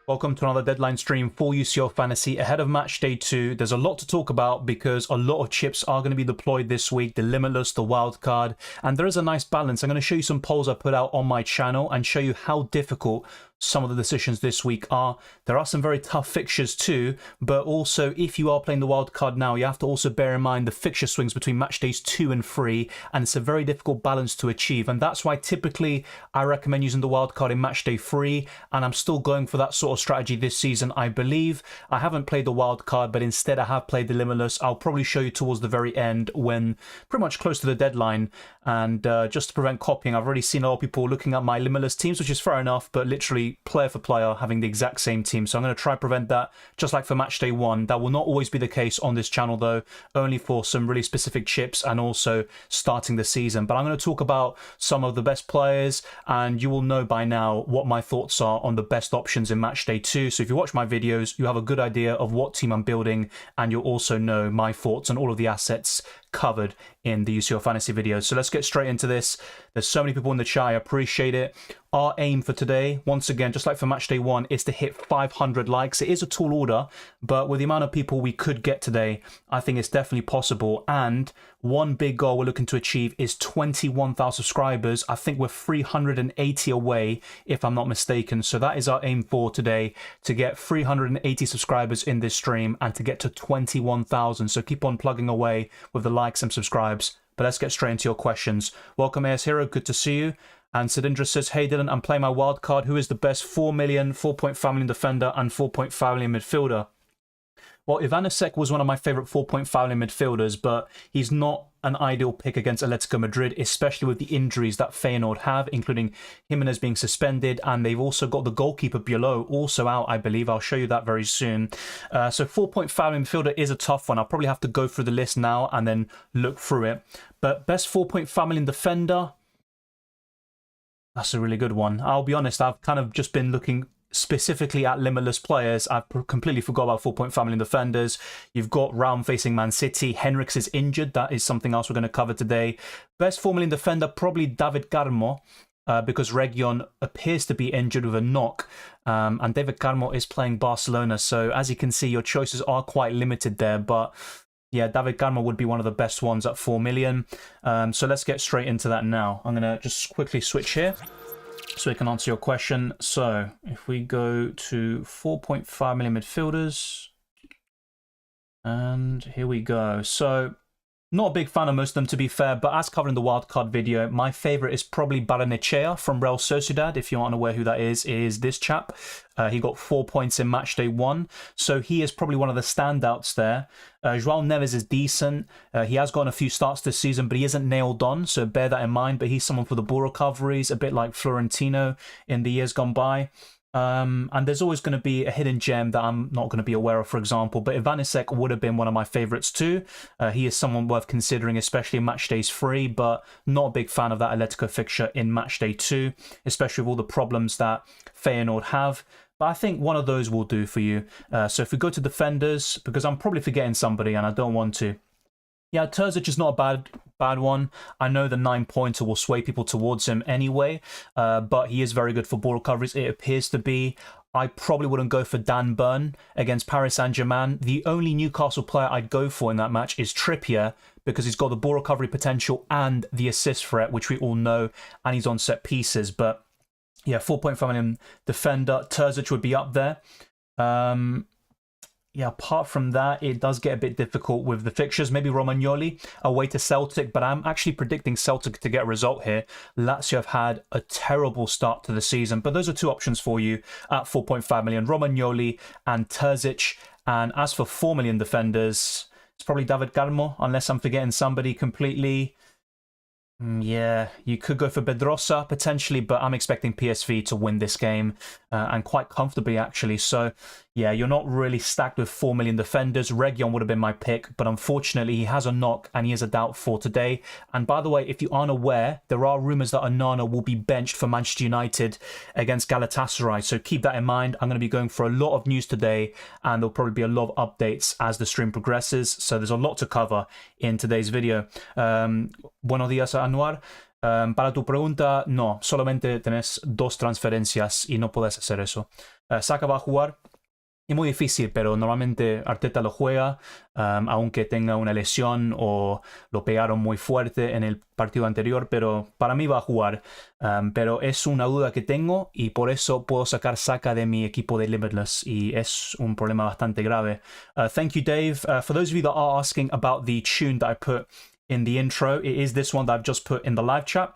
Welcome to another deadline stream for UCL Fantasy ahead of match day 2. There's a lot to talk about because a lot of chips are going to be deployed this week, the Limitless, the Wildcard, and there is a nice balance. I'm going to show you some polls I put out on my channel and show you how difficult some of the decisions this week are. There are some very tough fixtures too, but also if you are playing the Wildcard now, you have to also bear in mind the fixture swings between match days 2 and 3, and it's a very difficult balance to achieve, and that's why typically I recommend using the Wildcard in match day 3, and I'm still going for that sort of strategy this season. I believe I haven't played the Wildcard, but instead I have played the Limitless. I'll probably show you towards the very end when pretty much close to the deadline, and just to prevent copying, I've already seen a lot of people looking at my Limitless teams, which is fair enough, but literally player for player having the exact same team. So I'm going to try to prevent that, just like for match day 1. That will not always be the case on this channel though, only for some really specific chips and also starting the season. But I'm going to talk about some of the best players, and you will know by now what my thoughts are on the best options in match day 2. So if you watch my videos, you have a good idea of what team I'm building, and you'll also know my thoughts on all of the assets covered in the UCL Fantasy videos. So let's get straight into this. There's so many people in the chat, I appreciate it. Our aim for today, once again, just like for match day 1, is to hit 500 likes. It is a tall order, but with the amount of people we could get today, I think it's definitely possible. And one big goal we're looking to achieve is 21,000 subscribers. I think we're 380 away, if I'm not mistaken. So that is our aim for today, to get 380 subscribers in this stream and to get to 21,000. So keep on plugging away with the likes and subscribes. But let's get straight into your questions. Welcome, AS Hero. Good to see you. And Sidindra says, hey Dylan, I'm playing my wildcard. Who is the best 4 million, 4.5 million defender and 4.5 million midfielder? Well, Ivanišek was one of my favourite 4.5 million midfielders, but he's not an ideal pick against Atletico Madrid, especially with the injuries that Feyenoord have, including Jimenez being suspended, and they've also got the goalkeeper Biello also out, I believe. I'll show you that very soon. So 4.5 million midfielder is a tough one. I'll probably have to go through the list now and then look through it. But best 4.5 million defender, that's a really good one. I'll be honest, I've kind of just been looking specifically at Limitless players. I've completely forgot about 4.5 million defenders. You've got Raum facing Man City. Henriks is injured. That is something else we're going to cover today. Best 4 million defender, probably David Carmo, because Region appears to be injured with a knock. And David Carmo is playing Barcelona. So as you can see, your choices are quite limited there. But yeah, David Carmo would be one of the best ones at 4 million. So let's get straight into that now. I'm going to just quickly switch here so we can answer your question. So if we go to 4.5 million midfielders, and here we go. So not a big fan of most of them, to be fair, but as covered in the wildcard video, my favourite is probably Barrenechea from Real Sociedad. If you aren't aware who that is this chap. He got 4 points in match day 1, so he is probably one of the standouts there. João Neves is decent. He has gotten a few starts this season, but he isn't nailed on, so bear that in mind. But he's someone for the ball recoveries, a bit like Florentino in the years gone by. And there's always going to be a hidden gem that I'm not going to be aware of, for example. But Ivanišek would have been one of my favourites too. He is someone worth considering, especially in match days 3, but not a big fan of that Atletico fixture in match day 2, especially with all the problems that Feyenoord have. But I think one of those will do for you. So if we go to defenders, because I'm probably forgetting somebody and I don't want to. Yeah, Terzic is not a bad one. I know the 9-pointer will sway people towards him anyway, but he is very good for ball recoveries, it appears to be. I probably wouldn't go for Dan Burn against Paris Saint-Germain. The only Newcastle player I'd go for in that match is Trippier, because he's got the ball recovery potential and the assist threat, which we all know, and he's on set pieces. But yeah, 4.5 million defender, Terzic would be up there. Yeah, apart from that, it does get a bit difficult with the fixtures. Maybe Romagnoli away to Celtic, but I'm actually predicting Celtic to get a result here. Lazio have had a terrible start to the season, but those are two options for you at 4.5 million, Romagnoli and Terzic. And as for 4 million defenders, it's probably David Carmo, unless I'm forgetting somebody completely. Yeah, you could go for Pedrosa potentially, but I'm expecting PSV to win this game and quite comfortably actually. So yeah, you're not really stacked with 4 million defenders. Region would have been my pick, but unfortunately he has a knock and he is a doubt for today. And by the way, if you aren't aware, there are rumours that Onana will be benched for Manchester United against Galatasaray. So keep that in mind. I'm going to be going for a lot of news today, and there'll probably be a lot of updates as the stream progresses. So there's a lot to cover in today's video. Buenos días, Anwar. Para tu pregunta, no, solamente tenés 2 transferencias y no puedes hacer eso. Saka va a jugar. Es muy difícil, pero normalmente Arteta lo juega, aunque tenga una lesión o lo pegaron muy fuerte en el partido anterior, pero para mí va a jugar. Pero es una duda que tengo y por eso puedo sacar Saka de mi equipo de Limitless y es un problema bastante grave. Thank you, Dave. For those of you that are asking about the tune that I put in the intro, it is this one that I've just put in the live chat.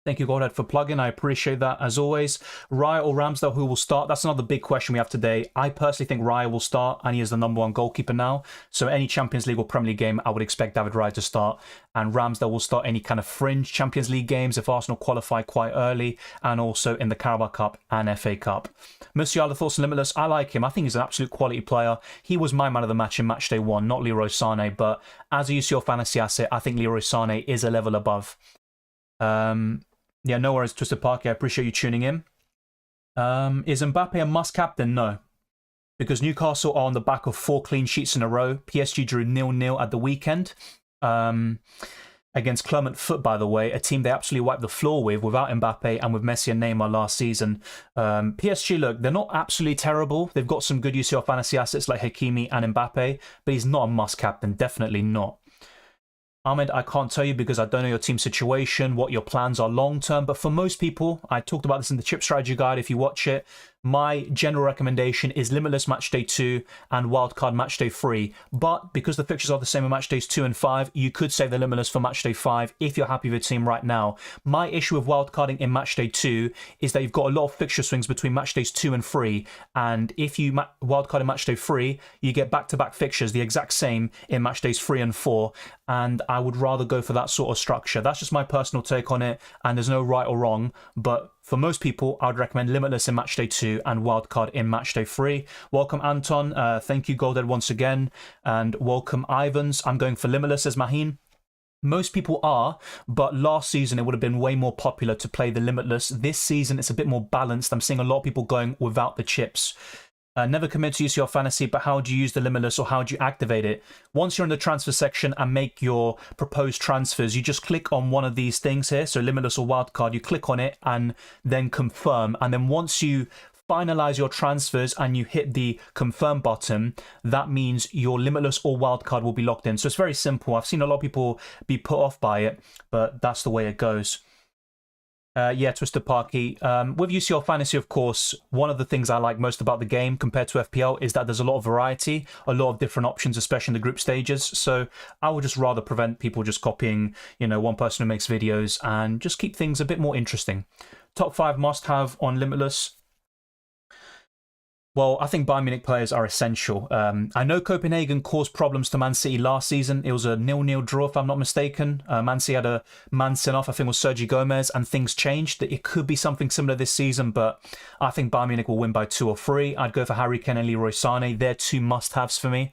Thank you, Godhead, for plugging. I appreciate that, as always. Raya or Ramsdale, who will start? That's another big question we have today. I personally think Raya will start, and he is the #1 goalkeeper now. So any Champions League or Premier League game, I would expect David Raya to start. And Ramsdale will start any kind of fringe Champions League games if Arsenal qualify quite early, and also in the Carabao Cup and FA Cup. Musiala, thoughts on Limitless? I like him. I think he's an absolute quality player. He was my man of the match in Matchday 1, not Leroy Sané. But as a UCL Fantasy asset, I think Leroy Sané is a level above. Yeah, no worries, Twisted Parky. I appreciate you tuning in. Is Mbappe a must captain? No. Because Newcastle are on the back of 4 clean sheets in a row. PSG drew 0-0 at the weekend. Against Clermont Foot, by the way, a team they absolutely wiped the floor with without Mbappe and with Messi and Neymar last season. PSG, look, they're not absolutely terrible. They've got some good UCL Fantasy assets like Hakimi and Mbappe, but he's not a must captain. Definitely not. Ahmed, I can't tell you because I don't know your team situation, what your plans are long term, but for most people, I talked about this in the chip strategy guide if you watch it, my general recommendation is Limitless Matchday 2 and Wildcard Matchday 3. But because the fixtures are the same in Matchdays 2 and 5, you could save the Limitless for Matchday 5 if you're happy with your team right now. My issue with wildcarding in Matchday 2 is that you've got a lot of fixture swings between Matchdays 2 and 3. And if you wildcard in Matchday 3, you get back-to-back fixtures, the exact same in Matchdays 3 and 4. And I would rather go for that sort of structure. That's just my personal take on it, and there's no right or wrong. But for most people, I would recommend Limitless in Matchday 2 and Wildcard in Matchday 3. Welcome, Anton. Thank you, Golded, once again. And welcome, Ivans. I'm going for Limitless as Maheen. Most people are, but last season it would have been way more popular to play the Limitless. This season it's a bit more balanced. I'm seeing a lot of people going without the chips. Never commit to UCL Fantasy, but how do you use the Limitless or how do you activate it? Once you're in the transfer section and make your proposed transfers, you just click on one of these things here. So Limitless or Wildcard, you click on it and then confirm. And then once you finalize your transfers and you hit the confirm button, that means your Limitless or Wildcard will be locked in. So it's very simple. I've seen a lot of people be put off by it, but that's the way it goes. Yeah, Twisted Parky. With UCL Fantasy, of course, one of the things I like most about the game compared to FPL is that there's a lot of variety, a lot of different options, especially in the group stages. So I would just rather prevent people just copying, one person who makes videos and just keep things a bit more interesting. Top 5 must-have on Limitless. Well, I think Bayern Munich players are essential. I know Copenhagen caused problems to Man City last season. It was a 0-0 draw, if I'm not mistaken. Man City had a man sent off, I think it was Sergi Gomez, and things changed. It could be something similar this season, but I think Bayern Munich will win by 2 or 3. I'd go for Harry Kane and Leroy Sané. They're 2 must-haves for me.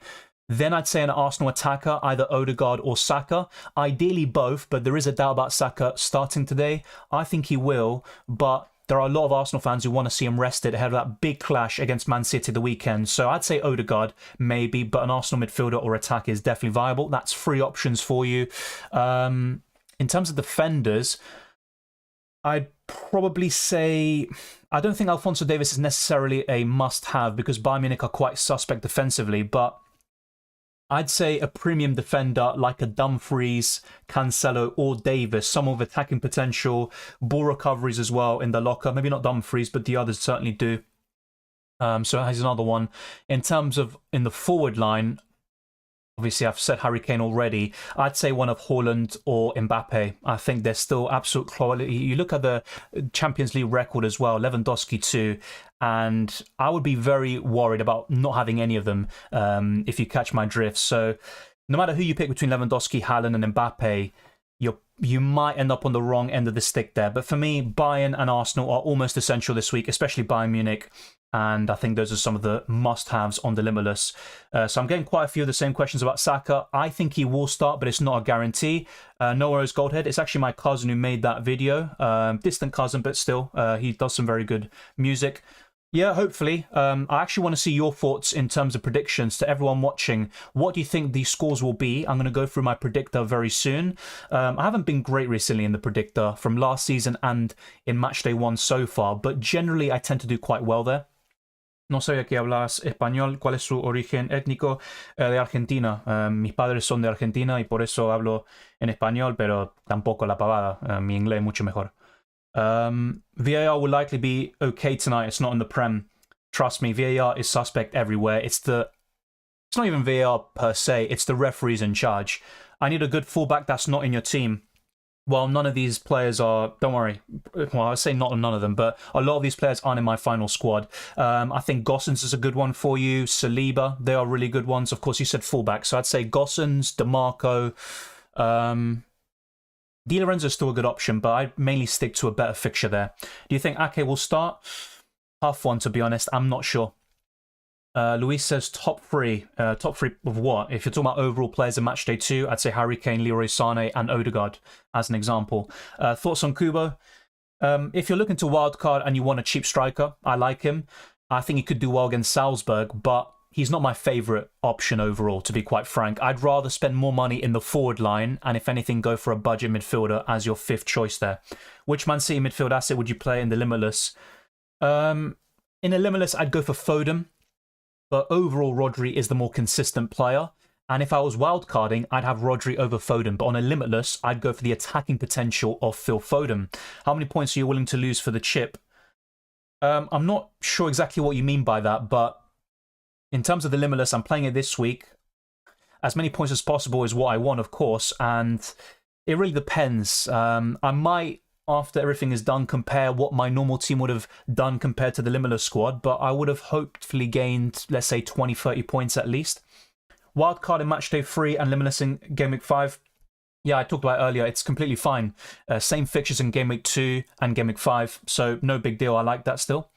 Then I'd say an Arsenal attacker, either Odegaard or Saka. Ideally both, but there is a doubt about Saka starting today. I think he will, but there are a lot of Arsenal fans who want to see him rested ahead of that big clash against Man City the weekend. So I'd say Odegaard, maybe, but an Arsenal midfielder or attacker is definitely viable. That's 3 options for you. In terms of defenders, I'd probably say I don't think Alphonso Davies is necessarily a must-have because Bayern Munich are quite suspect defensively, but I'd say a premium defender like a Dumfries, Cancelo or Davis, some of attacking potential, ball recoveries as well in the locker. Maybe not Dumfries, but the others certainly do. So here's another one. In terms of in the forward line, obviously I've said Harry Kane already. I'd say one of Haaland or Mbappe. I think they're still absolute quality. You look at the Champions League record as well, Lewandowski too. And I would be very worried about not having any of them if you catch my drift. So no matter who you pick between Lewandowski, Haaland and Mbappe, you might end up on the wrong end of the stick there. But for me, Bayern and Arsenal are almost essential this week, especially Bayern Munich. And I think those are some of the must-haves on the Limitless. So I'm getting quite a few of the same questions about Saka. I think he will start, but it's not a guarantee. No worries, Goldhead. It's actually my cousin who made that video. Distant cousin, but still, he does some very good music. Yeah, hopefully. I actually want to see your thoughts in terms of predictions to everyone watching. What do you think the scores will be? I'm going to go through my predictor very soon. I haven't been great recently in the predictor from last season and in Matchday 1 so far, but generally I tend to do quite well there. No sabía que hablas español. ¿Cuál es su origen étnico? De Argentina. Mis padres son de Argentina y por eso hablo en español, pero tampoco la pavada. Mi inglés es mucho mejor. VAR will likely be okay tonight. It's not in the Prem. Trust me, VAR is suspect everywhere. It's not even VAR per se. It's the referees in charge. I need a good fullback that's not in your team. Well, none of these players are, don't worry, well, I say not none of them, but a lot of these players aren't in my final squad. I think Gossens is a good one for you. Saliba, they are really good ones. Of course, you said fullback, so I'd say Gossens, DeMarco. Di Lorenzo is still a good option, but I'd mainly stick to a better fixture there. Do you think Ake will start? Tough one, to be honest. I'm not sure. Luis says top three. Top three of what? If you're talking about overall players in Matchday 2, I'd say Harry Kane, Leroy Sané, and Odegaard as an example. Thoughts on Kubo? If you're looking to wildcard and you want a cheap striker, I like him. I think he could do well against Salzburg, but he's not my favourite option overall, to be quite frank. I'd rather spend more money in the forward line and, if anything, go for a budget midfielder as your fifth choice there. Which Man City midfield asset would you play in the Limitless? In a Limitless, I'd go for Foden. But overall, Rodri is the more consistent player. And if I was wildcarding, I'd have Rodri over Foden. But on a Limitless, I'd go for the attacking potential of Phil Foden. How many points are you willing to lose for the chip? I'm not sure exactly what you mean by that, but in terms of the Limitless, I'm playing it this week. As many points as possible is what I want, of course, and it really depends. I might, after everything is done, compare what my normal team would have done compared to the Limitless squad, but I would have hopefully gained, let's say, 20, 30 points at least. Wildcard in Matchday 3 and Limitless in Game Week 5. Yeah, I talked about it earlier. It's completely fine. Same fixtures in Game Week 2 and Game Week 5, so no big deal. I like that still.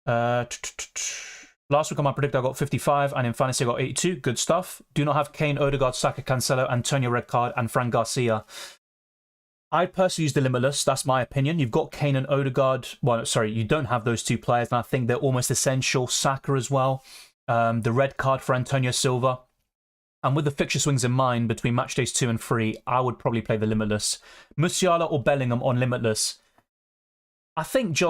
Last week on my Predictor, I got 55, and in Fantasy, I got 82. Good stuff. Do not have Kane, Odegaard, Saka, Cancelo, Antonio red card, and Fran Garcia. I'd personally use the Limitless. That's my opinion. You've got Kane and Odegaard. Well, sorry, you don't have those two players, and I think they're almost essential. Saka as well. The red card for Antonio Silva. And with the fixture swings in mind between match days 2 and 3, I would probably play the Limitless. Musiala or Bellingham on Limitless. I think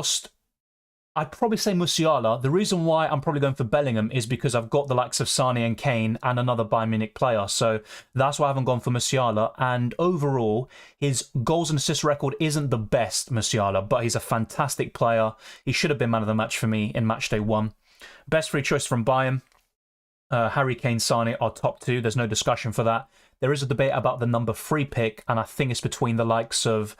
I'd probably say Musiala. The reason why I'm probably going for Bellingham is because I've got the likes of Sané and Kane and another Bayern Munich player. So that's why I haven't gone for Musiala. And overall, his goals and assist record isn't the best, Musiala, but he's a fantastic player. He should have been man of the match for me in match day 1. Best free choice from Bayern. Harry Kane, Sané are top 2. There's no discussion for that. There is a debate about the number 3 pick, and I think it's between the likes of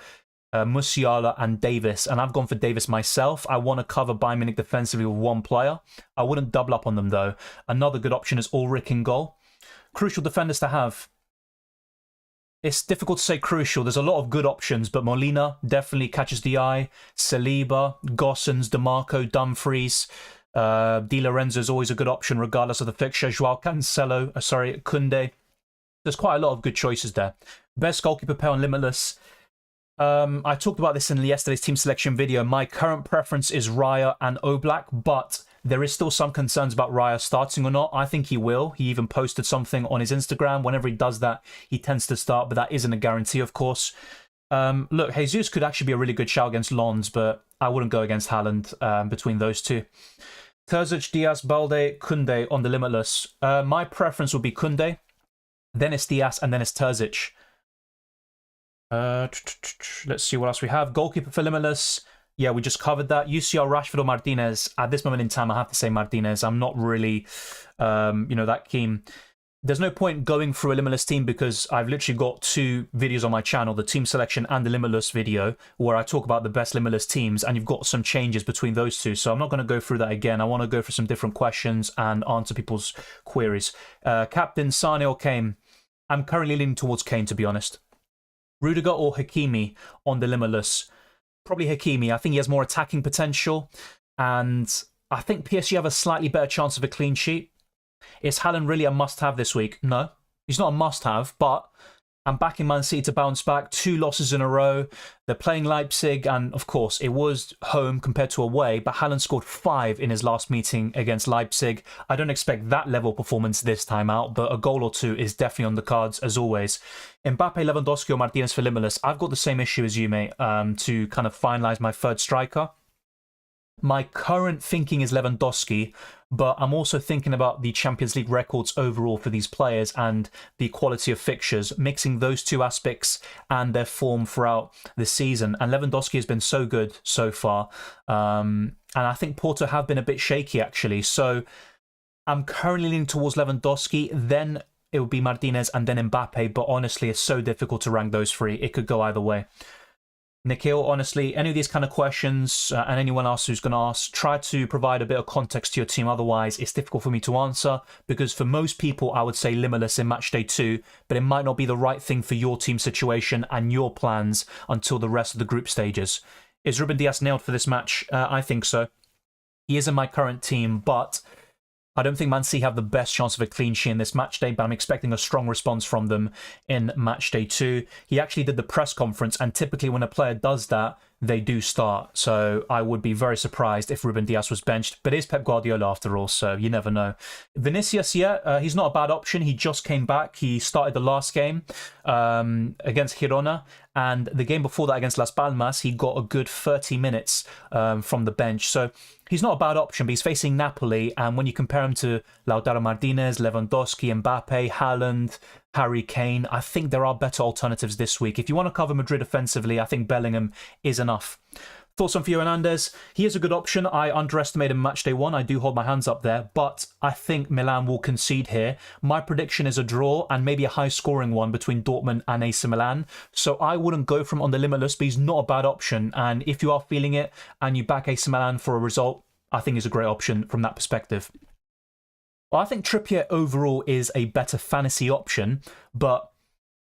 Musiala and Davis, and I've gone for Davis myself. I want to cover Bayern Munich defensively with one player. I wouldn't double up on them, though. Another good option is Ulrich in goal. Crucial defenders to have. It's difficult to say crucial. There's a lot of good options, but Molina definitely catches the eye. Saliba, Gossens, DeMarco, Dumfries. Di Lorenzo is always a good option regardless of the fixture. Joao Cancelo, Koundé. There's quite a lot of good choices there. Best goalkeeper pair on Limitless. I talked about this in yesterday's team selection video. My current preference is Raya and Oblak, but there is still some concerns about Raya starting or not. I think he will. He even posted something on his Instagram. Whenever he does that, he tends to start, but that isn't a guarantee, of course. Look, Jesus could actually be a really good shout against Lons, but I wouldn't go against Haaland between those two. Terzic, Diaz, Balde, Koundé on the Limitless. My preference would be Koundé, then it's Diaz, and then it's Terzic. Let's see what else we have. Goalkeeper for Limitless. Yeah, we just covered that. UCL, Rashford or Martinez. At this moment in time, I have to say Martinez. I'm not really, that keen. There's no point going through a Limitless team because I've literally got 2 videos on my channel, the team selection and the Limitless video, where I talk about the best Limitless teams, and you've got some changes between those two. So I'm not going to go through that again. I want to go for some different questions and answer people's queries. Captain, Sané or Kane? I'm currently leaning towards Kane, to be honest. Rudiger or Hakimi on the Limitless? Probably Hakimi. I think he has more attacking potential, and I think PSG have a slightly better chance of a clean sheet. Is Haaland really a must-have this week? No, he's not a must-have, but I'm backing Man City to bounce back. 2 losses in a row. They're playing Leipzig, and of course, it was home compared to away, but Haaland scored 5 in his last meeting against Leipzig. I don't expect that level of performance this time out, but a goal or 2 is definitely on the cards, as always. Mbappe, Lewandowski or Martinez for Limitless. I've got the same issue as you, mate, to kind of finalise my third striker. My current thinking is Lewandowski, but I'm also thinking about the Champions League records overall for these players and the quality of fixtures, mixing those two aspects and their form throughout the season. And Lewandowski has been so good so far. And I think Porto have been a bit shaky, actually. So I'm currently leaning towards Lewandowski, then it would be Martinez and then Mbappe. But honestly, it's so difficult to rank those three. It could go either way. Nikhil, honestly, any of these kind of questions and anyone else who's going to ask, try to provide a bit of context to your team. Otherwise, it's difficult for me to answer because for most people, I would say Limitless in Matchday 2, but it might not be the right thing for your team situation and your plans until the rest of the group stages. Is Ruben Dias nailed for this match? I think so. He is in my current team, but I don't think Man City have the best chance of a clean sheet in this match day, but I'm expecting a strong response from them in match day 2. He actually did the press conference, and typically when a player does that, they do start. So I would be very surprised if Ruben Dias was benched, but it is Pep Guardiola after all, so you never know. Vinicius, yeah, he's not a bad option. He just came back. He started the last game against Girona, and the game before that against Las Palmas, he got a good 30 minutes from the bench. So he's not a bad option, but he's facing Napoli, and when you compare him to Lautaro Martinez, Lewandowski, Mbappe, Haaland, Harry Kane, I think there are better alternatives this week. If you want to cover Madrid offensively, I think Bellingham is enough. Thoughts on Theo Hernandez? He is a good option. I underestimated him match day 1. I do hold my hands up there, but I think Milan will concede here. My prediction is a draw and maybe a high-scoring one between Dortmund and AC Milan. So I wouldn't go from on the Limitless, but he's not a bad option. And if you are feeling it and you back AC Milan for a result, I think he's a great option from that perspective. Well, I think Trippier overall is a better fantasy option, but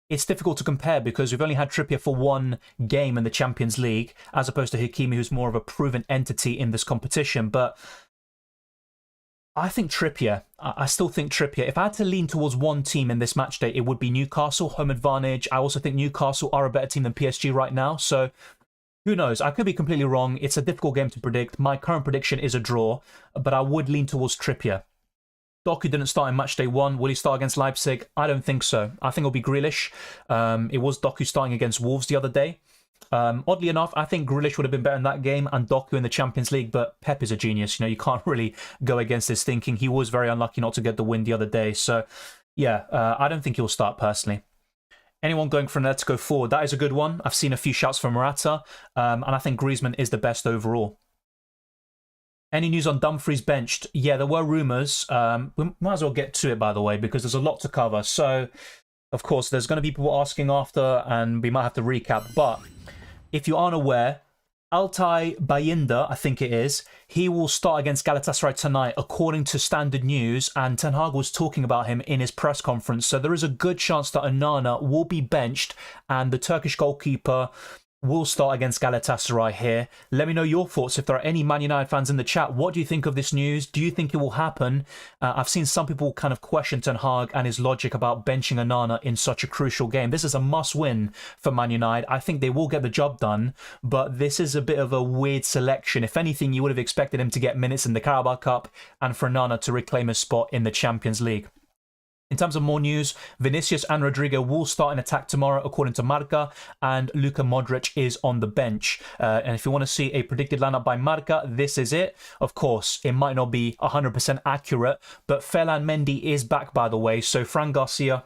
it's difficult to compare because we've only had Trippier for one game in the Champions League, as opposed to Hakimi, who's more of a proven entity in this competition. But I think Trippier, I still think Trippier. If I had to lean towards one team in this match day, it would be Newcastle, home advantage. I also think Newcastle are a better team than PSG right now. So who knows? I could be completely wrong. It's a difficult game to predict. My current prediction is a draw, but I would lean towards Trippier. Doku didn't start in match day 1. Will he start against Leipzig? I don't think so. I think it'll be Grealish. It was Doku starting against Wolves the other day. Oddly enough, I think Grealish would have been better in that game and Doku in the Champions League, but Pep is a genius. You know, you can't really go against his thinking. He was very unlucky not to get the win the other day. So, yeah, I don't think he'll start personally. Anyone going for an Atletico forward? That is a good one. I've seen a few shouts from Morata, and I think Griezmann is the best overall. Any news on Dumfries benched? Yeah, there were rumours. We might as well get to it, by the way, because there's a lot to cover. So, of course, there's going to be people asking after, and we might have to recap. But if you aren't aware, Altay Bayindir, I think it is, he will start against Galatasaray tonight, according to Standard News, and Ten Hag was talking about him in his press conference. So there is a good chance that Onana will be benched, and the Turkish goalkeeper will start against Galatasaray here. Let me know your thoughts. If there are any Man United fans in the chat, what do you think of this news? Do you think it will happen? I've seen some people kind of question Ten Hag and his logic about benching Onana in such a crucial game. This is a must-win for Man United. I think they will get the job done, but this is a bit of a weird selection. If anything, you would have expected him to get minutes in the Carabao Cup and for Onana to reclaim his spot in the Champions League. In terms of more news, Vinicius and Rodrigo will start an attack tomorrow, according to Marca, and Luka Modric is on the bench. And if you want to see a predicted lineup by Marca, this is it. Of course, it might not be 100% accurate, but Ferland Mendy is back, by the way, so Fran Garcia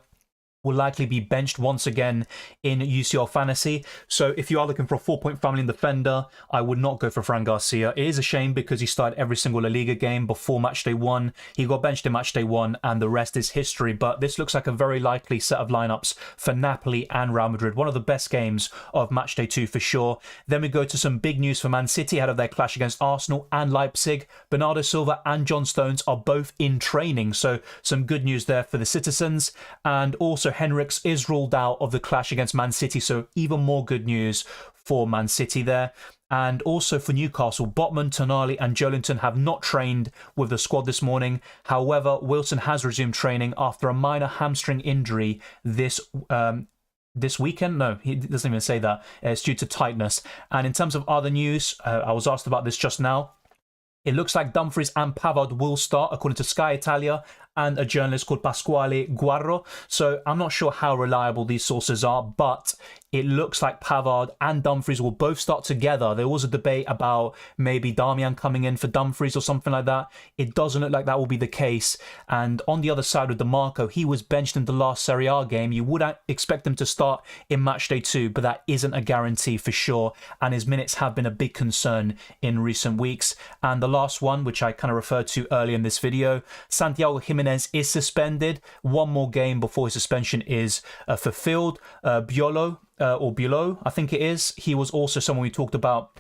will likely be benched once again in UCL Fantasy. So if you are looking for a 4-point family defender, I would not go for Fran Garcia. It is a shame because he started every single La Liga game before matchday 1. He got benched in matchday 1 and the rest is history. But this looks like a very likely set of lineups for Napoli and Real Madrid. One of the best games of matchday 2 for sure. Then we go to some big news for Man City ahead of their clash against Arsenal and Leipzig. Bernardo Silva and John Stones are both in training. So some good news there for the citizens. And also Henriks is ruled out of the clash against Man City, so even more good news for Man City there. And also for Newcastle, Botman, Tonali and Joelinton have not trained with the squad this morning. However, Wilson has resumed training after a minor hamstring injury this weekend. No, he doesn't even say that. It's due to tightness. And in terms of other news, I was asked about this just now. It looks like Dumfries and Pavard will start, according to Sky Italia and a journalist called Pasquale Guarro. So I'm not sure how reliable these sources are, but it looks like Pavard and Dumfries will both start together. There was a debate about maybe Darmian coming in for Dumfries or something like that. It doesn't look like that will be the case. And on the other side with DeMarco, he was benched in the last Serie A game. You would expect him to start in Matchday 2, but that isn't a guarantee for sure. And his minutes have been a big concern in recent weeks. And the last one, which I kind of referred to earlier in this video, Santiago Jimenez is suspended. One more game before his suspension is fulfilled. Biolo, I think it is. He was also someone we talked about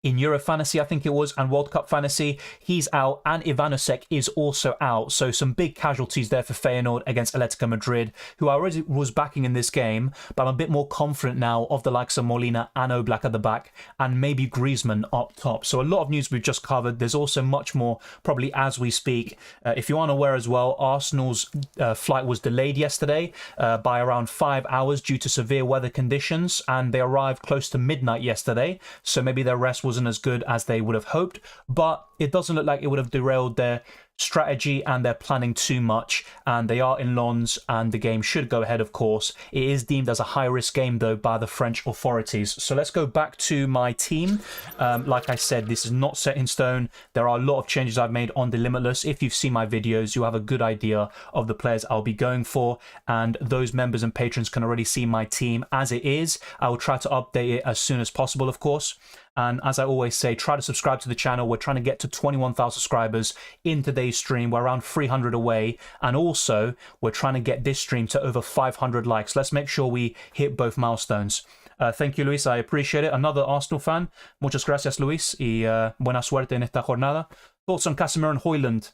in Euro Fantasy, I think it was, and World Cup Fantasy. He's out, and Ivanovic is also out. So some big casualties there for Feyenoord against Atletico Madrid, who I already was backing in this game, but I'm a bit more confident now of the likes of Molina and Oblak at the back, and maybe Griezmann up top. So a lot of news we've just covered. There's also much more probably as we speak. If you aren't aware as well, Arsenal's flight was delayed yesterday by around 5 hours due to severe weather conditions, and they arrived close to midnight yesterday. So maybe their rest wasn't as good as they would have hoped, but it doesn't look like it would have derailed their strategy and their planning too much, and they are in Lens and the game should go ahead, of course. It is deemed as a high-risk game though by the French authorities. So let's go back to my team. Like I said, this is not set in stone. There are a lot of changes I've made on the Limitless. If you've seen my videos, you have a good idea of the players I'll be going for, and those members and patrons can already see my team as it is. I will try to update it as soon as possible, of course. And as I always say, try to subscribe to the channel. We're trying to get to 21,000 subscribers in today's stream. We're around 300 away. And also, we're trying to get this stream to over 500 likes. Let's make sure we hit both milestones. Thank you, Luis. I appreciate it. Another Arsenal fan. Muchas gracias, Luis. Y buena suerte en esta jornada. Thoughts on Casemiro and Højlund?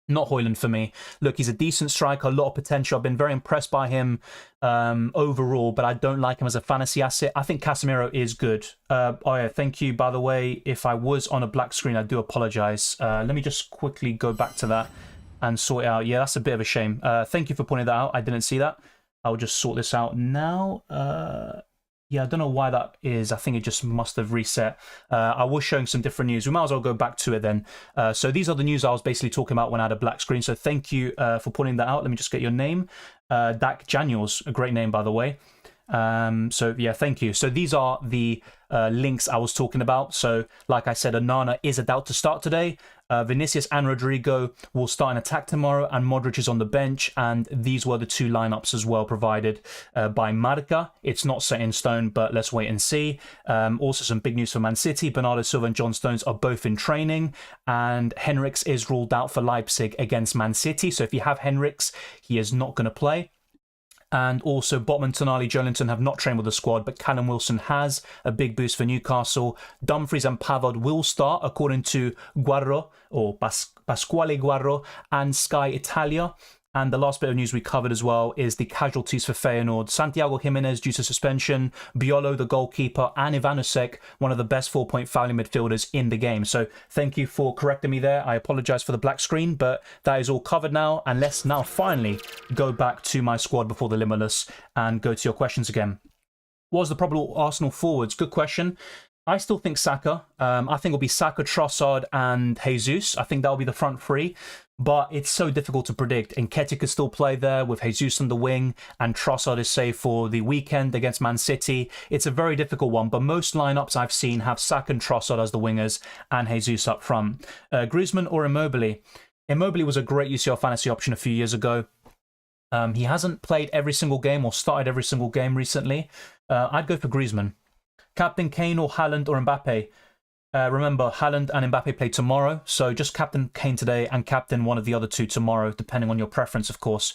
Not Højlund for me. Look, he's a decent striker, a lot of potential. I've been very impressed by him overall, but I don't like him as a fantasy asset. I think Casemiro is good. Oh yeah, thank you, by the way. If I was on a black screen, I do apologize. Let me just quickly go back to that and sort it out. Yeah, that's a bit of a shame. Thank you for pointing that out. I didn't see that. I'll just sort this out now. Yeah, I don't know why that is. I think it just must have reset. I was showing some different news. We might as well go back to it then. So these are the news I was basically talking about when I had a black screen. So thank you for pointing that out. Let me just get your name. Dak Janiels, a great name, by the way. So yeah, thank you. So these are the links I was talking about. So like I said, Onana is a doubt to start today. Vinicius and Rodrigo will start in attack tomorrow, and Modric is on the bench. And these were the two lineups as well provided by Marca. It's not set in stone, but let's wait and see. Also some big news for Man City. Bernardo Silva and John Stones are both in training, and Henriks is ruled out for Leipzig against Man City. So if you have Henriks, he is not going to play. And also Botman, Tonali, Joelinton have not trained with the squad, but Callum Wilson has a big boost for Newcastle. Dumfries and Pavard will start, according to Guarro, or Pasquale Guarro, and Sky Italia. And the last bit of news we covered as well is the casualties for Feyenoord. Santiago Jimenez due to suspension, Biolo the goalkeeper, and Ivanovic, one of the best 4-point fouling midfielders in the game. So thank you for correcting me there. I apologise for the black screen, but that is all covered now. And let's now finally go back to my squad before the Limitless and go to your questions again. What was the probable Arsenal forwards? Good question. I still think Saka. I think it'll be Saka, Trossard, and Jesus. I think that'll be the front three. But it's so difficult to predict. Nketiah could still play there with Jesus on the wing, and Trossard is safe for the weekend against Man City. It's a very difficult one, but most lineups I've seen have Saka and Trossard as the wingers and Jesus up front. Griezmann or Immobile? Immobile was a great UCL Fantasy option a few years ago. He hasn't played every single game or started every single game recently. I'd go for Griezmann. Captain Kane or Haaland or Mbappe? Remember, Haaland and Mbappe play tomorrow, so just captain Kane today and captain one of the other two tomorrow, depending on your preference, of course.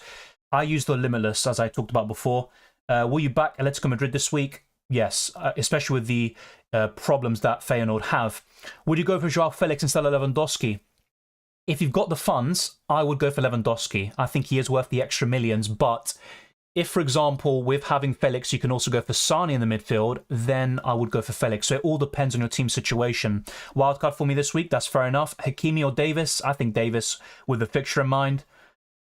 I use the Limitless, as I talked about before. Will you back Atletico Madrid this week? Yes, especially with the problems that Feyenoord have. Would you go for Joao Felix instead of Lewandowski? If you've got the funds, I would go for Lewandowski. I think he is worth the extra millions, but if, for example, with having Felix, you can also go for Sane in the midfield, then I would go for Felix. So it all depends on your team situation. Wildcard for me this week, that's fair enough. Hakimi or Davis? I think Davis with the fixture in mind.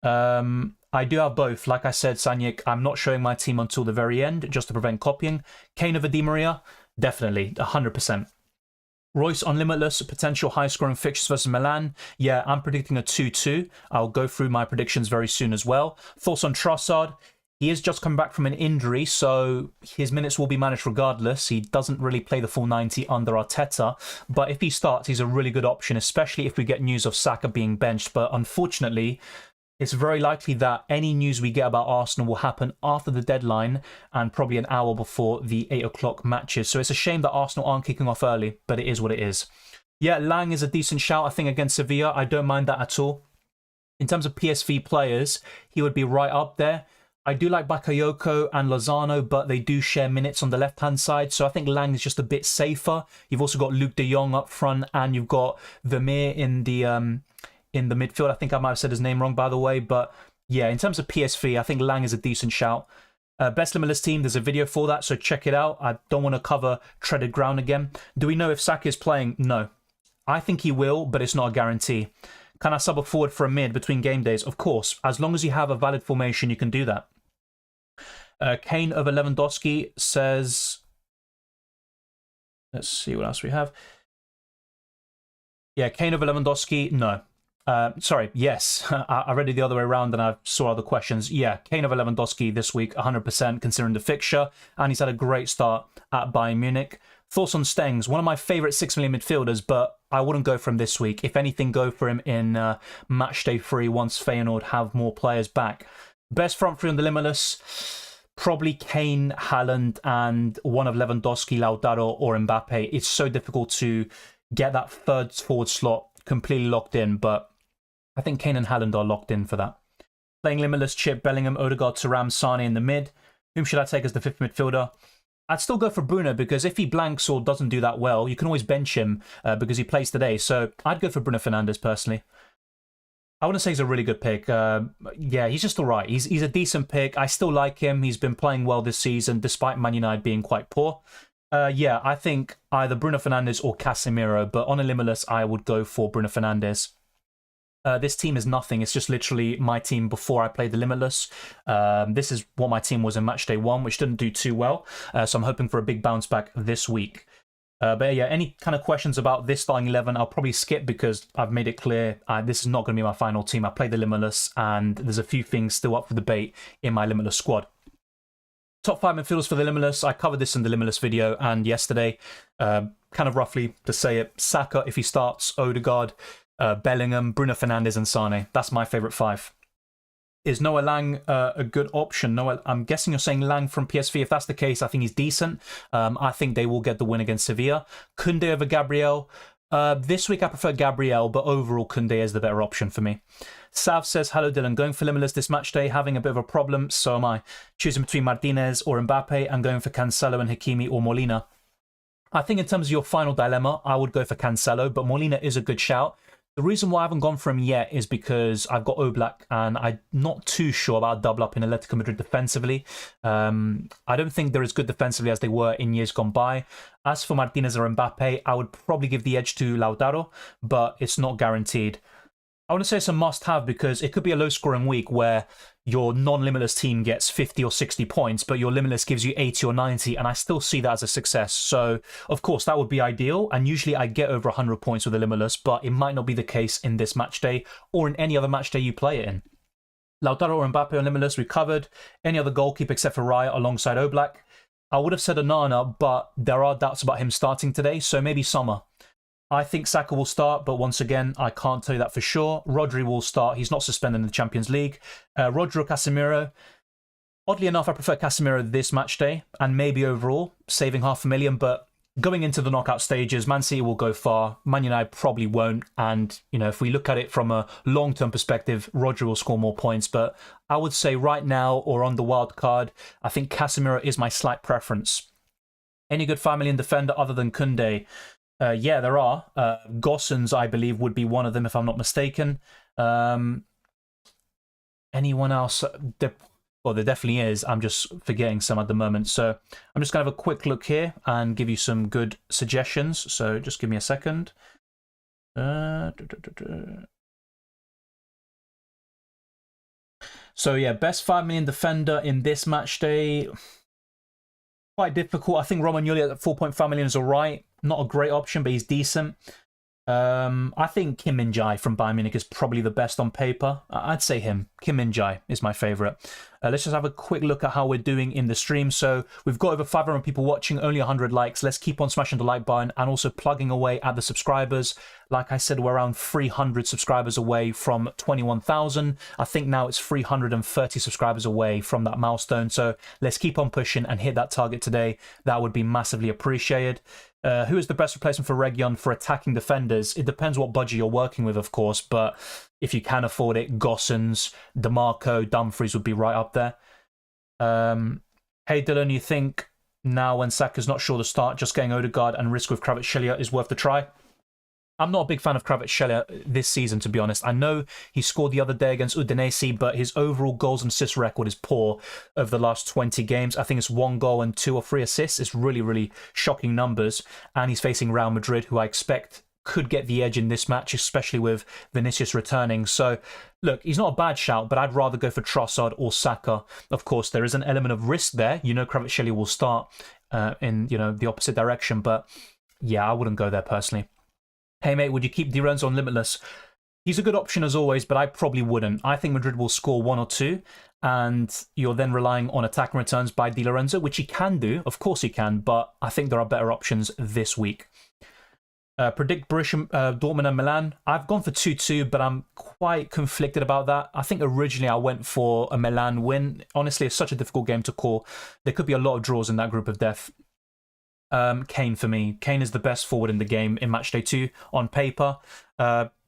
I do have both. Like I said, Sanyik, I'm not showing my team until the very end, just to prevent copying. Kane over Di Maria? Definitely, 100%. Royce on Limitless, potential high-scoring fixtures versus Milan. Yeah, I'm predicting a 2-2. I'll go through my predictions very soon as well. Thoughts on Trossard? He is just coming back from an injury, so his minutes will be managed regardless. He doesn't really play the full 90 under Arteta, but if he starts, he's a really good option, especially if we get news of Saka being benched. But unfortunately, it's very likely that any news we get about Arsenal will happen after the deadline and probably an hour before the 8 o'clock matches. So it's a shame that Arsenal aren't kicking off early, but it is what it is. Yeah, Lang is a decent shout, I think, against Sevilla. I don't mind that at all. In terms of PSV players, he would be right up there. I do like Bakayoko and Lozano, but they do share minutes on the left-hand side, so I think Lang is just a bit safer. You've also got Luke de Jong up front, and you've got Vermeer in the midfield. I think I might have said his name wrong, by the way, but yeah, in terms of PSV, I think Lang is a decent shout. Best Limitless team, there's a video for that, so check it out. I don't want to cover treaded ground again. Do we know if Saka is playing? No. I think he will, but it's not a guarantee. Can I sub a forward for a mid between game days? Of course. As long as you have a valid formation, you can do that. Kane over Lewandowski says... Let's see what else we have. Yeah, Kane over Lewandowski, no. Sorry, yes. I read it the other way around and I saw other questions. Yeah, Kane over Lewandowski this week, 100% considering the fixture. And he's had a great start at Bayern Munich. Thoughts on Stengs? One of my favourite 6 million midfielders, but I wouldn't go for him this week. If anything, go for him in Matchday 3 once Feyenoord have more players back. Best front three on the Limitless... Probably Kane, Haaland, and one of Lewandowski, Lautaro, or Mbappe. It's so difficult to get that third forward slot completely locked in, but I think Kane and Haaland are locked in for that. Playing Limitless, Chip, Bellingham, Odegaard, Thuram, Sane in the mid. Whom should I take as the 5th midfielder? I'd still go for Bruno, because if he blanks or doesn't do that well, you can always bench him because he plays today. So I'd go for Bruno Fernandes personally. I wouldn't say he's a really good pick. Yeah, he's just all right. He's a decent pick. I still like him. He's been playing well this season, despite Man United being quite poor. Yeah, I think either Bruno Fernandes or Casemiro, but on a Limitless, I would go for Bruno Fernandes. This team is nothing. It's just literally my team before I played the Limitless. This is what my team was in Matchday 1, which didn't do too well. So I'm hoping for a big bounce back this week. But yeah, any kind of questions about this starting 11, I'll probably skip because I've made it clear this is not going to be my final team. I played the Limitless and there's a few things still up for debate in my Limitless squad. Top 5 midfielders for the Limitless. I covered this in the Limitless video and yesterday. Kind of roughly to say it. Saka, if he starts, Odegaard, Bellingham, Bruno Fernandes and Sane. That's my favourite 5. Is Noah Lang a good option? Noah, I'm guessing you're saying Lang from PSV. If that's the case, I think he's decent. I think they will get the win against Sevilla. Koundé over Gabriel. This week I prefer Gabriel, but overall Koundé is the better option for me. Sav says, hello Dylan, going for Limitless this match day, having a bit of a problem, so am I. Choosing between Martinez or Mbappe and going for Cancelo and Hakimi or Molina. I think in terms of your final dilemma, I would go for Cancelo, but Molina is a good shout. The reason why I haven't gone for him yet is because I've got Oblak and I'm not too sure about a double up in Atletico Madrid defensively. I don't think they're as good defensively as they were in years gone by. As for Martinez or Mbappe, I would probably give the edge to Lautaro, but it's not guaranteed. I want to say it's a must-have because it could be a low-scoring week where your non-Limitless team gets 50 or 60 points, but your Limitless gives you 80 or 90, and I still see that as a success. So, of course, that would be ideal, and usually I get over 100 points with a Limitless, but it might not be the case in this match day or in any other match day you play it in. Lautaro or Mbappe on Limitless, we covered. Any other goalkeeper except for Raya alongside Oblak. I would have said Onana, but there are doubts about him starting today, so maybe Sommer. I think Saka will start, but once again, I can't tell you that for sure. Rodri will start. He's not suspended in the Champions League. Rodri or Casemiro. Oddly enough, I prefer Casemiro this match day, and maybe overall, saving $500,000. But going into the knockout stages, Man City will go far. Man United probably won't. And, you know, if we look at it from a long-term perspective, Rodri will score more points. But I would say right now, or on the wild card, I think Casemiro is my slight preference. Any good 5 million defender other than Koundé? Yeah, there are. Gossens, I believe, would be one of them, if I'm not mistaken. Anyone else? Well, there definitely is. I'm just forgetting some at the moment. So I'm just going to have a quick look here and give you some good suggestions. So just give me a second. So yeah, best 5 million defender in this match day. Quite difficult. I think Romagnoli at 4.5 million is all right. Not a great option, but he's decent. I think Kim Min-jae from Bayern Munich is probably the best on paper. I'd say him. Kim Min-jae is my favourite. Let's just have a quick look at how we're doing in the stream. So we've got over 500 people watching, only 100 likes. Let's keep on smashing the like button and also plugging away at the subscribers. Like I said, we're around 300 subscribers away from 21,000. I think now it's 330 subscribers away from that milestone. So let's keep on pushing and hit that target today. That would be massively appreciated. Who is the best replacement for Region for attacking defenders? It depends what budget you're working with, of course, but if you can afford it, Gossens, DeMarco, Dumfries would be right up there. Hey Dylan, you think now when Saka's not sure to start, just getting Odegaard and risk with Kvaratskhelia is worth the try? I'm not a big fan of Kvaratskhelia this season, to be honest. I know he scored the other day against Udinese, but his overall goals and assists record is poor over the last 20 games. I think it's 1 goal and 2 or 3 assists. It's really, really shocking numbers. And he's facing Real Madrid, who I expect could get the edge in this match, especially with Vinicius returning. So, look, he's not a bad shout, but I'd rather go for Trossard or Saka. Of course, there is an element of risk there. You know, Kvaratskhelia will start in, the opposite direction. But, yeah, I wouldn't go there personally. Hey, mate, would you keep Di Lorenzo on Limitless? He's a good option as always, but I probably wouldn't. I think Madrid will score 1 or 2, and you're then relying on attacking returns by Di Lorenzo, which he can do. Of course he can, but I think there are better options this week. Predict Borussia Dortmund and Milan. I've gone for 2-2, but I'm quite conflicted about that. I think originally I went for a Milan win. Honestly, it's such a difficult game to call. There could be a lot of draws in that group of death. Kane for me. Kane is the best forward in the game in Matchday 2 on paper.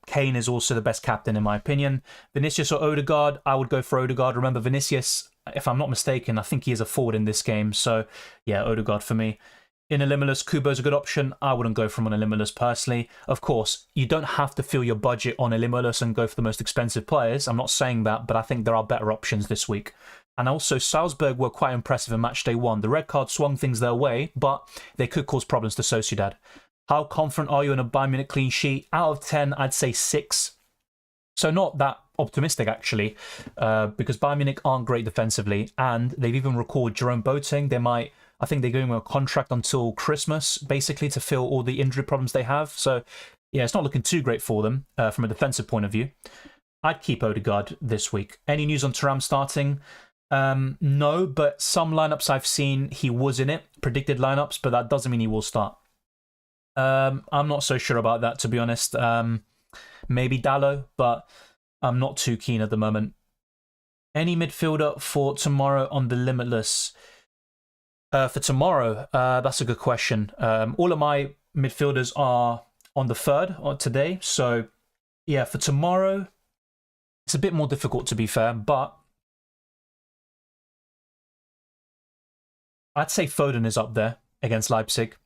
Kane is also the best captain in my opinion. Vinicius or Odegaard? I would go for Odegaard. Remember, Vinicius, if I'm not mistaken, I think he is a forward in this game. So, yeah, Odegaard for me. In a Limitless, Kubo's a good option. I wouldn't go for him on a Limitless personally. Of course, you don't have to fill your budget on a Limitless and go for the most expensive players. I'm not saying that, but I think there are better options this week. And also, Salzburg were quite impressive in Matchday 1. The red card swung things their way, but they could cause problems to Sociedad. How confident are you in a Bayern Munich clean sheet? Out of 10, I'd say 6. So not that optimistic, actually, because Bayern Munich aren't great defensively, and they've even recalled Jerome Boateng. I think they're going on a contract until Christmas, basically, to fill all the injury problems they have. So, yeah, it's not looking too great for them from a defensive point of view. I'd keep Odegaard this week. Any news on Thuram starting? No, but some lineups I've seen, he was in it, predicted lineups, but that doesn't mean he will start. I'm not so sure about that, to be honest. Maybe Dallo, but I'm not too keen at the moment. Any midfielder for tomorrow on the Limitless? For tomorrow, that's a good question. All of my midfielders are on the 3rd today, so yeah, for tomorrow, it's a bit more difficult, to be fair, but I'd say Foden is up there against Leipzig.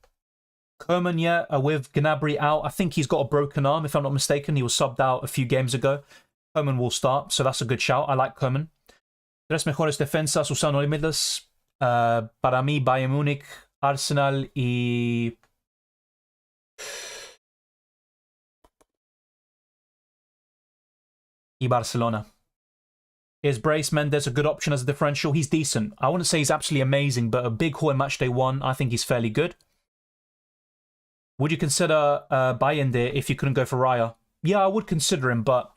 Koeman, yeah, with Gnabry out. I think he's got a broken arm, if I'm not mistaken. He was subbed out a few games ago. Koeman will start, so that's a good shout. I like Koeman. Tres mejores defensas usando Limitless. Para mí, Bayern Múnich, Arsenal y Barcelona. Is Brace Mendes a good option as a differential? He's decent. I wouldn't say he's absolutely amazing, but a big haul in Matchday 1, I think he's fairly good. Would you consider Bayende if you couldn't go for Raya? Yeah, I would consider him, but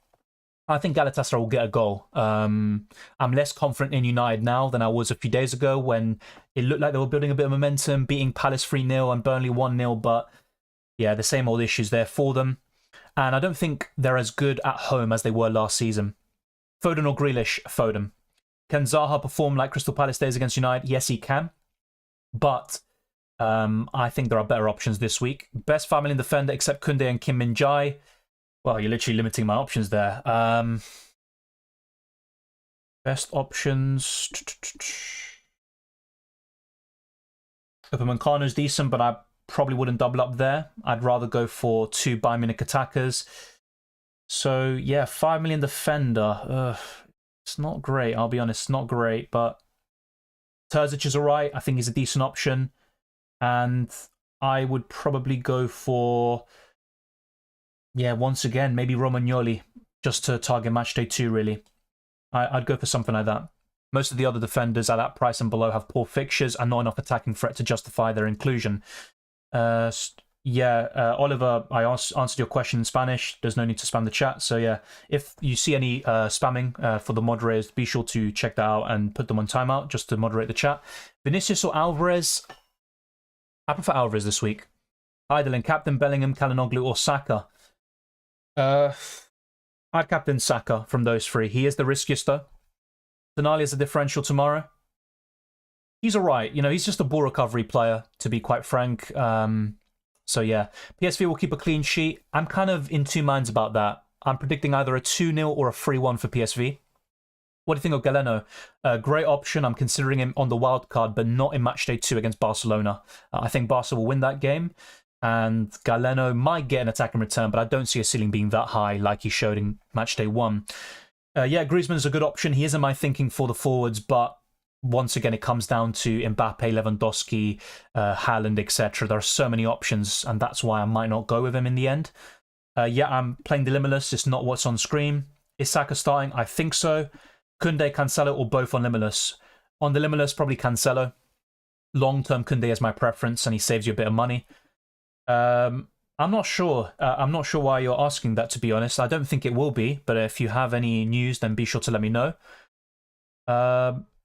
I think Galatasaray will get a goal. I'm less confident in United now than I was a few days ago when it looked like they were building a bit of momentum, beating Palace 3-0 and Burnley 1-0, but yeah, the same old issues there for them. And I don't think they're as good at home as they were last season. Foden or Grealish? Foden. Can Zaha perform like Crystal Palace days against United? Yes, he can. But I think there are better options this week. Best family defender except Koundé and Kim Min-jae. Well, you're literally limiting my options there. Best options. Upamecano's decent, but I probably wouldn't double up there. I'd rather go for 2 Bayern Munich attackers. So, yeah, 5 million defender. It's not great, I'll be honest. Not great, but Terzic is alright. I think he's a decent option. And I would probably go for, yeah, once again, maybe Romagnoli, just to target Matchday 2, really. I'd go for something like that. Most of the other defenders at that price and below have poor fixtures and not enough attacking threat to justify their inclusion. Yeah, Oliver, I answered your question in Spanish. There's no need to spam the chat. So yeah, if you see any spamming for the moderators, be sure to check that out and put them on timeout just to moderate the chat. Vinicius or Alvarez? I prefer Alvarez this week. Idling, captain Bellingham, Kalinoglu, or Saka? I'd captain Saka from those three. He is the riskiest though. Tonali is a differential tomorrow. He's alright. You know, he's just a ball recovery player, to be quite frank. So yeah, PSV will keep a clean sheet. I'm kind of in two minds about that. I'm predicting either a 2-0 or a 3-1 for PSV. What do you think of Galeno? Great option. I'm considering him on the wild card, but not in Matchday 2 against Barcelona. I think Barca will win that game, and Galeno might get an attack in return, but I don't see a ceiling being that high like he showed in Matchday 1. Yeah, Griezmann's a good option. He is in my thinking for the forwards, but once again, it comes down to Mbappe, Lewandowski, Haaland, etc. There are so many options, and that's why I might not go with him in the end. Yeah, I'm playing the Limitless. It's not what's on screen. Is Saka starting? I think so. Koundé, Cancelo, or both on Limitless? On the Limitless, probably Cancelo. Long-term, Koundé is my preference, and he saves you a bit of money. I'm not sure. I'm not sure why you're asking that, to be honest. I don't think it will be, but if you have any news, then be sure to let me know.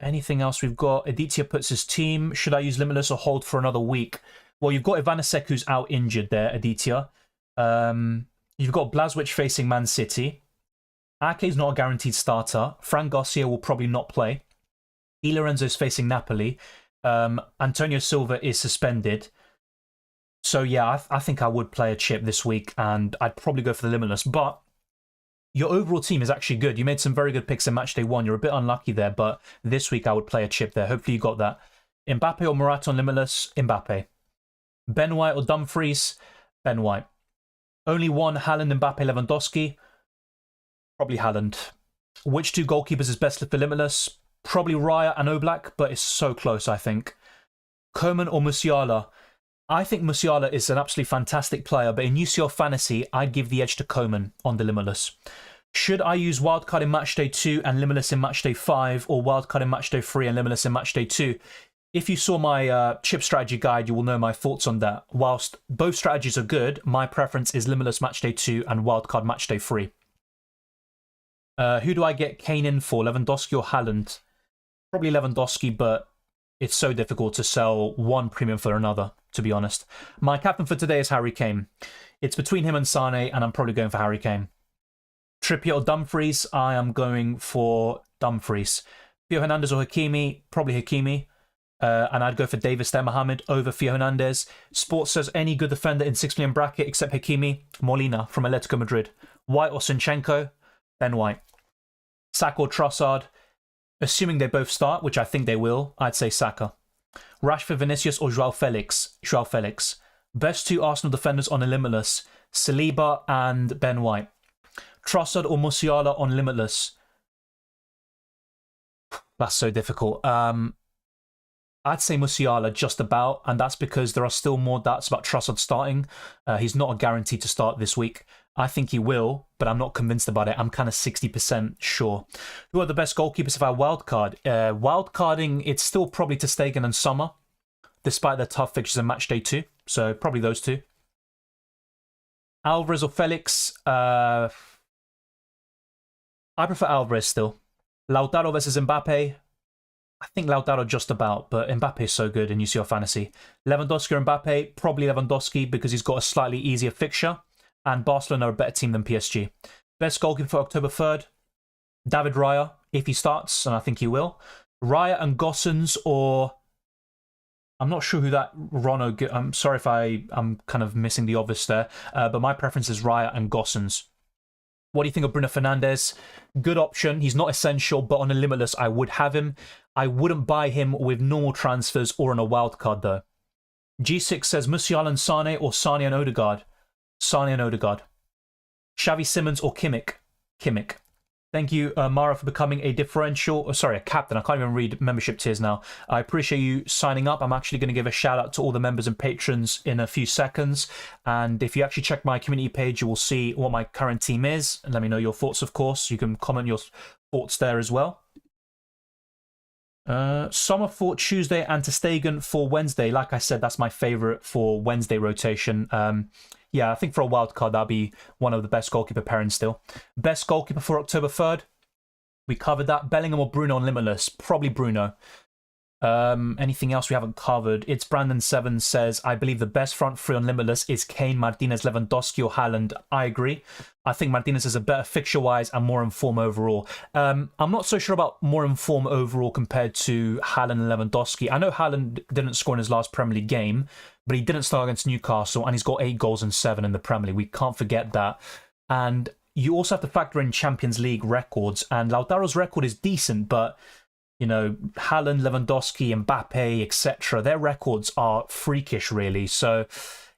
Anything else we've got? Aditya puts his team. Should I use Limitless or hold for another week? Well, you've got Ivanasek who's out injured there, Aditya. You've got Blazwich facing Man City. Ake's not a guaranteed starter. Fran Garcia will probably not play. Di Lorenzo's facing Napoli. Antonio Silva is suspended. So yeah, I think I would play a chip this week, and I'd probably go for the Limitless. But your overall team is actually good. You made some very good picks in Matchday 1. You're a bit unlucky there, but this week I would play a chip there. Hopefully you got that. Mbappe or Morata on Limitless? Mbappe. Ben White or Dumfries? Ben White. Only one, Haaland, Mbappe, Lewandowski? Probably Haaland. Which two goalkeepers is best for Limitless? Probably Raya and Oblak, but it's so close, I think. Coman or Musiala? I think Musiala is an absolutely fantastic player, but in UCL Fantasy, I'd give the edge to Coman on the Limitless. Should I use Wildcard in Matchday 2 and Limitless in Matchday 5, or Wildcard in Matchday 3 and Limitless in Matchday 2? If you saw my chip strategy guide, you will know my thoughts on that. Whilst both strategies are good, my preference is Limitless Matchday 2 and Wildcard Matchday 3. Who do I get Kane in for, Lewandowski or Haaland? Probably Lewandowski, but it's so difficult to sell one premium for another, to be honest. My captain for today is Harry Kane. It's between him and Sane, and I'm probably going for Harry Kane. Trippier or Dumfries? I am going for Dumfries. Theo Hernandez or Hakimi? Probably Hakimi. And I'd go for Davis there, Mohamed, over Theo Hernandez. Sports says any good defender in 6 million bracket except Hakimi? Molina from Atletico Madrid. White or Sinchenko? Ben White. Saka or Trossard? Assuming they both start, which I think they will, I'd say Saka. Rashford, Vinicius, or Joao Felix? Joao Felix. Best two Arsenal defenders on a Limitless. Saliba and Ben White. Trossard or Musiala on Limitless? That's so difficult. I'd say Musiala just about, and that's because there are still more doubts about Trossard starting. He's not a guarantee to start this week. I think he will, but I'm not convinced about it. I'm kind of 60% sure. Who are the best goalkeepers if I wildcard? Wildcarding, it's still probably ter Stegen and Sommer, despite their tough fixtures in Matchday 2. So probably those two. Alvarez or Felix? I prefer Alvarez still. Lautaro versus Mbappe? I think Lautaro just about, but Mbappe is so good in UCL Fantasy. Lewandowski or Mbappe? Probably Lewandowski because he's got a slightly easier fixture. And Barcelona are a better team than PSG. Best goalkeeper for October 3rd? David Raya, if he starts, and I think he will. Raya and Gossens, or I'm not sure who that Rono... I'm sorry if I'm kind of missing the obvious there, but my preference is Raya and Gossens. What do you think of Bruno Fernandes? Good option. He's not essential, but on a Limitless, I would have him. I wouldn't buy him with normal transfers or on a wildcard, though. G6 says Musiala and Sane or Sane and Odegaard. Sane and Odegaard. Xavi Simons or Kimmich? Kimmich. Thank you, Mara, for becoming a differential... Oh, sorry, a captain. I can't even read membership tiers now. I appreciate you signing up. I'm actually going to give a shout out to all the members and patrons in a few seconds. And if you actually check my community page, you will see what my current team is. And let me know your thoughts, of course. You can comment your thoughts there as well. Sommer for Tuesday and Ter Stegen for Wednesday. Like I said, that's my favourite for Wednesday rotation. Yeah, I think for a wild card, that'll be one of the best goalkeeper pairings still. Best goalkeeper for October 3rd. We covered that. Bellingham or Bruno on Limitless? Probably Bruno. Anything else we haven't covered? It's Brandon7 says, I believe the best front three on Limitless is Kane, Martinez, Lewandowski or Haaland. I agree. I think Martinez is a better fixture-wise and more in form overall. I'm not so sure about more in form overall compared to Haaland and Lewandowski. I know Haaland didn't score in his last Premier League game, but he didn't start against Newcastle and he's got 8 goals and 7 in the Premier League. We can't forget that. And you also have to factor in Champions League records, and Lautaro's record is decent, but you know, Haaland, Lewandowski, Mbappe, etc., their records are freakish, really. So,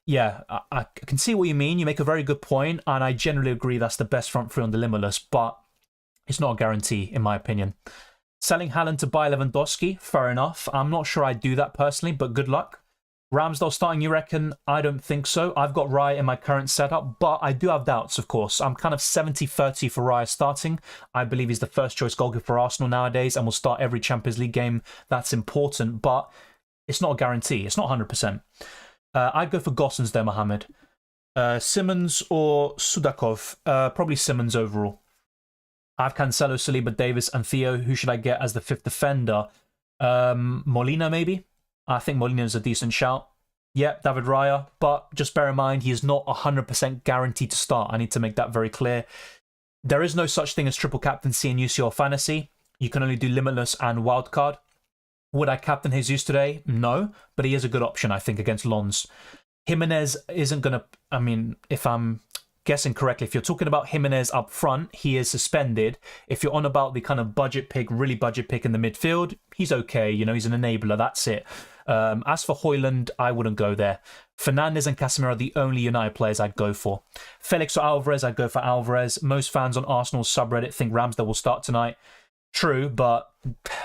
yeah, I can see what you mean. You make a very good point, and I generally agree that's the best front three on the Limitless, but it's not a guarantee, in my opinion. Selling Haaland to buy Lewandowski, fair enough. I'm not sure I'd do that personally, but good luck. Ramsdale starting, you reckon? I don't think so. I've got Raya in my current setup, but I do have doubts, of course. I'm kind of 70-30 for Raya starting. I believe he's the first choice goalkeeper for Arsenal nowadays and will start every Champions League game. That's important, but it's not a guarantee. It's not 100%. I'd go for Gossens there, Mohamed. Simmons or Sudakov? Probably Simmons overall. I have Cancelo, Saliba, Davis, and Theo. Who should I get as the 5th defender? Molina, maybe? I think Molina is a decent shout. Yeah, David Raya, but just bear in mind, he is not 100% guaranteed to start. I need to make that very clear. There is no such thing as triple captaincy in UCL Fantasy. You can only do Limitless and Wildcard. Would I captain Jesus today? No, but he is a good option, I think, against Lons. Jimenez isn't going to... I mean, if I'm guessing correctly, if you're talking about Jimenez up front, he is suspended. If you're on about the kind of budget pick, really budget pick in the midfield, he's okay. You know, he's an enabler. That's it. As for Højlund, I wouldn't go there. Fernandes and Casemiro are the only United players I'd go for. Felix or Alvarez, I'd go for Alvarez. Most fans on Arsenal's subreddit think Ramsdale will start tonight. True, but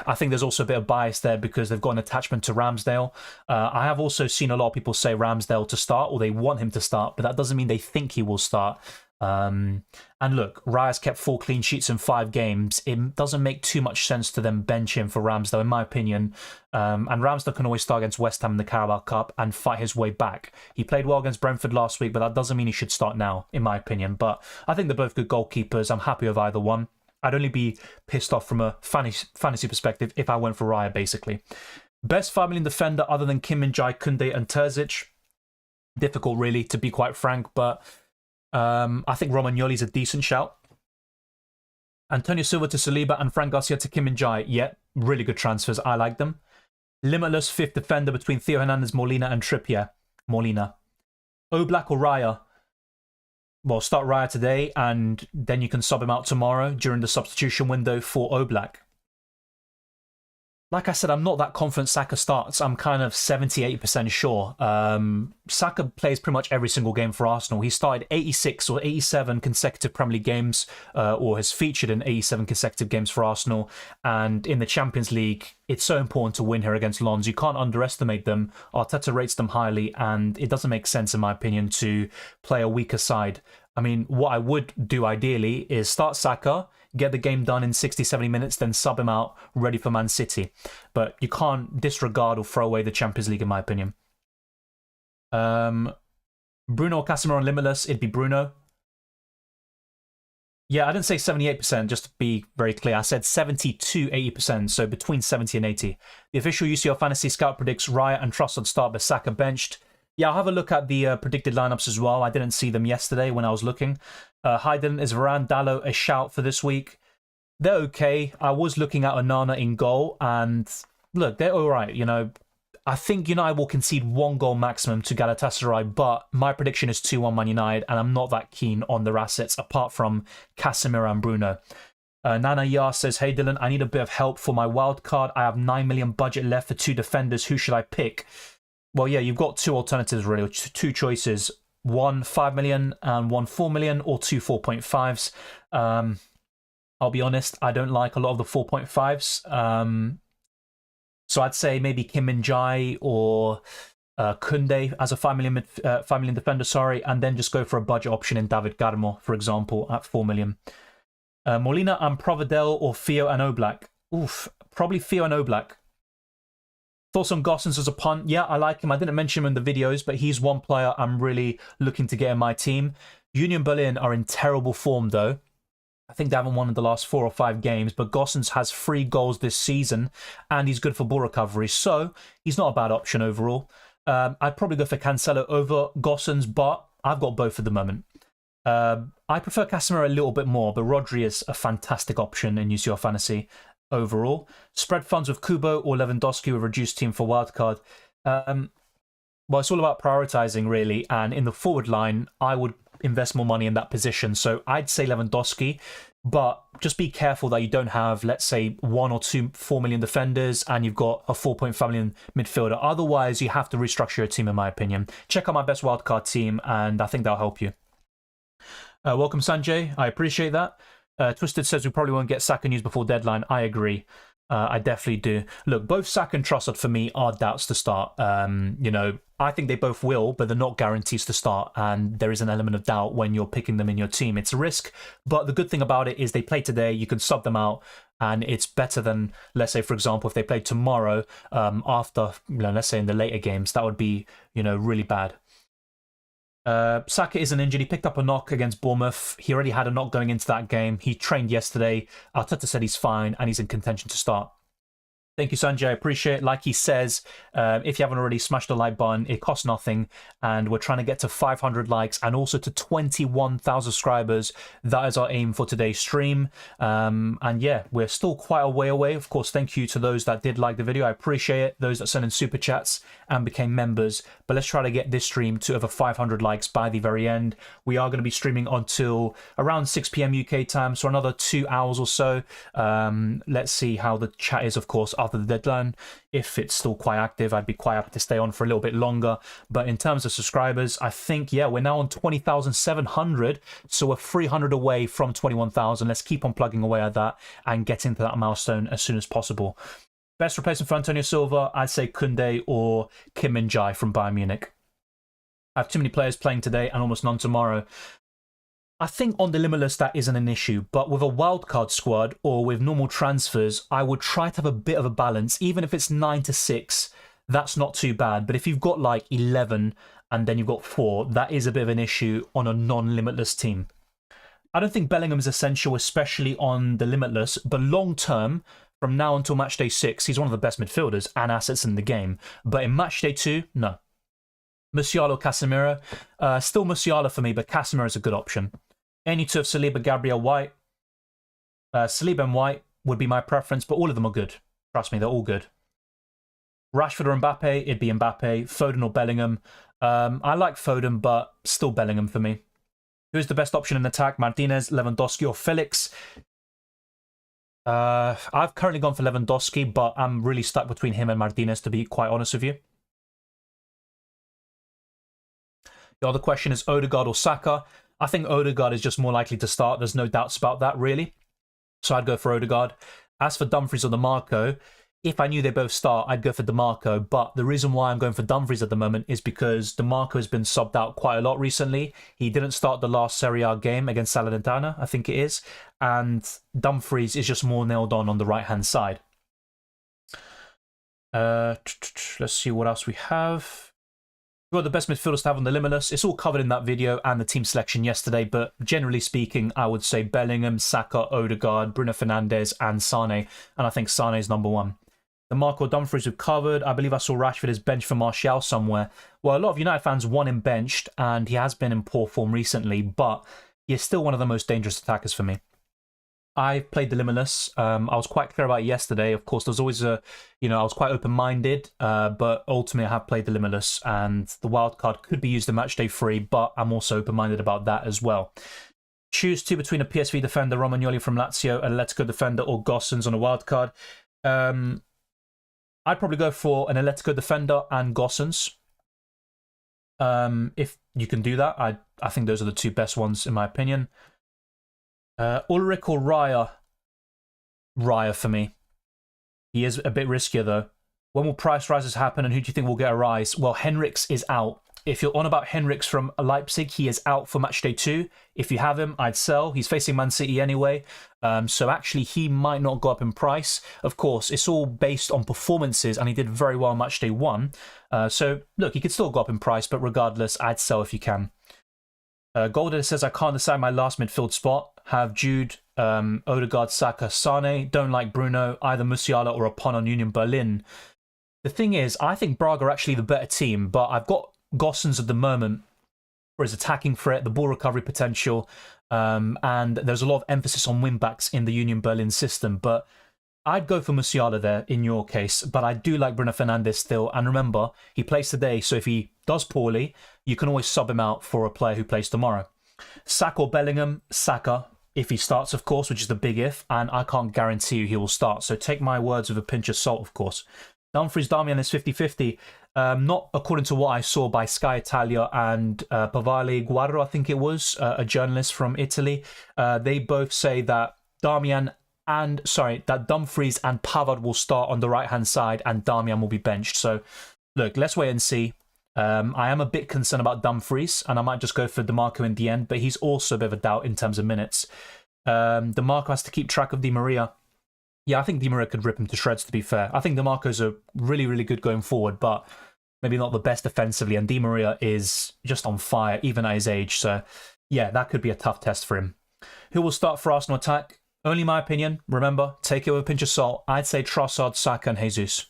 I think there's also a bit of bias there because they've got an attachment to Ramsdale. I have also seen a lot of people say Ramsdale to start, or they want him to start, but that doesn't mean they think he will start. And look, Raya's kept 4 clean sheets in 5 games. It doesn't make too much sense to them bench him for Ramsdale, in my opinion. And Ramsdale can always start against West Ham in the Carabao Cup and fight his way back. He played well against Brentford last week, but that doesn't mean he should start now, in my opinion. But I think they're both good goalkeepers. I'm happy with either one. I'd only be pissed off from a fantasy perspective if I went for Raya, basically. Best 5 million defender other than Kim Min-jae, Koundé and Terzic. Difficult, really, to be quite frank, but I think Romagnoli's a decent shout. Antonio Silva to Saliba and Fran Garcia to Kim Min-jae. Yeah, really good transfers. I like them. Limitless 5th defender between Theo Hernandez, Molina and Trippier. Molina. Oblak or Raya? Well, start Raya today, and then you can sub him out tomorrow during the substitution window for Oblak. Like I said, I'm not that confident Saka starts. I'm kind of 70-80% sure. Saka plays pretty much every single game for Arsenal. He started 86 or 87 consecutive Premier League games, or has featured in 87 consecutive games for Arsenal. And in the Champions League, it's so important to win here against Lons. You can't underestimate them. Arteta rates them highly, and it doesn't make sense, in my opinion, to play a weaker side. I mean, what I would do ideally is start Saka, get the game done in 60-70 minutes, then sub him out, ready for Man City. But you can't disregard or throw away the Champions League, in my opinion. Bruno or Casemiro on Limitless, it'd be Bruno. Yeah, I didn't say 78%, just to be very clear. I said 70-80%, so between 70 and 80. The official UCL Fantasy Scout predicts Raya and Trossard start, but Saka benched. Yeah, I'll have a look at the predicted lineups as well. I didn't see them yesterday when I was looking. Hayden, is Varane, Dallo a shout for this week? They're okay. I was looking at Onana in goal, and look, they're all right. You know, I think United will concede 1 goal maximum to Galatasaray, but my prediction is 2-1 Man United, and I'm not that keen on their assets apart from Casemiro and Bruno. Nana Yar says, hey Dylan, I need a bit of help for my wild card. I have 9 million budget left for 2 defenders. Who should I pick? Well, yeah, you've got 2 alternatives, really, 2 choices. 1 5 million and 1 4 million, or 2 4.5s. I'll be honest, I don't like a lot of the 4.5s. So I'd say maybe Kim Min-jae or Koundé as a 5 million defender, sorry, and then just go for a budget option in David Garmo, for example, at 4 million. Molina and Provedel or Theo and Oblak. Oof, Probably Theo and Oblak. Thoughts on Gossens as a punt? Yeah, I like him. I didn't mention him in the videos, but he's one player I'm really looking to get in my team. Union Berlin are in terrible form, though. I think they haven't won in the last 4 or 5 games, but Gossens has 3 goals this season, and he's good for ball recovery, so he's not a bad option overall. I'd probably go for Cancelo over Gossens, but I've got both at the moment. I prefer Casemiro a little bit more, but Rodri is a fantastic option in UCL Fantasy overall. Spread funds with Kubo or Lewandowski with reduced team for Wildcard. Well, it's all about prioritizing, really, and in the forward line, I would invest more money in that position. So I'd say Lewandowski, but just be careful that you don't have, let's say, 1 or 2 4 million defenders and you've got a 4.5 million midfielder. Otherwise, you have to restructure your team, in my opinion. Check out my best wildcard team, and I think that'll help you. Welcome, Sanjay. I appreciate that. Twisted says we probably won't get Saka news before deadline. I agree. I definitely do. Look, both Saka and Trossard for me are doubts to start. You know, I think they both will, but they're not guarantees to start. And there is an element of doubt when you're picking them in your team. It's a risk, but the good thing about it is they play today. You can sub them out, and it's better than, let's say, for example, if they played tomorrow after, you know, let's say in the later games. That would be, you know, really bad. Saka isn't injured. He picked up a knock against Bournemouth. He already had a knock going into that game. He trained yesterday. Arteta said he's fine and he's in contention to start. Thank you, Sanjay. I appreciate it. Like he says, if you haven't already, smashed the like button. It costs nothing. And we're trying to get to 500 likes and also to 21,000 subscribers. That is our aim for today's stream. And yeah, we're still quite a way away. Of course, thank you to those that did like the video. I appreciate it. Those that sent in super chats and became members. But let's try to get this stream to over 500 likes by the very end. We are going to be streaming until around 6 p.m. UK time. So another 2 hours or so. Let's see how the chat is, of course, after the deadline. If it's still quite active, I'd be quite happy to stay on for a little bit longer. But in terms of subscribers, I think, yeah, we're now on 20,700, so we're 300 away from 21,000. Let's keep on plugging away at that and get into that milestone as soon as possible. Best replacement for Antonio Silva, I'd say Koundé or Kim Min-jae from Bayern Munich. I have too many players playing today and almost none tomorrow. I think on the Limitless that isn't an issue, but with a wildcard squad or with normal transfers, I would try to have a bit of a balance. Even if it's 9 to 6, that's not too bad. But if you've got like 11 and then you've got 4, that is a bit of an issue on a non-Limitless team. I don't think Bellingham is essential, especially on the Limitless, but long term, from now until Matchday 6, he's one of the best midfielders and assets in the game. But in Matchday 2, no. Musiala or Casemiro? Still Musiala for me, but Casemiro is a good option. Any two of Saliba, Gabriel, White. Saliba and White would be my preference, but all of them are good. Trust me, they're all good. Rashford or Mbappe? It'd be Mbappe. Foden or Bellingham? I like Foden, but still Bellingham for me. Who's the best option in attack? Martinez, Lewandowski or Felix? I've currently gone for Lewandowski, but I'm really stuck between him and Martinez, to be quite honest with you. The other question is Odegaard or Saka. I think Odegaard is just more likely to start. There's no doubts about that, really. So I'd go for Odegaard. As for Dumfries or DeMarco, if I knew they both start, I'd go for DeMarco. But the reason why I'm going for Dumfries at the moment is because DeMarco has been subbed out quite a lot recently. He didn't start the last Serie A game against Salernitana, I think it is. And Dumfries is just more nailed on the right-hand side. Let's see what else we have. We've got the best midfielders to have on the Limitless. It's all covered in that video and the team selection yesterday, but generally speaking, I would say Bellingham, Saka, Odegaard, Bruno Fernandes, and Sane. And I think Sane is number 1. The Marco Dumfries we've covered. I believe I saw Rashford is benched for Martial somewhere. Well, a lot of United fans want him benched, and he has been in poor form recently, but he's still one of the most dangerous attackers for me. I've played the Limitless. I was quite clear about it yesterday. Of course, there's always a, I was quite open-minded, but ultimately I have played the Limitless, and the wildcard could be used in Matchday 3, but I'm also open-minded about that as well. Choose 2 between a PSV defender, Romagnoli from Lazio, an Atletico defender, or Gossens on a wildcard. I'd probably go for an Atletico defender and Gossens. If you can do that, I think those are the 2 best ones in my opinion. Ulrich or Raya? Raya for me. He is a bit riskier though. When will price rises happen and who do you think will get a rise? Well, Henriks is out. if you're on about Henriks from Leipzig, he is out for match day 2. If you have him, I'd sell. He's facing Man City anyway. So actually, he might not go up in price. Of course, it's all based on performances, and he did very well match day 1. So look, he could still go up in price, but regardless, I'd sell if you can. Golden says, I can't decide my last midfield spot. Have Jude, Odegaard, Saka, Sane. Don't like Bruno, either Musiala or upon on Union Berlin. The thing is, I think Braga are actually the better team, but I've got Gossens at the moment for his attacking threat, the ball recovery potential, and there's a lot of emphasis on wing-backs in the Union Berlin system. But I'd go for Musiala there in your case, but I do like Bruno Fernandes still. And remember, he plays today, so if he does poorly, you can always sub him out for a player who plays tomorrow. Saka or Bellingham? Saka, if he starts, of course, which is the big if, and I can't guarantee you he will start. So take my words with a pinch of salt, of course. Dumfries Damian is 50-50. Not according to what I saw by Sky Italia and Pavale Guarro, I think it was, a journalist from Italy. They both say that that Dumfries and Pavard will start on the right-hand side and Damian will be benched. So, look, let's wait and see. I am a bit concerned about Dumfries, and I might just go for DeMarco in the end, but he's also a bit of a doubt in terms of minutes. DeMarco has to keep track of Di Maria. Yeah, I think Di Maria could rip him to shreds, to be fair. I think DeMarco's a really, really good going forward, but maybe not the best defensively, and Di Maria is just on fire, even at his age. So, yeah, that could be a tough test for him. Who will start for Arsenal attack? Only my opinion. Remember, take it with a pinch of salt. I'd say Trossard, Saka, and Jesus.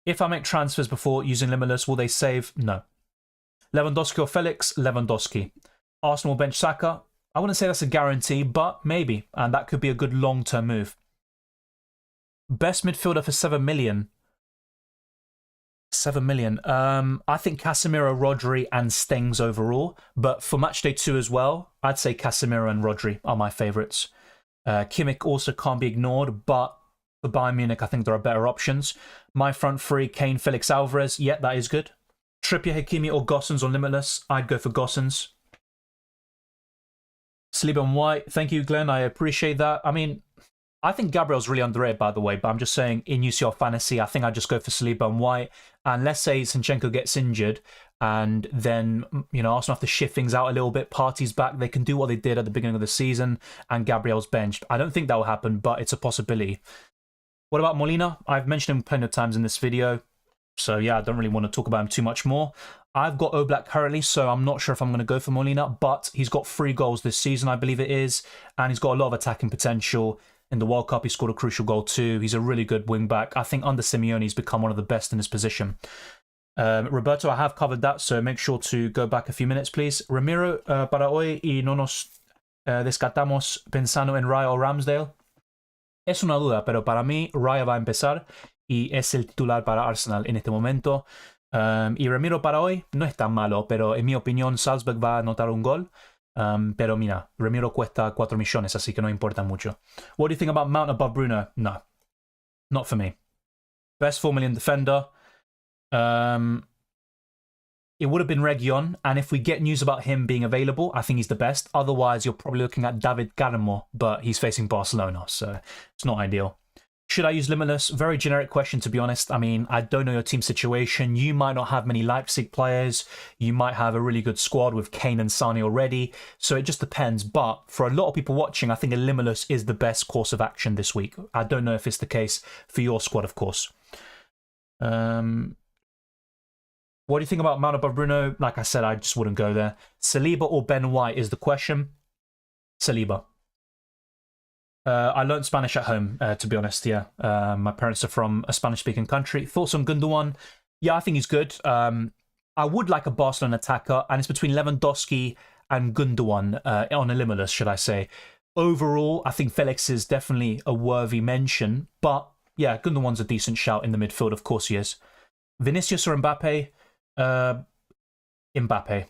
If I make transfers before using Limitless, will they save? No. Lewandowski or Felix? Lewandowski. Arsenal bench Saka? I wouldn't say that's a guarantee, but maybe, and that could be a good long-term move. Best midfielder for 7 million. 7 million. I think Casemiro, Rodri, and Stengs overall. But for matchday 2 as well, I'd say Casemiro and Rodri are my favourites. Kimmich also can't be ignored, but for Bayern Munich, I think there are better options. My front three, Kane, Felix, Alvarez. Yeah, that is good. Trippier, Hakimi, or Gossens on Limitless. I'd go for Gossens. Saliba and White. Thank you, Glenn. I appreciate that. I mean, I think Gabriel's really underrated, by the way, but I'm just saying in UCL Fantasy, I think I'd just go for Saliba and White. And let's say Zinchenko gets injured and then, you know, Arsenal have to shift things out a little bit. Partey's back. They can do what they did at the beginning of the season and Gabriel's benched. I don't think that will happen, but it's a possibility. What about Molina? I've mentioned him plenty of times in this video. So, yeah, I don't really want to talk about him too much more. I've got Oblak currently, so I'm not sure if I'm going to go for Molina, but he's got 3 goals this season, I believe it is, and he's got a lot of attacking potential. In the World Cup, he scored a crucial goal too. He's a really good wing-back. I think under Simeone, he's become one of the best in his position. Roberto, I have covered that, so make sure to go back a few minutes, please. Ramiro, para hoy y no nos descartamos pensando en Raya o Ramsdale. Es una duda, pero para mí Raya va a empezar y es el titular para Arsenal en este momento. Y Ramiro para hoy no es tan malo, pero en mi opinión Salzburg va a anotar un gol. Pero mira, Ramiro cuesta 4 millones, así que no importa mucho. What do you think about Mount above Bruno? No, not for me. Best 4 million defender. It would have been Reguilon, and if we get news about him being available, I think he's the best. Otherwise, you're probably looking at David Carmo, but he's facing Barcelona, so it's not ideal. Should I use Limitless? Very generic question, to be honest. I mean, I don't know your team situation. You might not have many Leipzig players. You might have a really good squad with Kane and Sane already. So it just depends. But for a lot of people watching, I think a Limitless is the best course of action this week. I don't know if it's the case for your squad, of course. What do you think about Mount above Bruno? Like I said, I just wouldn't go there. Saliba or Ben White is the question. Saliba. I learned Spanish at home, to be honest, yeah. My parents are from a Spanish-speaking country. Thoughts on Gundogan? Yeah, I think he's good. I would like a Barcelona attacker, and it's between Lewandowski and Gundogan on a Limitless, should I say. Overall, I think Felix is definitely a worthy mention, but yeah, Gundogan's a decent shout in the midfield, of course he is. Vinicius or Mbappe? Mbappe.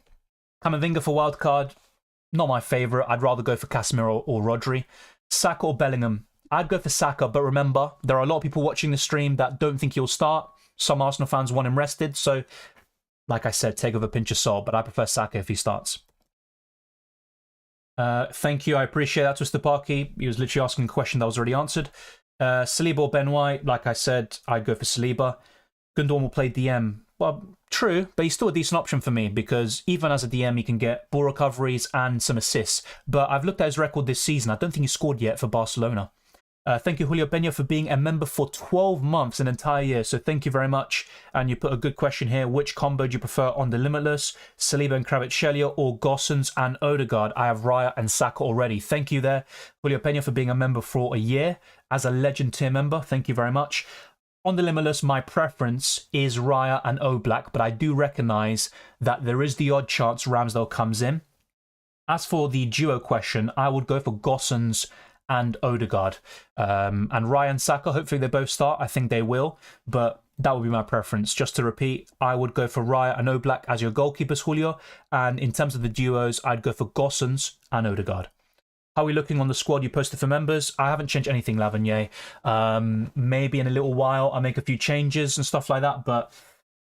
Camavinga for Wildcard? Not my favourite. I'd rather go for Casemiro or Rodri. Saka or Bellingham? I'd go for Saka, but remember, there are a lot of people watching the stream that don't think he'll start. Some Arsenal fans want him rested, so like I said, take it with a pinch of salt, but I prefer Saka if he starts. Thank you, I appreciate that, Twister Parky. He was literally asking a question that was already answered. Saliba or Ben White? Like I said, I'd go for Saliba. Gundogan will play DM. well, true, but he's still a decent option for me because even as a DM, he can get ball recoveries and some assists. But I've looked at his record this season. I don't think he scored yet for Barcelona. Thank you, Julio Peña, for being a member for 12 months, an entire year. So thank you very much. And you put a good question here. Which combo do you prefer on the Limitless? Saliba and Kvaratskhelia or Gossens and Odegaard? I have Raya and Saka already. Thank you there, Julio Peña, for being a member for a year as a Legend tier member. Thank you very much. On the Limitless, my preference is Raya and Oblak, but I do recognise that there is the odd chance Ramsdale comes in. As for the duo question, I would go for Gossens and Odegaard. And Ryan Saka, hopefully they both start. I think they will, but that would be my preference. Just to repeat, I would go for Raya and Oblak as your goalkeepers, Julio. And in terms of the duos, I'd go for Gossens and Odegaard. How are we looking on the squad you posted for members? I haven't changed anything, Lavigny. Maybe in a little while I'll make a few changes and stuff like that. But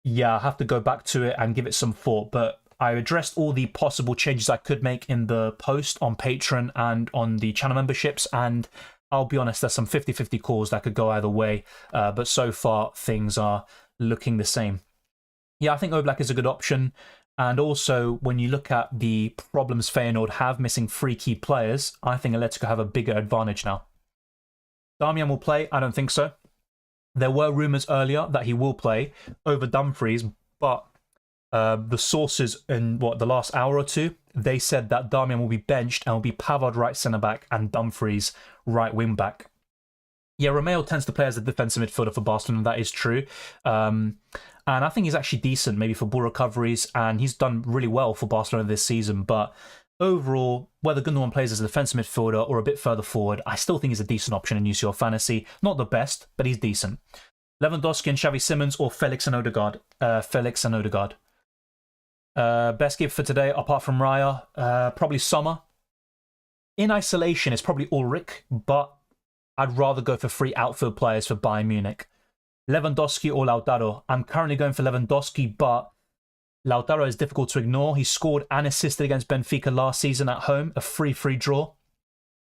yeah, I have to go back to it and give it some thought. But I addressed all the possible changes I could make in the post on Patreon and on the channel memberships, and I'll be honest, there's some 50-50 calls that could go either way, but so far things are looking the same. Yeah, I think Oblak is a good option, and also when you look at the problems Feyenoord have missing 3 key players, I think Atletico have a bigger advantage now. Damian will play? I don't think so. There were rumours earlier that he will play over Dumfries, but the sources in the last hour or two, they said that Damian will be benched and will be Pavard right centre back and Dumfries right wing back. Yeah, Romeo tends to play as a defensive midfielder for Barcelona. That is true, and I think he's actually decent, maybe for ball recoveries, and he's done really well for Barcelona this season. But overall, whether Gundogan plays as a defensive midfielder or a bit further forward, I still think he's a decent option in UCL Fantasy. Not the best, but he's decent. Lewandowski and Xavi Simons or Felix and Odegaard? Felix and Odegaard. Best gift for today, apart from Raya, probably Sommer. In isolation, it's probably Ulrich, but I'd rather go for 3 outfield players for Bayern Munich. Lewandowski or Lautaro. I'm currently going for Lewandowski, but Lautaro is difficult to ignore. He scored and assisted against Benfica last season at home, a 3-3 draw.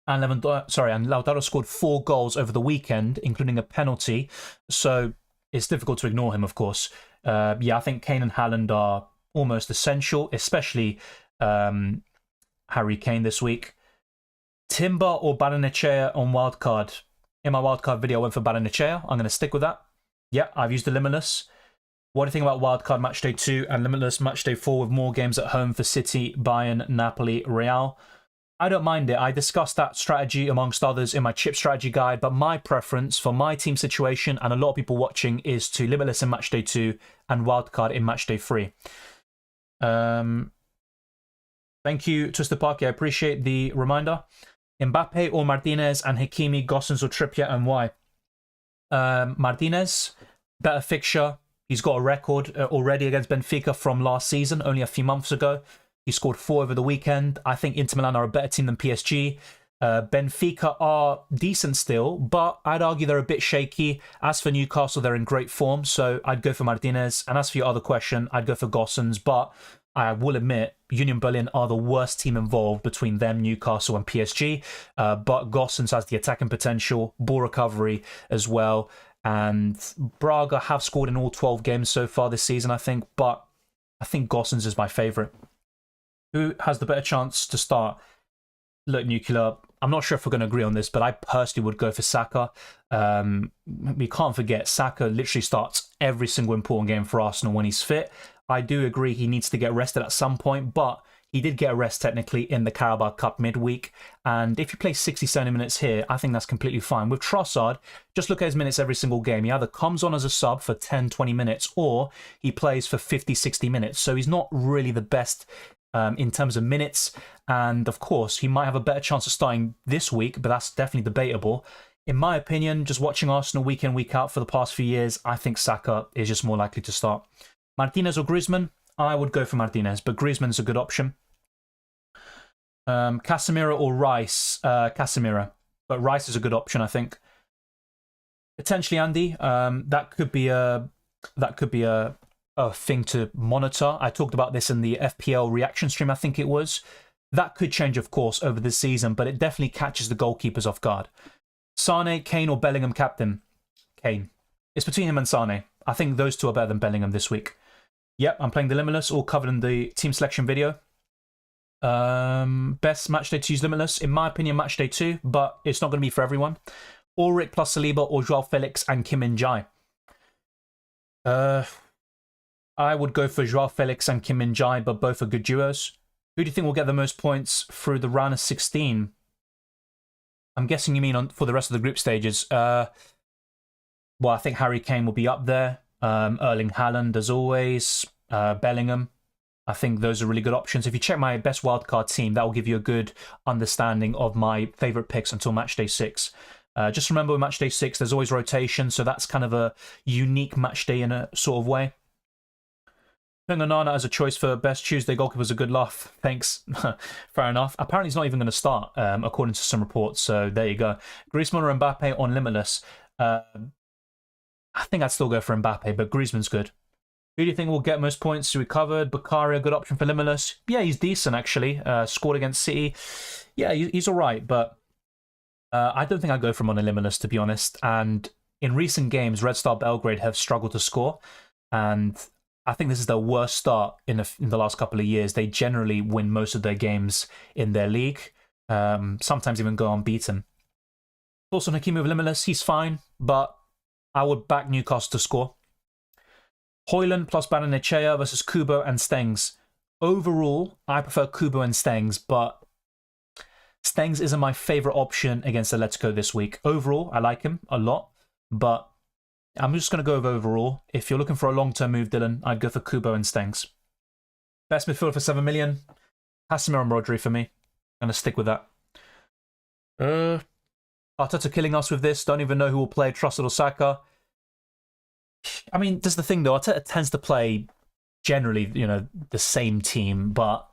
And Lautaro scored 4 goals over the weekend, including a penalty. So it's difficult to ignore him, of course. Yeah, I think Kane and Haaland are almost essential, especially Harry Kane this week. Timber or Barrenechea on Wildcard? In my Wildcard video, I went for Barrenechea. I'm going to stick with that. Yeah, I've used the Limitless. What do you think about Wildcard Matchday 2 and Limitless Matchday 4 with more games at home for City, Bayern, Napoli, Real? I don't mind it. I discussed that strategy amongst others in my chip strategy guide, but my preference for my team situation and a lot of people watching is to Limitless in Matchday 2 and Wildcard in Matchday 3. Thank you, Twisted Parky. I appreciate the reminder. Mbappe or Martinez and Hakimi, Gossens or Trippier, and why? Martinez, better fixture. He's got a record already against Benfica from last season, only a few months ago. He scored 4 over the weekend. I think Inter Milan are a better team than PSG. Benfica are decent still, but I'd argue they're a bit shaky. As for Newcastle, they're in great form, so I'd go for Martinez. And as for your other question, I'd go for Gossens, but I will admit, Union Berlin are the worst team involved between them, Newcastle and PSG. But Gossens has the attacking potential, ball recovery as well. And Braga have scored in all 12 games so far this season, I think. But I think Gossens is my favourite. Who has the better chance to start? Look, Nuclear, I'm not sure if we're going to agree on this, but I personally would go for Saka. We can't forget, Saka literally starts every single important game for Arsenal when he's fit. I do agree he needs to get rested at some point, but he did get a rest technically in the Carabao Cup midweek. And if you play 60-70 minutes here, I think that's completely fine. With Trossard, just look at his minutes every single game. He either comes on as a sub for 10-20 minutes or he plays for 50-60 minutes. So he's not really the best in terms of minutes. And of course, he might have a better chance of starting this week, but that's definitely debatable. In my opinion, just watching Arsenal week in, week out for the past few years, I think Saka is just more likely to start. Martinez or Griezmann? I would go for Martinez, but Griezmann's a good option. Casemiro or Rice? Casemiro, but Rice is a good option, I think. Potentially Andy. That could be a thing to monitor. I talked about this in the FPL reaction stream, I think it was. That could change, of course, over the season, but it definitely catches the goalkeepers off guard. Sane, Kane, or Bellingham captain? Kane. It's between him and Sane. I think those two are better than Bellingham this week. Yep, I'm playing the Limitless, all covered in the team selection video. Best matchday to use Limitless, in my opinion, matchday 2, but it's not going to be for everyone. Ulrich plus Saliba or Joao Felix and Kim Min-jae. I would go for Joao Felix and Kim Min-jae, but both are good duos. Who do you think will get the most points through the round of 16? I'm guessing you mean for the rest of the group stages. Well, I think Harry Kane will be up there. Erling Haaland, as always. Bellingham. I think those are really good options. If you check my best wildcard team, that will give you a good understanding of my favourite picks until matchday 6. Just remember with matchday 6, there's always rotation, so that's kind of a unique matchday in a sort of way. Onana as a choice for best Tuesday goalkeeper was a good laugh. Thanks. Fair enough. Apparently he's not even going to start, according to some reports, so there you go. Griezmann or Mbappe on Limitless? I think I'd still go for Mbappe, but Griezmann's good. Who do you think will get most points? We covered. Bakari, a good option for Limitless. Yeah, he's decent, actually. Scored against City. Yeah, he's all right, but I don't think I'd go for him on a Limitless, to be honest. And in recent games, Red Star Belgrade have struggled to score, and I think this is their worst start in the last couple of years. They generally win most of their games in their league, sometimes even go unbeaten. Also, Hakimi with Limitless, he's fine, but I would back Newcastle to score. Højlund plus Bananechea versus Kubo and Stengs. Overall, I prefer Kubo and Stengs, but Stengs isn't my favourite option against Atletico this week. Overall, I like him a lot, but I'm just going to go with overall. If you're looking for a long-term move, Dylan, I'd go for Kubo and Stengs. Best midfield for 7 million. Casemiro and Rodri for me. I'm going to stick with that. Arteta killing us with this. Don't even know who will play Trossard or Saka. I mean, this is the thing, though. Arteta tends to play, generally, you know, the same team, but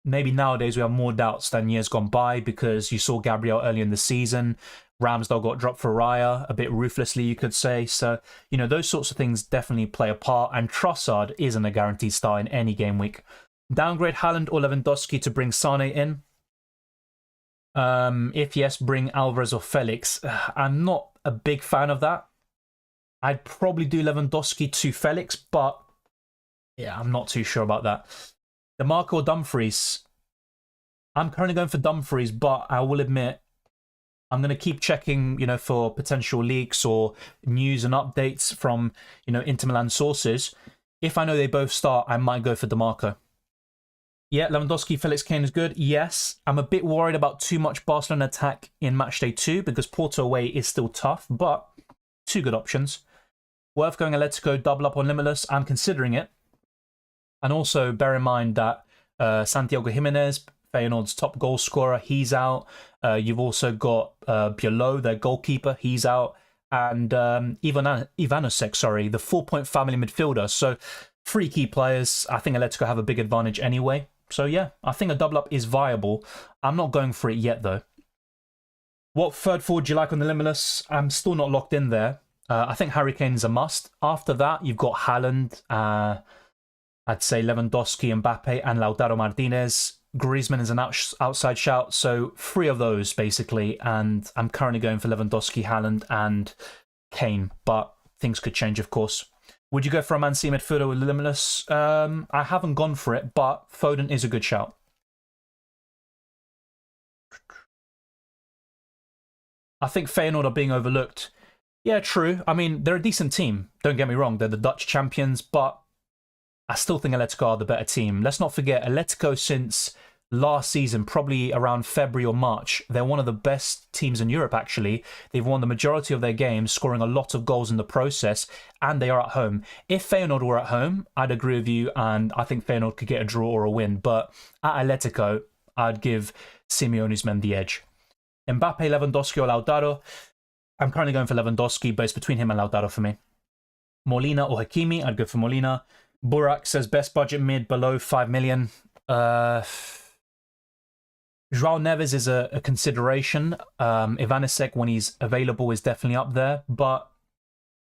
maybe nowadays we have more doubts than years gone by because you saw Gabriel early in the season. Ramsdale got dropped for Raya, a bit ruthlessly, you could say. So, you know, those sorts of things definitely play a part. And Trossard isn't a guaranteed start in any game week. Downgrade Haaland or Lewandowski to bring Sane in? If yes, bring Alvarez or Felix. I'm not a big fan of that. I'd probably do Lewandowski to Felix, but yeah, I'm not too sure about that. DeMarco or Dumfries? I'm currently going for Dumfries, but I will admit I'm going to keep checking, you know, for potential leaks or news and updates from, you know, Inter Milan sources. If I know they both start, I might go for DeMarco. Yeah, Lewandowski, Felix Kane is good. Yes, I'm a bit worried about too much Barcelona attack in matchday 2 because Porto away is still tough, but two good options. Worth going Atletico double up on Limitless. I'm considering it. And also bear in mind that Santiago Jimenez, Feyenoord's top goal scorer, he's out. You've also got Biello, their goalkeeper, he's out. And Ivanosek, sorry, the 4-point family midfielder. So 3 key players. I think Atletico have a big advantage anyway. So yeah, I think a double up is viable. I'm not going for it yet though. What third forward do you like on the Limitless? I'm still not locked in there. I think Harry Kane is a must. After that, you've got Haaland, I'd say Lewandowski, Mbappe, and Lautaro Martinez. Griezmann is an outside shout, so 3 of those basically. And I'm currently going for Lewandowski, Haaland, and Kane, but things could change, of course. Would you go for a Man City midfielder with Limitless? I haven't gone for it, but Foden is a good shout. I think Feyenoord are being overlooked. Yeah, true. I mean, they're a decent team. Don't get me wrong. They're the Dutch champions, but I still think Atletico are the better team. Let's not forget, Atletico since last season, probably around February or March, they're one of the best teams in Europe, actually. They've won the majority of their games, scoring a lot of goals in the process, and they are at home. If Feyenoord were at home, I'd agree with you, and I think Feyenoord could get a draw or a win. But at Atletico, I'd give Simeone's men the edge. Mbappe, Lewandowski or Lautaro? I'm currently going for Lewandowski, but it's between him and Lautaro for me. Molina or Hakimi? I'd go for Molina. Burak says best budget mid below 5 million. Joao Neves is a consideration. Ivanisek, when he's available, is definitely up there. But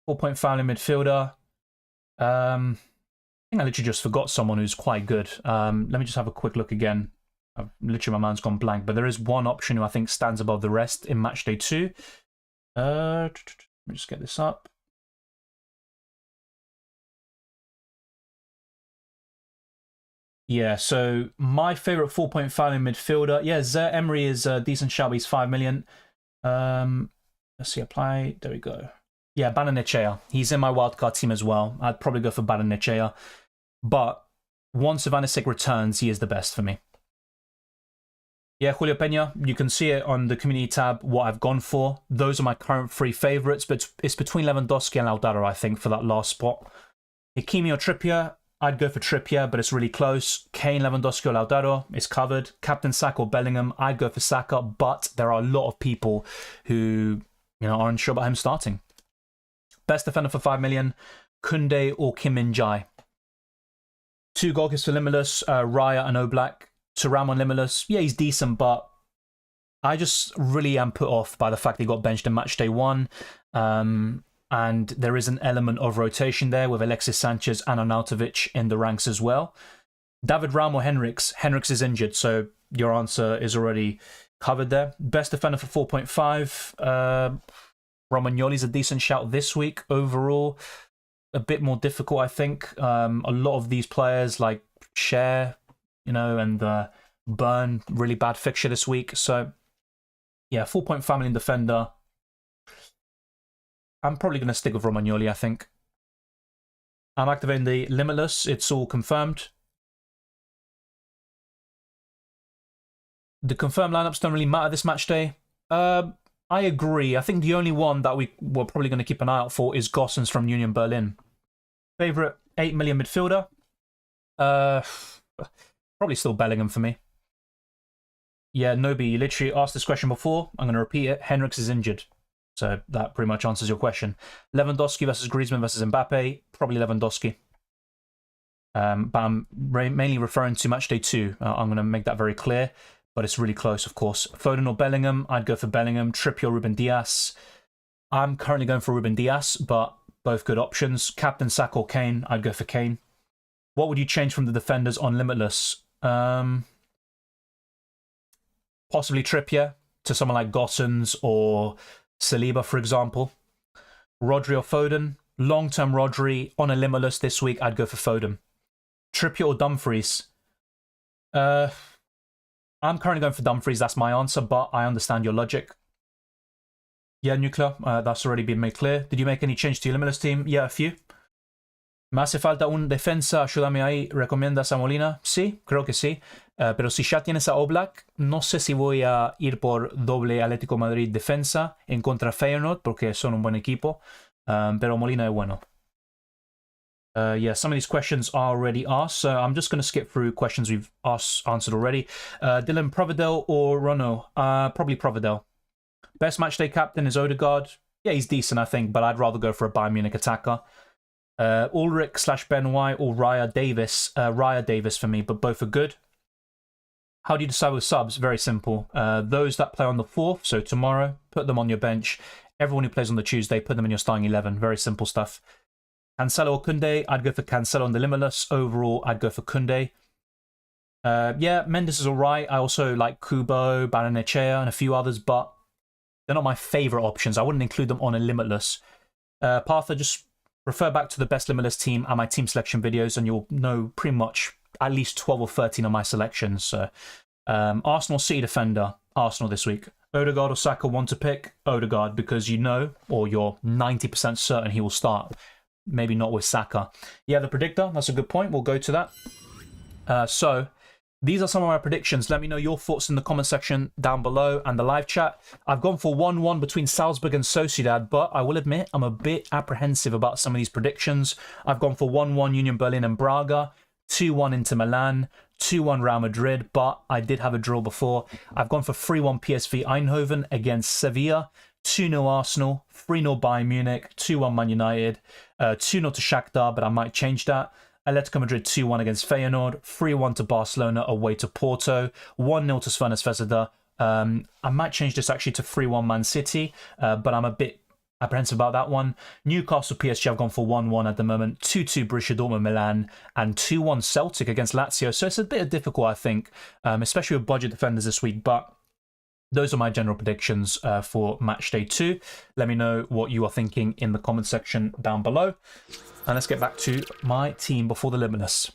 4-point family midfielder. I think I literally just forgot someone who's quite good. Let me just have a quick look again. Literally, my mind's gone blank. But there is one option who I think stands above the rest in matchday 2. Let me just get this up. Yeah, so my favorite 4.5 in midfielder. Yeah, Zaire Emery is a decent shout. He's 5 million. Let's see, apply. There we go. Yeah, Bananechea. He's in my wildcard team as well. I'd probably go for Bananechea. But once Ivanisevic returns, he is the best for me. Yeah, Julio Peña, you can see it on the community tab what I've gone for. Those are my current 3 favourites, but it's between Lewandowski and Lautaro, I think, for that last spot. Hakimi or Trippier, I'd go for Trippier, but it's really close. Kane, Lewandowski or Lautaro, it's covered. Captain Saka or Bellingham, I'd go for Saka, but there are a lot of people who are unsure about him starting. Best defender for 5 million, Koundé or Kim Min-jae. 2 goalkeepers for Limitless, Raya and Oblak. Thuram on Limitless, yeah, he's decent, but I just really am put off by the fact that he got benched in Matchday 1. And there is an element of rotation there with Alexis Sanchez and Arnautovic in the ranks as well. David Raum or Henriks? Henriks is injured, so your answer is already covered there. Best defender for 4.5. Romagnoli's a decent shout this week. Overall, a bit more difficult, I think. A lot of these players like Cher, and Burn, really bad fixture this week. So, yeah, 4.5 million defender. I'm probably going to stick with Romagnoli, I think. I'm activating the Limitless. It's all confirmed. The confirmed lineups don't really matter this match day. I agree. I think the only one that we're probably going to keep an eye out for is Gosens from Union Berlin. Favorite 8 million midfielder? Probably still Bellingham for me. Yeah, Nobi, you literally asked this question before. I'm going to repeat it. Henriks is injured. So that pretty much answers your question. Lewandowski versus Griezmann versus Mbappe. Probably Lewandowski. But I'm mainly referring to Matchday 2. I'm going to make that very clear. But it's really close, of course. Foden or Bellingham? I'd go for Bellingham. Trippier or Ruben Dias? I'm currently going for Ruben Dias, but both good options. Captain Saka or Kane? I'd go for Kane. What would you change from the defenders on Limitless? Possibly Trippier to someone like Gosens or Saliba, for example. Rodri or Foden? Long-term Rodri on a Limitless this week, I'd go for Foden. Trippier or Dumfries? I'm currently going for Dumfries, that's my answer, but I understand your logic. Yeah, Nuclear, that's already been made clear. Did you make any change to your Limitless team? Yeah, a few. ¿Me hace falta un defensa? Ayúdame ahí. ¿Recomiendas a Molina? Sí, creo que sí. Pero si ya tienes a Oblak, no sé si voy a ir por doble Atlético Madrid defensa en contra Feyenoord, porque son un buen equipo. Pero Molina es bueno. Yeah, some of these questions are already asked, so I'm just going to skip through questions we've answered already. Dylan, Providel or Rono? Probably Providel. Best matchday captain is Odegaard. Yeah, he's decent, I think, but I'd rather go for a Bayern Munich attacker. Ulrich / Ben White or Raya Davis. Raya Davis for me, but both are good. How do you decide with subs? Very simple. Those that play on the 4th, so tomorrow, put them on your bench. Everyone who plays on the Tuesday, put them in your starting 11. Very simple stuff. Cancelo or Koundé? I'd go for Cancelo on the Limitless. Overall, I'd go for Koundé. Yeah, Mendes is alright. I also like Kubo, Bananechea, and a few others, but they're not my favourite options. I wouldn't include them on a Limitless. Partha, just refer back to the best Limitless team and my team selection videos, and you'll know pretty much at least 12 or 13 of my selections. So, Arsenal City defender, Arsenal this week. Odegaard or Saka, one to pick? Odegaard, because you know, or you're 90% certain he will start. Maybe not with Saka. Yeah, the predictor, that's a good point. We'll go to that. So, these are some of my predictions. Let me know your thoughts in the comment section down below and the live chat. I've gone for 1-1 between Salzburg and Sociedad, but I will admit I'm a bit apprehensive about some of these predictions. I've gone for 1-1 Union Berlin and Braga, 2-1 Inter Milan, 2-1 Real Madrid, but I did have a draw before. I've gone for 3-1 PSV Eindhoven against Sevilla, 2-0 Arsenal, 3-0 Bayern Munich, 2-1 Man United, 2-0 to Shakhtar, but I might change that. Atletico Madrid 2-1 against Feyenoord, 3-1 to Barcelona away to Porto, 1-0 to Svernes Veseda. I might change this actually to 3-1 Man City, but I'm a bit apprehensive about that one. Newcastle PSG, I've gone for 1-1 at the moment, 2-2 Borussia Dortmund Milan, and 2-1 Celtic against Lazio. So it's a bit difficult, I think, especially with budget defenders this week, but those are my general predictions for Matchday 2. Let me know what you are thinking in the comment section down below. And let's get back to my team before the Limitless.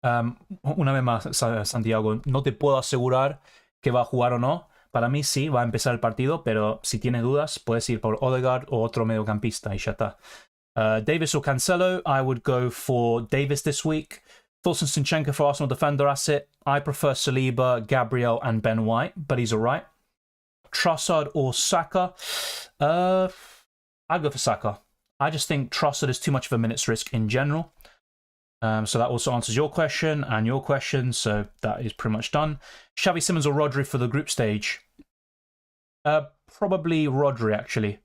Una vez más, Santiago, no te puedo asegurar que va a jugar o no. Para mí sí, va a empezar el partido, pero si tienes dudas, puedes ir por Odegaard o otro mediocampista y ya está. Davis or Cancelo, I would go for Davis this week. Thoughts on Zinchenko for Arsenal defender asset? I prefer Saliba, Gabriel, and Ben White, but he's alright. Trossard or Saka? I'd go for Saka. I just think Trossard is too much of a minutes risk in general. So that also answers your question and your question, so that is pretty much done. Xavi Simons or Rodri for the group stage? Probably Rodri, actually.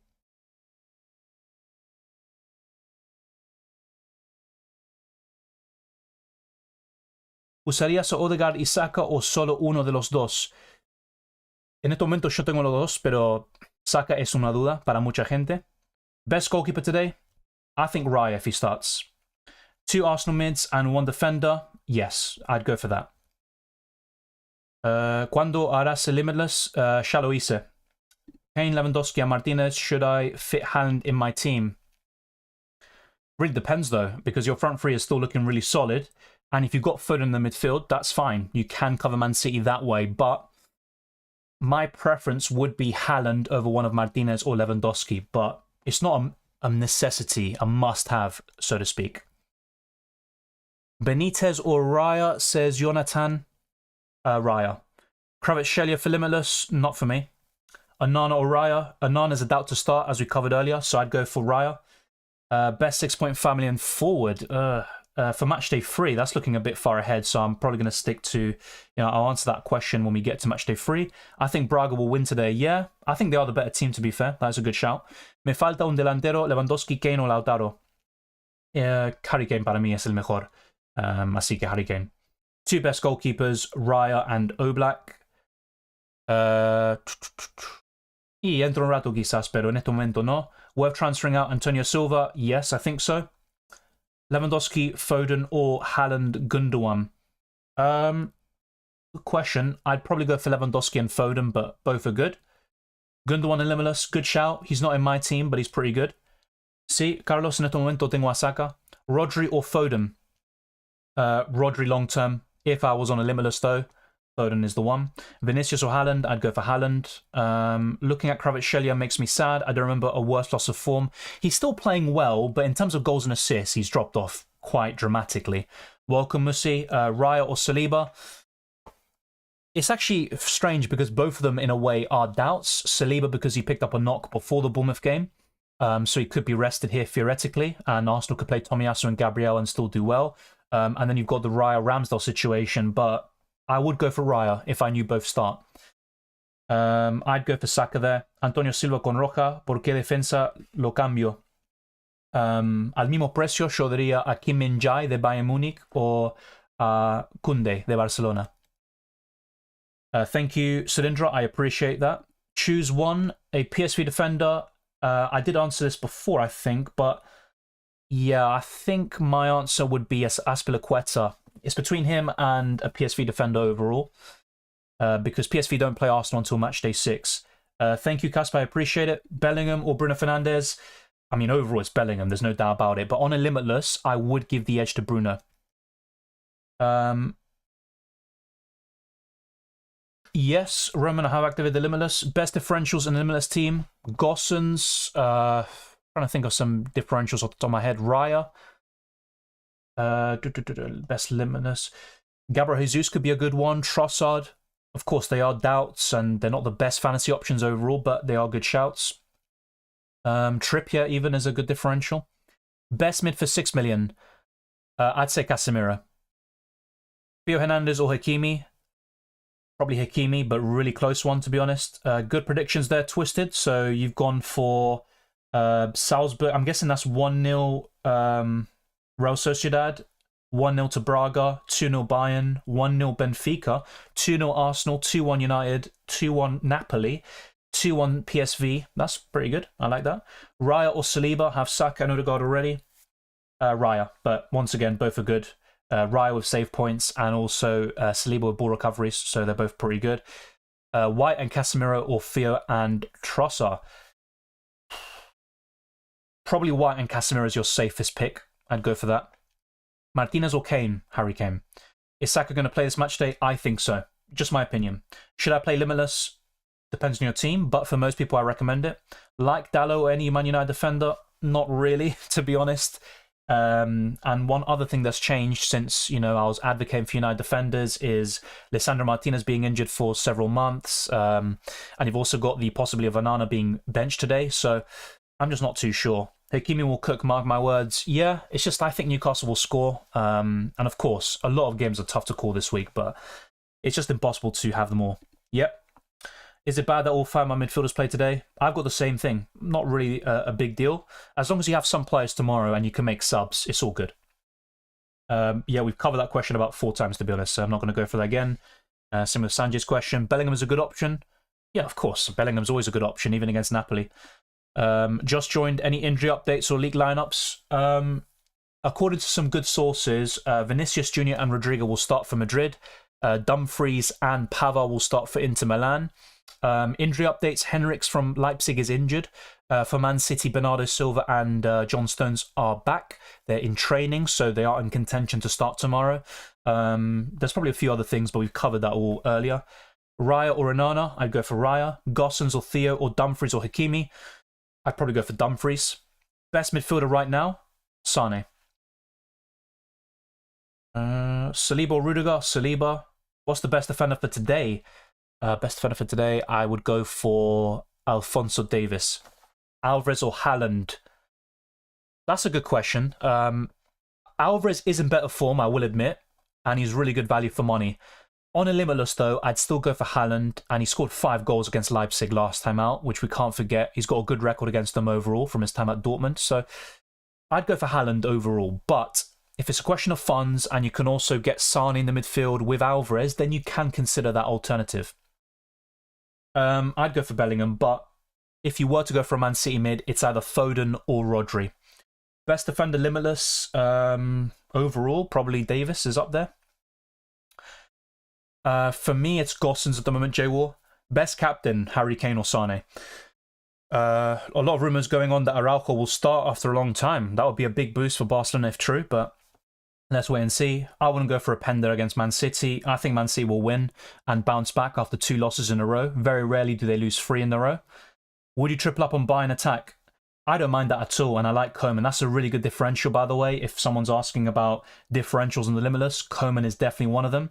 ¿Usarías a Odegaard y Saka o solo uno de los dos? En este momento yo tengo los dos, pero Saka es una duda para mucha gente. Best goalkeeper today? I think Raya if he starts. 2 Arsenal mids and 1 defender? Yes, I'd go for that. ¿Cuándo harás el Limitless? Ya lo hice. Kane, Lewandowski and Martinez, should I fit Haaland in my team? Really depends though, because your front three is still looking really solid. And if you've got Foden in the midfield, that's fine. You can cover Man City that way, but my preference would be Haaland over one of Martinez or Lewandowski, but it's not a necessity, a must-have, so to speak. Benitez or Raya, says Jonathan. Raya. Kvaratskhelia for Limitless, not for me. Onana or Raya. Onana's a doubt to start, as we covered earlier, so I'd go for Raya. Best 6.5 million forward. For Matchday 3, that's looking a bit far ahead, so I'm probably going to stick to, I'll answer that question when we get to Matchday 3. I think Braga will win today, yeah. I think they are the better team, to be fair. That's a good shout. Me falta un delantero, Lewandowski, Kane o Lautaro. Harry Kane para mí es el mejor. Así que Harry Kane. 2 best goalkeepers, Raya and Oblak. Y entro un rato quizás, pero en este momento no. Worth transferring out Antonio Silva? Yes, I think so. Lewandowski, Foden, or Haaland, Gundogan? Good question. I'd probably go for Lewandowski and Foden, but both are good. Gundogan and Limitless, good shout. He's not in my team, but he's pretty good. Sí, Carlos, en este momento tengo a Saka. Rodri or Foden? Rodri long term. If I was on a Limitless though, Foden is the one. Vinicius or Haaland? I'd go for Haaland. Looking at Kvaratskhelia makes me sad. I don't remember a worse loss of form. He's still playing well, but in terms of goals and assists, he's dropped off quite dramatically. Welcome, Musi. Raya or Saliba? It's actually strange because both of them, in a way, are doubts. Saliba because he picked up a knock before the Bournemouth game, so he could be rested here theoretically, and Arsenal could play Tomiyasu and Gabriel and still do well. And then you've got the Raya-Ramsdale situation, but I would go for Raya if I knew both start. I'd go for Saka there. Antonio Silva con Roja. ¿Por qué defensa lo cambio? Al mismo precio yo daría a Kim Min-jae de Bayern Múnich o a Koundé de Barcelona. Thank you, Surindra. I appreciate that. Choose one. A PSV defender. I did answer this before, I think, but yeah, I think my answer would be Azpilicueta. It's between him and a PSV defender overall, because PSV don't play Arsenal until Matchday 6. Thank you, Casper. I appreciate it. Bellingham or Bruno Fernandes? I mean, overall, it's Bellingham. There's no doubt about it. But on a Limitless, I would give the edge to Bruno. Yes, Roman, I have activated the Limitless. Best differentials in the Limitless team. Gossens. Trying to think of some differentials off the top of my head. Raya. Best Limitless. Gabriel Jesus could be a good one. Trossard. Of course, they are doubts, and they're not the best fantasy options overall, but they are good shouts. Trippier even is a good differential. Best mid for 6 million. I'd say Casemiro. Theo Hernandez or Hakimi. Probably Hakimi, but really close one, to be honest. Good predictions there, Twisted. So you've gone for Salzburg. I'm guessing that's 1-0 Real Sociedad, 1-0 to Braga, 2-0 Bayern, 1-0 Benfica, 2-0 Arsenal, 2-1 United, 2-1 Napoli, 2-1 PSV. That's pretty good. I like that. Raya or Saliba? Have Saka and Odegaard already. Raya, but once again, both are good. Raya with save points and also Saliba with ball recoveries, so they're both pretty good. White and Casemiro or Theo and Trossard? Probably White and Casemiro is your safest pick. I'd go for that. Martinez or Kane, Harry Kane. Is Saka going to play this match day? I think so. Just my opinion. Should I play Limitless? Depends on your team, but for most people, I recommend it. Like Dallo or any Man United defender? Not really, to be honest. And one other thing that's changed since, I was advocating for United defenders is Lisandro Martinez being injured for several months. And you've also got the possibility of Onana being benched today. So I'm just not too sure. Hakimi will cook, mark my words. Yeah, it's just I think Newcastle will score. And of course, a lot of games are tough to call this week, but it's just impossible to have them all. Yep. Is it bad that all 5 of my midfielders play today? I've got the same thing. Not really a big deal. As long as you have some players tomorrow and you can make subs, it's all good. Yeah, we've covered that question about 4 times, to be honest, so I'm not going to go for that again. Same with Sanjay's question. Bellingham is a good option. Yeah, of course. Bellingham's always a good option, even against Napoli. Just joined. Any injury updates or league lineups? According to some good sources, Vinicius Jr. and Rodrigo will start for Madrid. Dumfries and Pavard will start for Inter Milan. Injury updates, Henriks from Leipzig is injured. For Man City, Bernardo Silva and John Stones are back. They're in training, so they are in contention to start tomorrow. There's probably a few other things, but we've covered that all earlier. Raya or Onana, I'd go for Raya. Gossens or Theo or Dumfries or Hakimi, I'd probably go for Dumfries. Best midfielder right now, Sane. Saliba or Rudiger? Saliba. What's the best defender for today? Best defender for today, I would go for Alphonso Davies. Alvarez or Haaland? That's a good question. Alvarez is in better form, I will admit, and he's really good value for money. On a Limitless, though, I'd still go for Haaland, and he scored 5 goals against Leipzig last time out, which we can't forget. He's got a good record against them overall from his time at Dortmund, so I'd go for Haaland overall, but if it's a question of funds and you can also get Sane in the midfield with Alvarez, then you can consider that alternative. I'd go for Bellingham, but if you were to go for a Man City mid, it's either Foden or Rodri. Best defender Limitless, overall, probably Davis is up there. For me, it's Gossens at the moment, J-War. Best captain, Harry Kane or Sane. A lot of rumours going on that Araujo will start after a long time. That would be a big boost for Barcelona if true, but let's wait and see. I wouldn't go for a Pender against Man City. I think Man City will win and bounce back after 2 losses in a row. Very rarely do they lose 3 in a row. Would you triple up on buy and attack? I don't mind that at all, and I like Koeman. That's a really good differential, by the way. If someone's asking about differentials in the Limitless, Koeman is definitely one of them.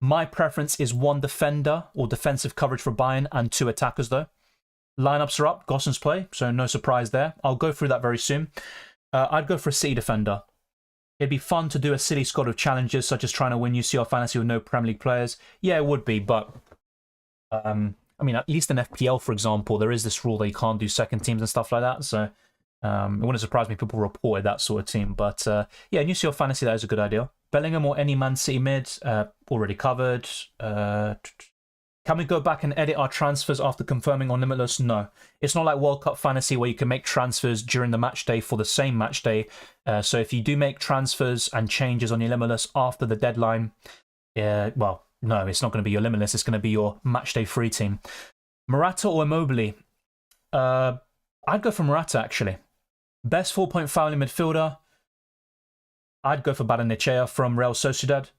My preference is 1 defender or defensive coverage for Bayern and 2 attackers, though. Lineups are up. Gossens play, so no surprise there. I'll go through that very soon. I'd go for a City defender. It'd be fun to do a silly squad of challenges, such as trying to win UCL Fantasy with no Premier League players. Yeah, it would be, but I mean, at least in FPL, for example, there is this rule that you can't do second teams and stuff like that. So it wouldn't surprise me if people reported that sort of team. But yeah, in UCL Fantasy, that is a good idea. Bellingham or any Man City mid, already covered. Can we go back and edit our transfers after confirming on Limitless? No. It's not like World Cup Fantasy where you can make transfers during the match day for the same match day. So if you do make transfers and changes on your Limitless after the deadline, well, no, it's not going to be your Limitless. It's going to be your match day free team. Morata or Immobile? I'd go for Morata, actually. Best 4-point fouling midfielder? I'd go for Barrenechea from Real Sociedad.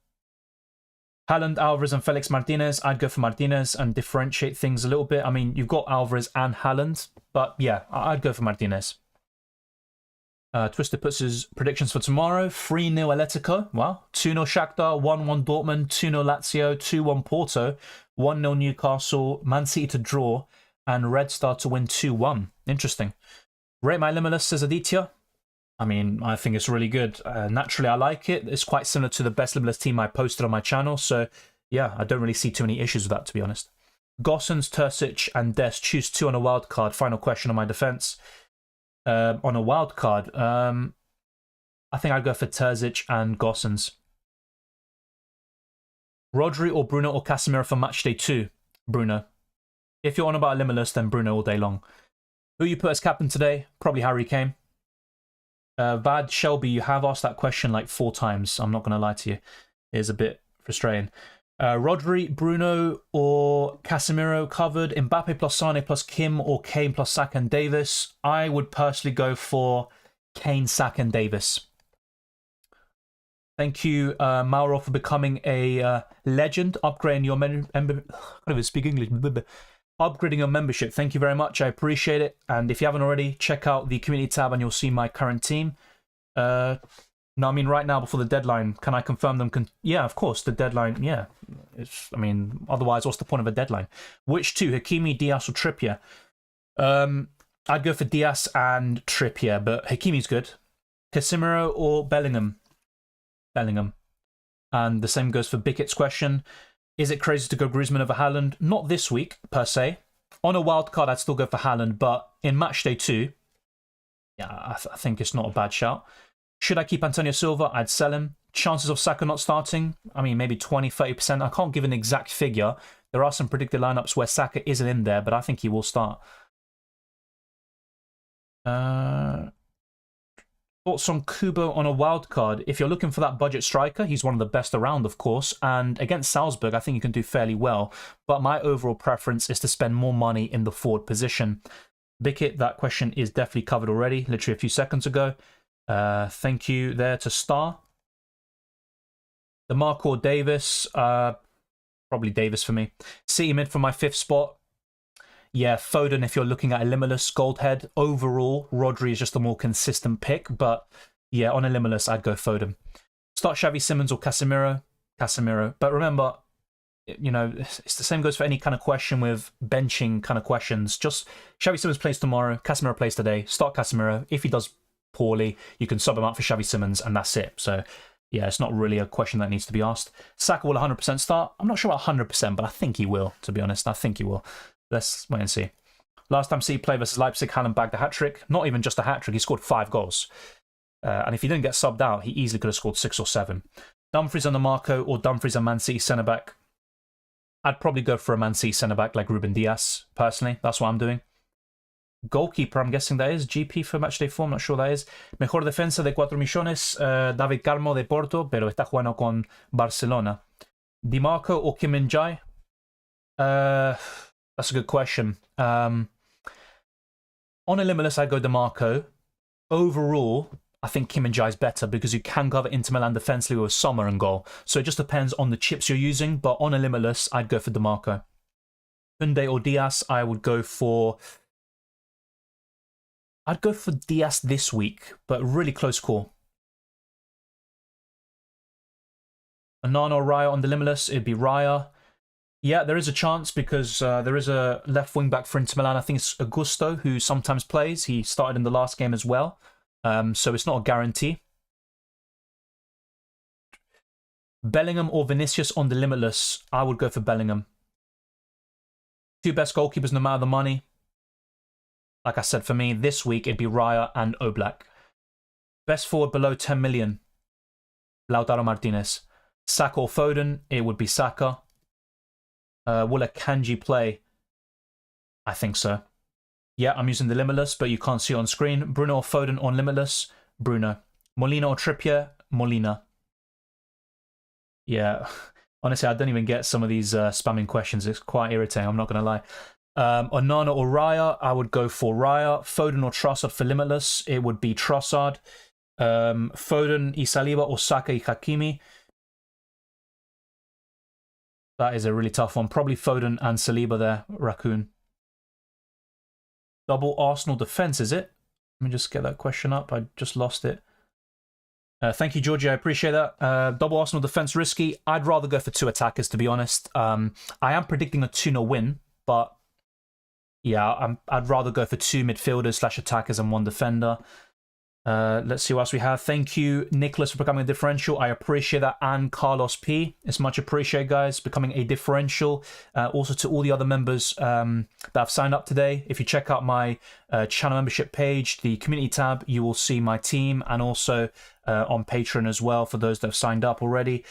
Haaland, Alvarez and Felix Martinez, I'd go for Martinez and differentiate things a little bit. I mean, you've got Alvarez and Haaland, but yeah, I'd go for Martinez. Twister puts his predictions for tomorrow. 3-0 Atletico, wow. 2-0 Shakhtar, 1-1 Dortmund, 2-0 Lazio, 2-1 Porto, 1-0 Newcastle, Man City to draw, and Red Star to win 2-1. Interesting. Rate my Limitless, says Aditya. I mean, I think it's really good. Naturally, I like it. It's quite similar to the best Limitless team I posted on my channel. So, yeah, I don't really see too many issues with that, to be honest. Gossens, Terzic, and Dest. Choose 2 on a wild card. Final question on my defense. On a wild card, I think I'd go for Terzic and Gossens. Rodri or Bruno or Casemiro for Matchday 2? Bruno. If you're on about Limitless, then Bruno all day long. Who you put as captain today? Probably Harry Kane. Vad Shelby, you have asked that question like 4 times. I'm not going to lie to you. It is a bit frustrating. Rodri, Bruno, or Casemiro covered. Mbappe plus Sane plus Kim, or Kane plus Saka and Davis. I would personally go for Kane, Saka and Davis. Thank you, Mauro, for becoming a legend, upgrading your I can't even speak English. Upgrading your membership. Thank you very much. I appreciate it. And if you haven't already, check out the community tab and you'll see my current team. No, I mean, right now before the deadline, can I confirm them? Yeah, of course, the deadline. Yeah, I mean, otherwise, what's the point of a deadline? Which two, Hakimi, Diaz, or Trippier? I'd go for Diaz and Trippier, but Hakimi's good. Casemiro or Bellingham? Bellingham. And the same goes for Bickett's question. Is it crazy to go Griezmann over Haaland? Not this week, per se. On a wild card, I'd still go for Haaland, but in Matchday 2, yeah, I think it's not a bad shout. Should I keep Antonio Silva? I'd sell him. Chances of Saka not starting? I mean, maybe 20, 30%. I can't give an exact figure. There are some predicted lineups where Saka isn't in there, but I think he will start. Thoughts on Kubo on a wild card? If you're looking for that budget striker, he's one of the best around, of course. And against Salzburg, I think you can do fairly well. But my overall preference is to spend more money in the forward position. Bickett, that question is definitely covered already, literally a few seconds ago. Thank you there to Star. DeMarco or Davis? Probably Davis for me. City mid for my 5th spot. Yeah, Foden, if you're looking at a Limitless Goldhead. Overall, Rodri is just a more consistent pick, but yeah, on a Limitless, I'd go Foden. Start Xavi Simons or Casemiro? Casemiro. But remember, you know, it's the same goes for any kind of question with benching kind of questions. Just Xavi Simons plays tomorrow, Casemiro plays today. Start Casemiro. If he does poorly, you can sub him out for Xavi Simons, and that's it. So yeah, it's not really a question that needs to be asked. Saka will 100% start. I'm not sure about 100%, but I think he will, to be honest. I think he will. Let's wait and see. Last time City played versus Leipzig, Haaland bagged a hat-trick. Not even just a hat-trick, he scored 5 goals. And if he didn't get subbed out, he easily could have scored 6 or 7. Dumfries and DeMarco or Dumfries and Man City centre-back? I'd probably go for a Man City centre-back like Ruben Diaz, personally. That's what I'm doing. Goalkeeper, I'm guessing that is. GP for Matchday 4, I'm not sure that is. Mejor defensa de 4 millones, David Carmo de Porto, pero está jugando con Barcelona. DiMarco or Kim Min-jae? That's a good question. On a Limitless, I'd go DeMarco. Overall, I think Kim Min-jae is better because you can cover Inter Milan defensively with Sommer and goal. So it just depends on the chips you're using, but on a Limitless, I'd go for DeMarco. Koundé or Diaz, I would go for... I'd go for Diaz this week, but really close call. Onana or Raya on the Limitless, it'd be Raya. Yeah, there is a chance because there is a left wing back for Inter Milan. I think it's Augusto who sometimes plays. He started in the last game as well. So it's not a guarantee. Bellingham or Vinicius on the Limitless. I would go for Bellingham. 2 best goalkeepers no matter the money. Like I said, for me, this week it'd be Raya and Oblak. Best forward below 10 million. Lautaro Martinez. Saka or Foden, it would be Saka. Will a Kanji play? I think so. Yeah, I'm using the Limitless, but you can't see it on screen. Bruno or Foden on Limitless? Bruno. Molina or Trippier? Molina. Yeah, honestly, I don't even get some of these spamming questions. It's quite irritating, I'm not going to lie. Onana or Raya? I would go for Raya. Foden or Trossard for Limitless? It would be Trossard. Foden y Saliba or Saka y Hakimi? That is a really tough one. Probably Foden and Saliba there, Raccoon. Double Arsenal defense, is it? Let me just get that question up. I just lost it. Thank you, Georgie. I appreciate that. Double Arsenal defense risky. I'd rather go for 2 attackers, to be honest. I am predicting a 2-0 win, but yeah, I'd rather go for 2 midfielders / attackers and 1 defender. Let's see what else we have. Thank you, Nicholas, for becoming a differential. I appreciate that. And Carlos P. It's much appreciated, guys, becoming a differential. Also to all the other members that have signed up today. If you check out my channel membership page, the community tab, you will see my team, and also on Patreon as well for those that have signed up already.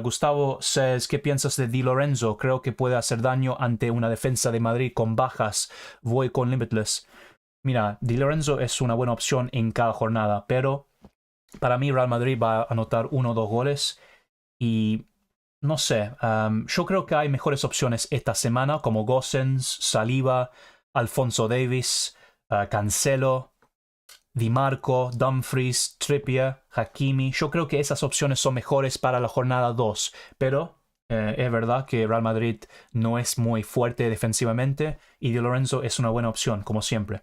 Gustavo says, ¿Qué piensas de Di Lorenzo? Creo que puede hacer daño ante una defensa de Madrid con bajas. Voy con Limitless. Mira, Di Lorenzo es una buena opción en cada jornada, pero para mí Real Madrid va a anotar 1 o 2 goles y no sé, yo creo que hay mejores opciones esta semana como Gosens, Saliba, Alfonso Davies, Cancelo. Di Marco, Dumfries, Trippier, Hakimi. Yo creo que esas opciones son mejores para la jornada 2, pero es verdad que Real Madrid no es muy fuerte defensivamente y Di Lorenzo es una buena opción, como siempre.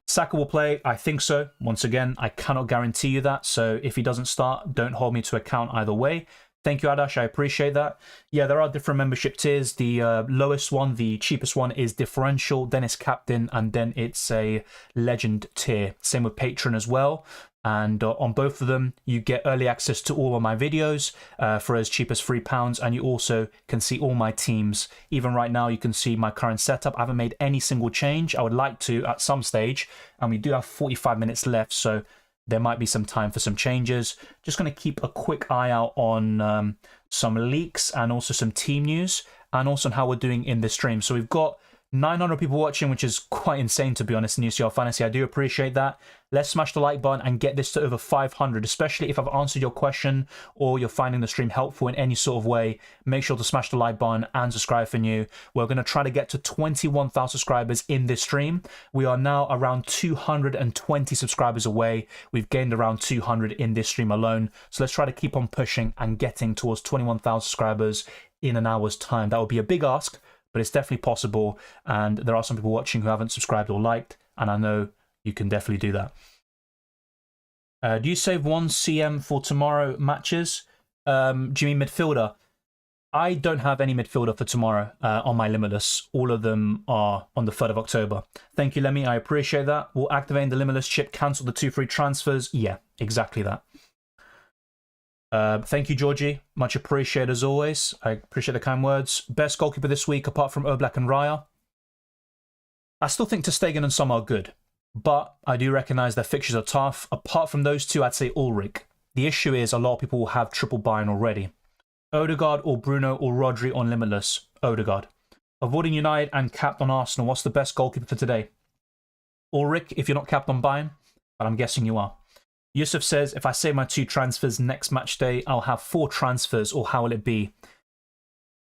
Saka will play, I think so. Once again, I cannot guarantee you that, so if he doesn't start, don't hold me to account either way. Thank you, Adash. I appreciate that. Yeah, there are different membership tiers. The lowest one, the cheapest one, is differential, then it's captain, and then it's a legend tier. Same with Patreon as well. And on both of them, you get early access to all of my videos for as cheap as £3. And you also can see all my teams. Even right now, you can see my current setup. I haven't made any single change. I would like to at some stage. And we do have 45 minutes left, so there might be some time for some changes. Just going to keep a quick eye out on some leaks and also some team news. And also on how we're doing in this stream. So we've got 900 people watching, which is quite insane, to be honest, in UCL Fantasy. I do appreciate that. Let's smash the like button and get this to over 500, especially if I've answered your question or you're finding the stream helpful in any sort of way. Make sure to smash the like button and subscribe for new. We're going to try to get to 21,000 subscribers in this stream. We are now around 220 subscribers away. We've gained around 200 in this stream alone. So let's try to keep on pushing and getting towards 21,000 subscribers in an hour's time. That would be a big ask, but it's definitely possible, and there are some people watching who haven't subscribed or liked, and I know you can definitely do that. Do you save 1 CM for tomorrow matches? Do you mean midfielder? I don't have any midfielder for tomorrow on my Limitless. All of them are on the 3rd of October. Thank you, Lemmy. I appreciate that. Will activating the Limitless chip cancel the 2 free transfers? Yeah, exactly that. Thank you, Georgie. Much appreciated as always. I appreciate the kind words. Best goalkeeper this week, apart from Oblak and Raya. I still think ter Stegen and Sommer are good, but I do recognise their fixtures are tough. Apart from those two, I'd say Ulrich. The issue is a lot of people will have triple buy-in already. Odegaard or Bruno or Rodri on Limitless. Odegaard. Avoiding United and capped on Arsenal. What's the best goalkeeper for today? Ulrich, if you're not capped on buy-in, but I'm guessing you are. Yusuf says, if I save my 2 transfers next match day, I'll have 4 transfers, or how will it be?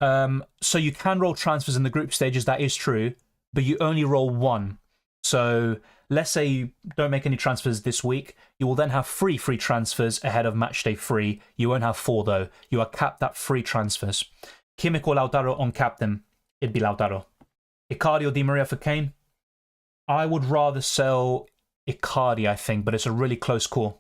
So you can roll transfers in the group stages, that is true, but you only roll 1. So let's say you don't make any transfers this week, you will then have 3 free transfers ahead of match day 3. You won't have 4 though. You are capped at 3 transfers. Kimmich or Lautaro on captain? It'd be Lautaro. Icardi or Di Maria for Kane? I would rather sell Icardi, I think, but it's a really close call.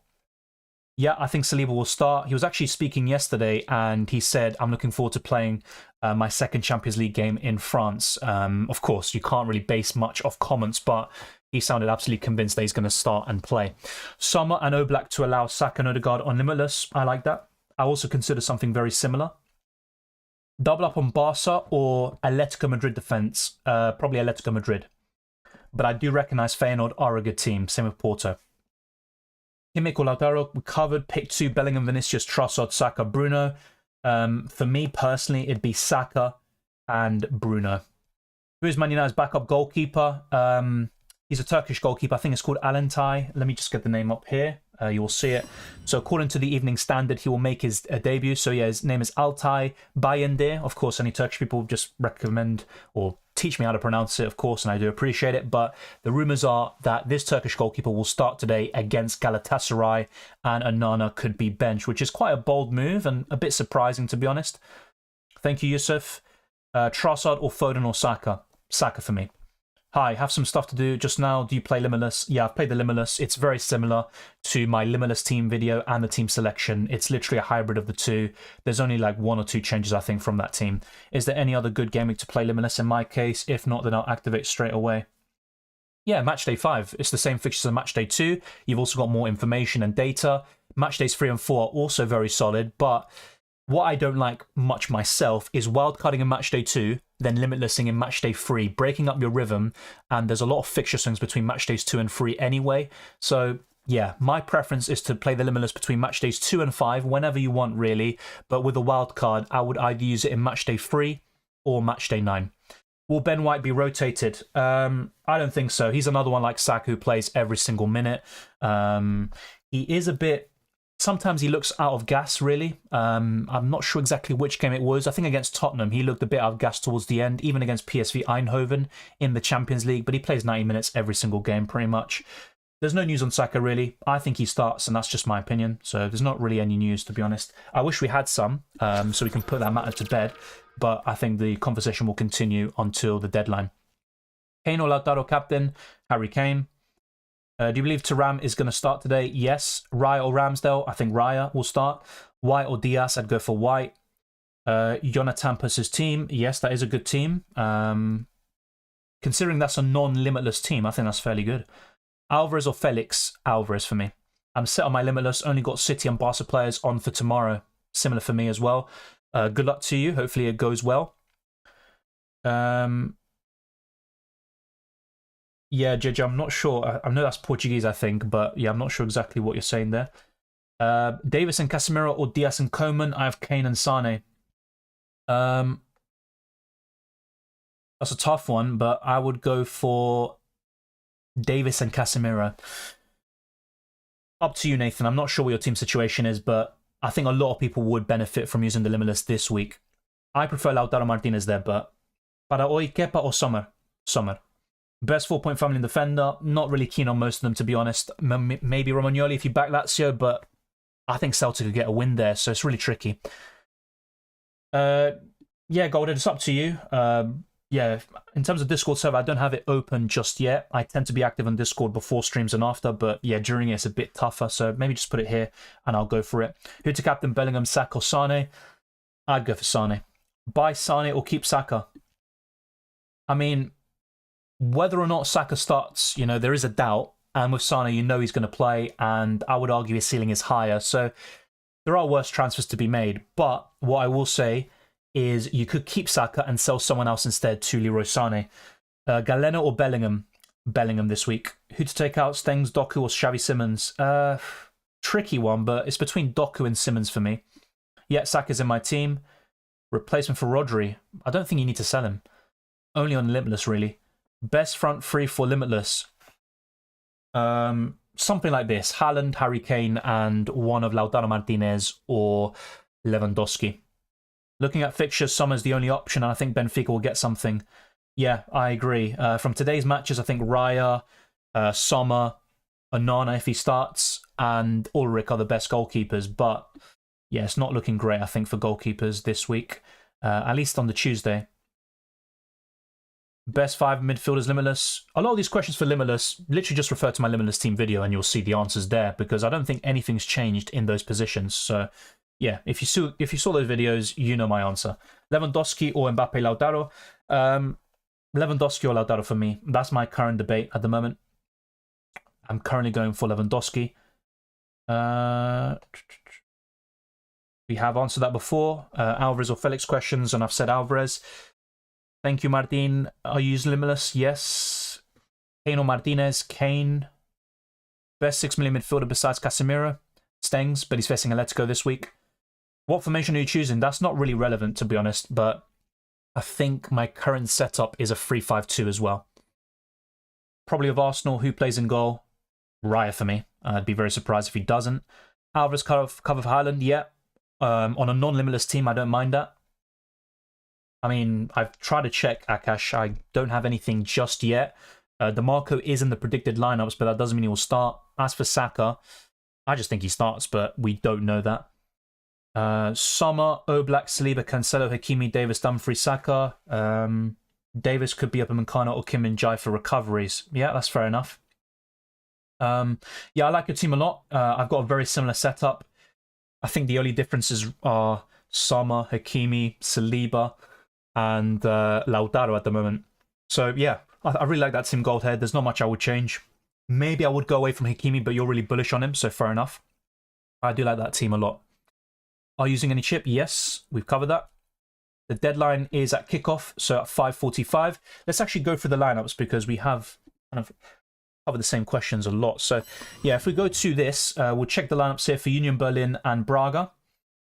Yeah, I think Saliba will start. He was actually speaking yesterday and he said, I'm looking forward to playing my second Champions League game in France. Of course, you can't really base much off comments, but he sounded absolutely convinced that he's going to start and play. Sommer and Oblak to allow Saka and Odegaard on Limitless. I like that. I also consider something very similar. Double up on Barca or Atletico Madrid defence. Probably Atletico Madrid. But I do recognise Feyenoord are a good team. Same with Porto. Kimmich or Lautaro, we covered. Pick 2, Bellingham, Vinicius, Trossard, Saka, Bruno. For me personally, it'd be Saka and Bruno. Who is Man United's backup goalkeeper? He's a Turkish goalkeeper. I think it's called Alentay. Let me just get the name up here. You will see it. So according to the Evening Standard, he will make his debut. So yeah, his name is Altay Bayındır. Of course, any Turkish people just recommend or teach me how to pronounce it, of course, and I do appreciate it. But the rumours are that this Turkish goalkeeper will start today against Galatasaray, and Onana could be benched, which is quite a bold move and a bit surprising, to be honest. Thank you, Yusuf. Trossard or Foden or Saka? Saka for me. Hi, have some stuff to do just now. Do you play Limitless? Yeah, I've played the Limitless. It's very similar to my Limitless team video and the team selection. It's literally a hybrid of the two. There's only like 1 or 2 changes, I think, from that team. Is there any other good game week to play Limitless in my case? If not, then I'll activate straight away. Yeah, Matchday 5. It's the same fixtures as Matchday 2. You've also got more information and data. Matchdays 3 and 4 are also very solid, but what I don't like much myself is wildcarding in Matchday 2, then limitlessing in Matchday 3, breaking up your rhythm, and there's a lot of fixture swings between Matchdays 2 and 3 anyway. So yeah, my preference is to play the Limitless between Matchdays 2 and 5, whenever you want really, but with a wildcard, I would either use it in Matchday 3 or Matchday 9. Will Ben White be rotated? I don't think so. He's another one like Saka who plays every single minute. He is a bit... Sometimes he looks out of gas, really. I'm not sure exactly which game it was. I think against Tottenham, he looked a bit out of gas towards the end, even against PSV Eindhoven in the Champions League, but he plays 90 minutes every single game, pretty much. There's no news on Saka, really. I think he starts, and that's just my opinion. So there's not really any news, to be honest. I wish we had some, so we can put that matter to bed. But I think the conversation will continue until the deadline. Kane or Lautaro captain? Harry Kane. Do you believe Thuram is going to start today? Yes. Raya or Ramsdale? I think Raya will start. White or Diaz? I'd go for White. Jonathan Puss's team? Yes, that is a good team. Considering that's a non-limitless team, I think that's fairly good. Alvarez or Felix? Alvarez for me. I'm set on my Limitless. Only got City and Barca players on for tomorrow. Similar for me as well. Good luck to you. Hopefully it goes well. Yeah, JJ, I'm not sure. I know that's Portuguese, I think, but yeah, I'm not sure exactly what you're saying there. Davis and Casemiro or Diaz and Coman? I have Kane and Sane. That's a tough one, but I would go for Davis and Casemiro. Up to you, Nathan. I'm not sure what your team situation is, but I think a lot of people would benefit from using the Limitless this week. I prefer Lautaro Martinez there, but para hoy, Kepa or Sommer? Sommer. Best 4-point family defender. Not really keen on most of them, to be honest. Maybe Romagnoli if you back Lazio, but I think Celtic could get a win there, so it's really tricky. Yeah, Golden, it's up to you. Yeah, in terms of Discord server, I don't have it open just yet. I tend to be active on Discord before streams and after, but yeah, during it's a bit tougher, so maybe just put it here and I'll go for it. Who to captain, Bellingham, Saka or Sane? I'd go for Sane. Buy Sane or keep Saka? I mean, whether or not Saka starts, you know, there is a doubt. And with Sane, you know he's going to play, and I would argue his ceiling is higher. So there are worse transfers to be made. But what I will say is you could keep Saka and sell someone else instead to Leroy Sane. Galeno or Bellingham? Bellingham this week. Who to take out, Stengs, Doku or Xavi Simons? Tricky one, but it's between Doku and Simons for me. Yeah, Saka's in my team. Replacement for Rodri. I don't think you need to sell him. Only on Limitless, really. Best front three for Limitless. Something like this. Haaland, Harry Kane, and one of Lautaro Martinez or Lewandowski. Looking at fixtures, Sommer's the only option, and I think Benfica will get something. Yeah, I agree. From today's matches, I think Raya, Sommer, Onana if he starts, and Ulrich are the best goalkeepers. But yeah, it's not looking great, I think, for goalkeepers this week, at least on the Tuesday. Best 5 midfielders Limitless. A lot of these questions for Limitless, literally just refer to my Limitless team video and you'll see the answers there, because I don't think anything's changed in those positions. So yeah, if you saw those videos, you know my answer. Lewandowski or Mbappe Lautaro? Lewandowski or Lautaro for me. That's my current debate at the moment. I'm currently going for Lewandowski. We have answered that before. Alvarez or Felix questions, and I've said Alvarez. Thank you, Martin. Are you using Limitless? Yes. Kane or Martinez? Kane. Best 6 million midfielder besides Casemiro? Stengs, but he's facing Atletico this week. What formation are you choosing? That's not really relevant, to be honest, but I think my current setup is a 3-5-2 as well. Probably of Arsenal. Who plays in goal? Raya for me. I'd be very surprised if he doesn't. Alvarez cover for Haaland? Yeah. On a non-limitless team, I don't mind that. I mean, I've tried to check Akash. I don't have anything just yet. DeMarco is in the predicted lineups, but that doesn't mean he will start. As for Saka, I just think he starts, but we don't know that. Sommer, Oblak, Saliba, Cancelo, Hakimi, Davis, Dumfries, Saka. Davis could be up in Mancana or Kim Min-jae for recoveries. Yeah, that's fair enough. Yeah, I like your team a lot. I've got a very similar setup. I think the only differences are Sommer, Hakimi, Saliba, and Lautaro at the moment. So yeah, I really like that team Goldhead. There's not much I would change. Maybe I would go away from Hakimi, but you're really bullish on him, so fair enough. I do like that team a lot. Are you using any chip? Yes, we've covered that. The deadline is at kickoff, so at 5:45. Let's actually go through the lineups because we have kind of covered the same questions a lot. So yeah, if we go to this, we'll check the lineups here for Union Berlin and Braga.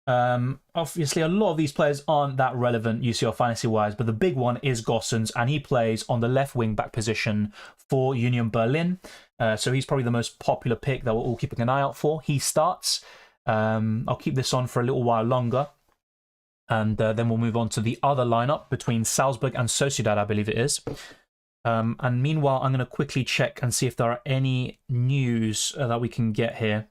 Obviously, a lot of these players aren't that relevant UCL Fantasy-wise, but the big one is Gossens, and he plays on the left wing-back position for Union Berlin. So he's probably the most popular pick that we're all keeping an eye out for. He starts. I'll keep this on for a little while longer, and then we'll move on to the other lineup between Salzburg and Sociedad, I believe it is. And meanwhile, I'm going to quickly check and see if there are any news that we can get here.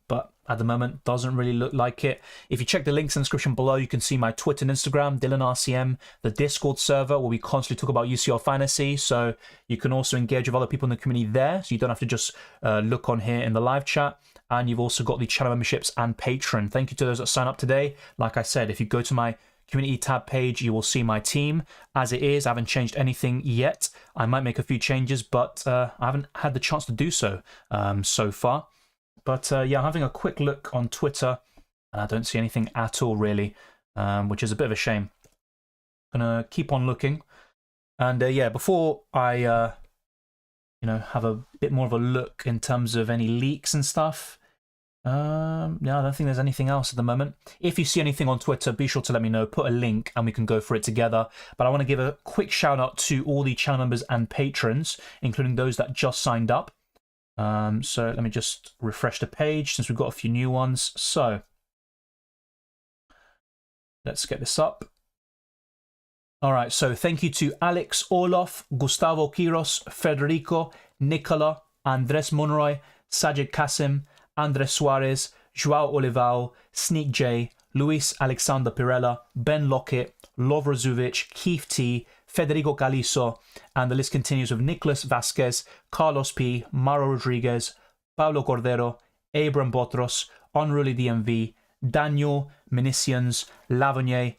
But at the moment, doesn't really look like it. If you check the links in the description below, you can see my Twitter and Instagram, DylanRCM, the Discord server, where we constantly talk about UCL Fantasy. So you can also engage with other people in the community there. So you don't have to just look on here in the live chat. And you've also got the channel memberships and Patreon. Thank you to those that sign up today. Like I said, if you go to my community tab page, you will see my team as it is. I haven't changed anything yet. I might make a few changes, but I haven't had the chance to do so so far. But yeah, I'm having a quick look on Twitter, and I don't see anything at all really, which is a bit of a shame. I'm gonna keep on looking, and yeah, before I you know, have a bit more of a look in terms of any leaks and stuff. Yeah, I don't think there's anything else at the moment. If you see anything on Twitter, be sure to let me know, put a link and we can go for it together. But I want to give a quick shout out to all the channel members and patrons, including those that just signed up. So let me just refresh the page since we've got a few new ones. So let's get this up. All right, so thank you to Alex, Olaf, Gustavo Quiros, Federico, Nicola, Andres Monroy, Sajid Kasim, Andres Suarez, Joao Olivao, Sneak J, Luis Alexander Pirella, Ben Lockett, Lovro Zuvic, Keith T, Federico Galiso, and the list continues with Nicholas Vasquez, Carlos P, Maro Rodriguez, Paulo Cordero, Abram Botros, Unruly DMV, Daniel, Minicians, Lavonier,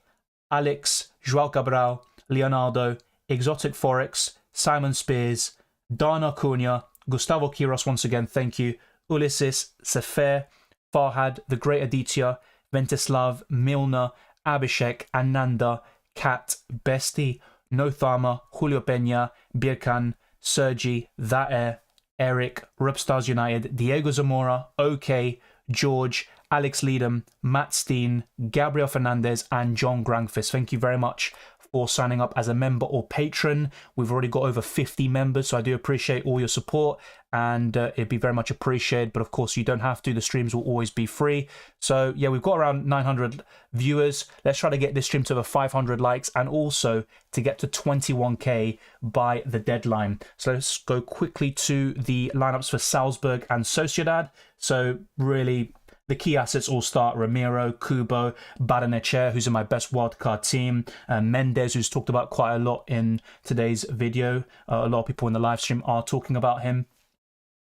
Alex, Joao Cabral, Leonardo, Exotic Forex, Simon Spears, Dana Cunha, Gustavo Quiros once again, thank you, Ulysses, Sefer, Farhad, The Great Aditya, Ventislav, Milner, Abhishek, Ananda, Kat, Besti, Nothama, Julio Peña, Birkan, Sergi, That Eric, Rupstars United, Diego Zamora, OK, George, Alex Leadham, Matt Steen, Gabriel Fernandez, and John Grangfist. Thank you very much for signing up as a member or patron. We've already got over 50 members, so I do appreciate all your support, and it'd be very much appreciated. But of course, you don't have to. The streams will always be free. So yeah, we've got around 900 viewers. Let's try to get this stream to over 500 likes, and also to get to 21k by the deadline. So let's go quickly to the lineups for Salzburg and Sociedad. So really, the key assets all start Ramiro, Kubo, Baranechea, who's in my best wildcard team, Mendes, who's talked about quite a lot in today's video. A lot of people in the live stream are talking about him.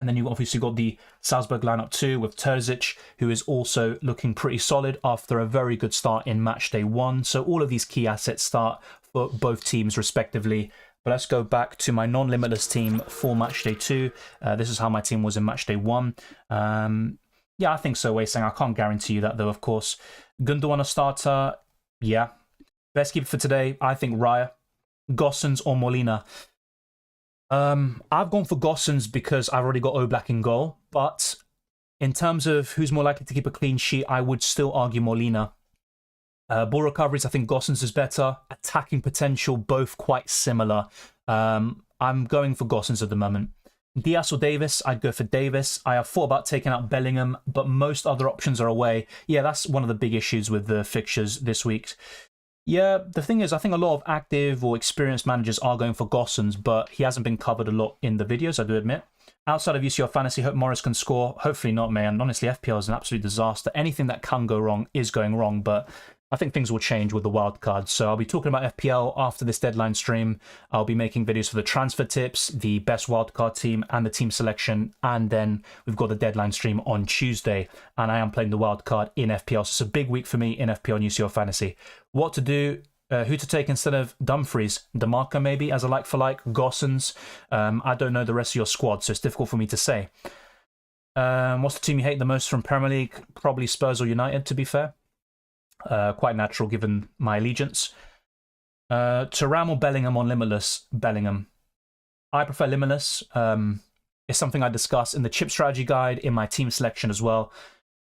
And then you've obviously got the Salzburg lineup too with Terzic, who is also looking pretty solid after a very good start in Matchday 1. So all of these key assets start for both teams respectively. But let's go back to my non-limitless team for Matchday 2. This is how my team was in Matchday 1. Yeah, I think so, Wei-Sang. I can't guarantee you that, though, of course. Gundogan a starter, yeah. Best keeper for today, I think Raya. Gossens or Molina. I've gone for Gossens because I've already got Oblak in goal. But in terms of who's more likely to keep a clean sheet, I would still argue Molina. Ball recoveries, I think Gossens is better. Attacking potential, both quite similar. I'm going for Gossens at the moment. Diaz or Davis, I'd go for Davis. I have thought about taking out Bellingham, but most other options are away. Yeah, that's one of the big issues with the fixtures this week. Yeah, the thing is, I think a lot of active or experienced managers are going for Gossens, but he hasn't been covered a lot in the videos, I do admit. Outside of UCL Fantasy, hope Morris can score. Hopefully not, man. Honestly, FPL is an absolute disaster. Anything that can go wrong is going wrong, but I think things will change with the wildcard. So I'll be talking about FPL after this deadline stream. I'll be making videos for the transfer tips, the best wildcard team, and the team selection. And then we've got the deadline stream on Tuesday. And I am playing the wildcard in FPL. So it's a big week for me in FPL and UCL Fantasy. What to do, who to take instead of Dumfries? DeMarco maybe as a like-for-like, Gossens. I don't know the rest of your squad, so it's difficult for me to say. What's the team you hate the most from Premier League? Probably Spurs or United, to be fair. Quite natural given my allegiance. Thuram or Bellingham on Limitless? Bellingham. I prefer Limitless. It's something I discuss in the chip strategy guide, in my team selection as well.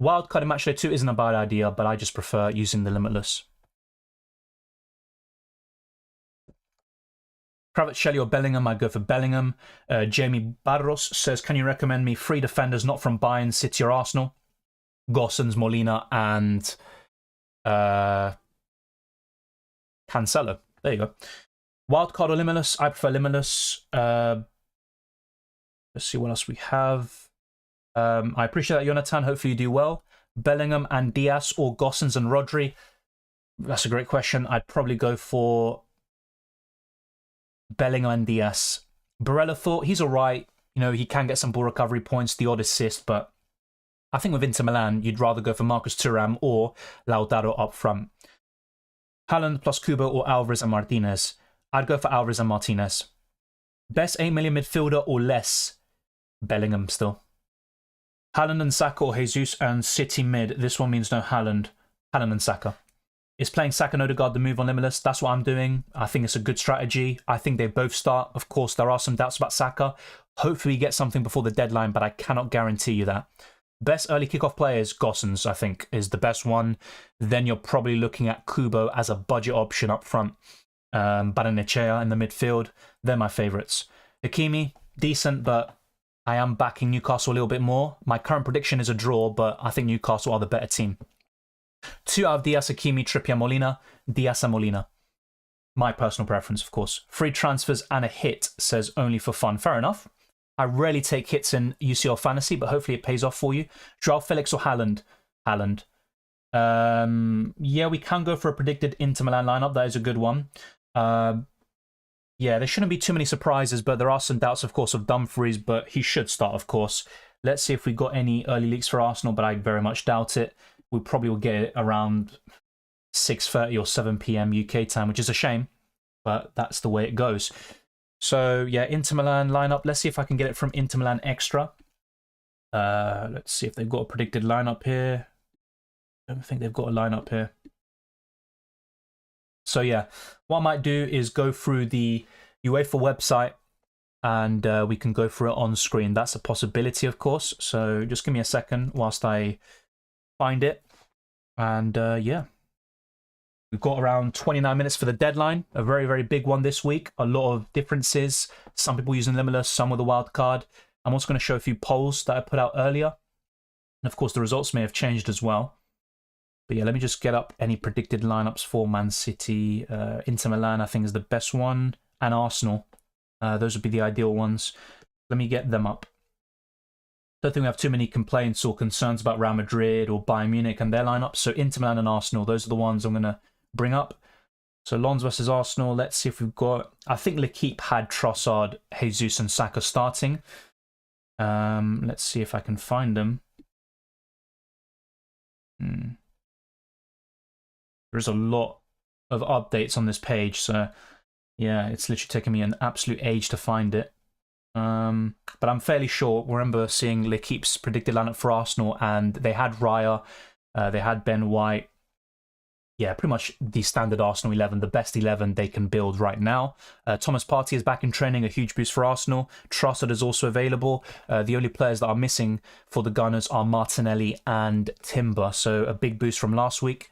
Wildcard in Matchday 2 isn't a bad idea, but I just prefer using the Limitless. Kravitz, Shelley or Bellingham? I'd go for Bellingham. Jamie Barros says, can you recommend me 3 defenders not from Bayern, City or Arsenal? Gossens, Molina and Cancelo. There you go. Wildcard or Limitless? I prefer Limitless. Let's see what else we have. I appreciate that, Jonathan. Hopefully you do well. Bellingham and Diaz or Gossens and Rodri? That's a great question. I'd probably go for Bellingham and Diaz. Barella thought he's all right. You know, he can get some ball recovery points, the odd assist, but I think with Inter Milan, you'd rather go for Marcus Thuram or Lautaro up front. Haaland plus Kubo or Alvarez and Martinez? I'd go for Alvarez and Martinez. Best 8 million midfielder or less? Bellingham still. Haaland and Saka or Jesus and City mid? This one means no Haaland. Haaland and Saka. Is playing Saka and Odegaard the move on Limitless? That's what I'm doing. I think it's a good strategy. I think they both start. Of course, there are some doubts about Saka. Hopefully, we get something before the deadline, but I cannot guarantee you that. Best early kickoff players, Gossens, I think, is the best one. Then you're probably looking at Kubo as a budget option up front. Baranechea in the midfield. They're my favourites. Hakimi, decent, but I am backing Newcastle a little bit more. My current prediction is a draw, but I think Newcastle are the better team. 2 out of Diaz, Hakimi, Trippier, Molina. Diaz and Molina. My personal preference, of course. Free transfers and a hit, says only for fun. Fair enough. I rarely take hits in UCL Fantasy, but hopefully it pays off for you. Joao Felix or Haaland? Haaland. Yeah, we can go for a predicted Inter Milan lineup. That is a good one. Yeah, there shouldn't be too many surprises, but there are some doubts, of course, of Dumfries, but he should start, of course. Let's see if we got any early leaks for Arsenal, but I very much doubt it. We probably will get it around 6:30 or 7 p.m. UK time, which is a shame, but that's the way it goes. So, yeah, Inter Milan lineup. Let's see if I can get it from Inter Milan Extra. Let's see if they've got a predicted lineup here. I don't think they've got a lineup here. So, yeah, what I might do is go through the UEFA website and we can go through it on screen. That's a possibility, of course. So, just give me a second whilst I find it. And, yeah. We've got around 29 minutes for the deadline. A very, very big one this week. A lot of differences. Some people using Limitless, some with a wild card. I'm also going to show a few polls that I put out earlier. And of course, the results may have changed as well. But yeah, let me just get up any predicted lineups for Man City. Inter Milan, I think, is the best one. And Arsenal. Those would be the ideal ones. Let me get them up. Don't think we have too many complaints or concerns about Real Madrid or Bayern Munich and their lineups. So Inter Milan and Arsenal, those are the ones I'm going to bring up. So Lens versus Arsenal. Let's see if we've got... I think L'Equipe had Trossard, Jesus and Saka starting. Let's see if I can find them. There's a lot of updates on this page. So yeah, it's literally taken me an absolute age to find it. But I'm fairly sure. I remember seeing L'Equipe's predicted lineup for Arsenal, and they had Raya, they had Ben White. Yeah, pretty much the standard Arsenal 11, the best 11 they can build right now. Thomas Partey is back in training, a huge boost for Arsenal. Trossard is also available. The only players that are missing for the Gunners are Martinelli and Timber, so a big boost from last week.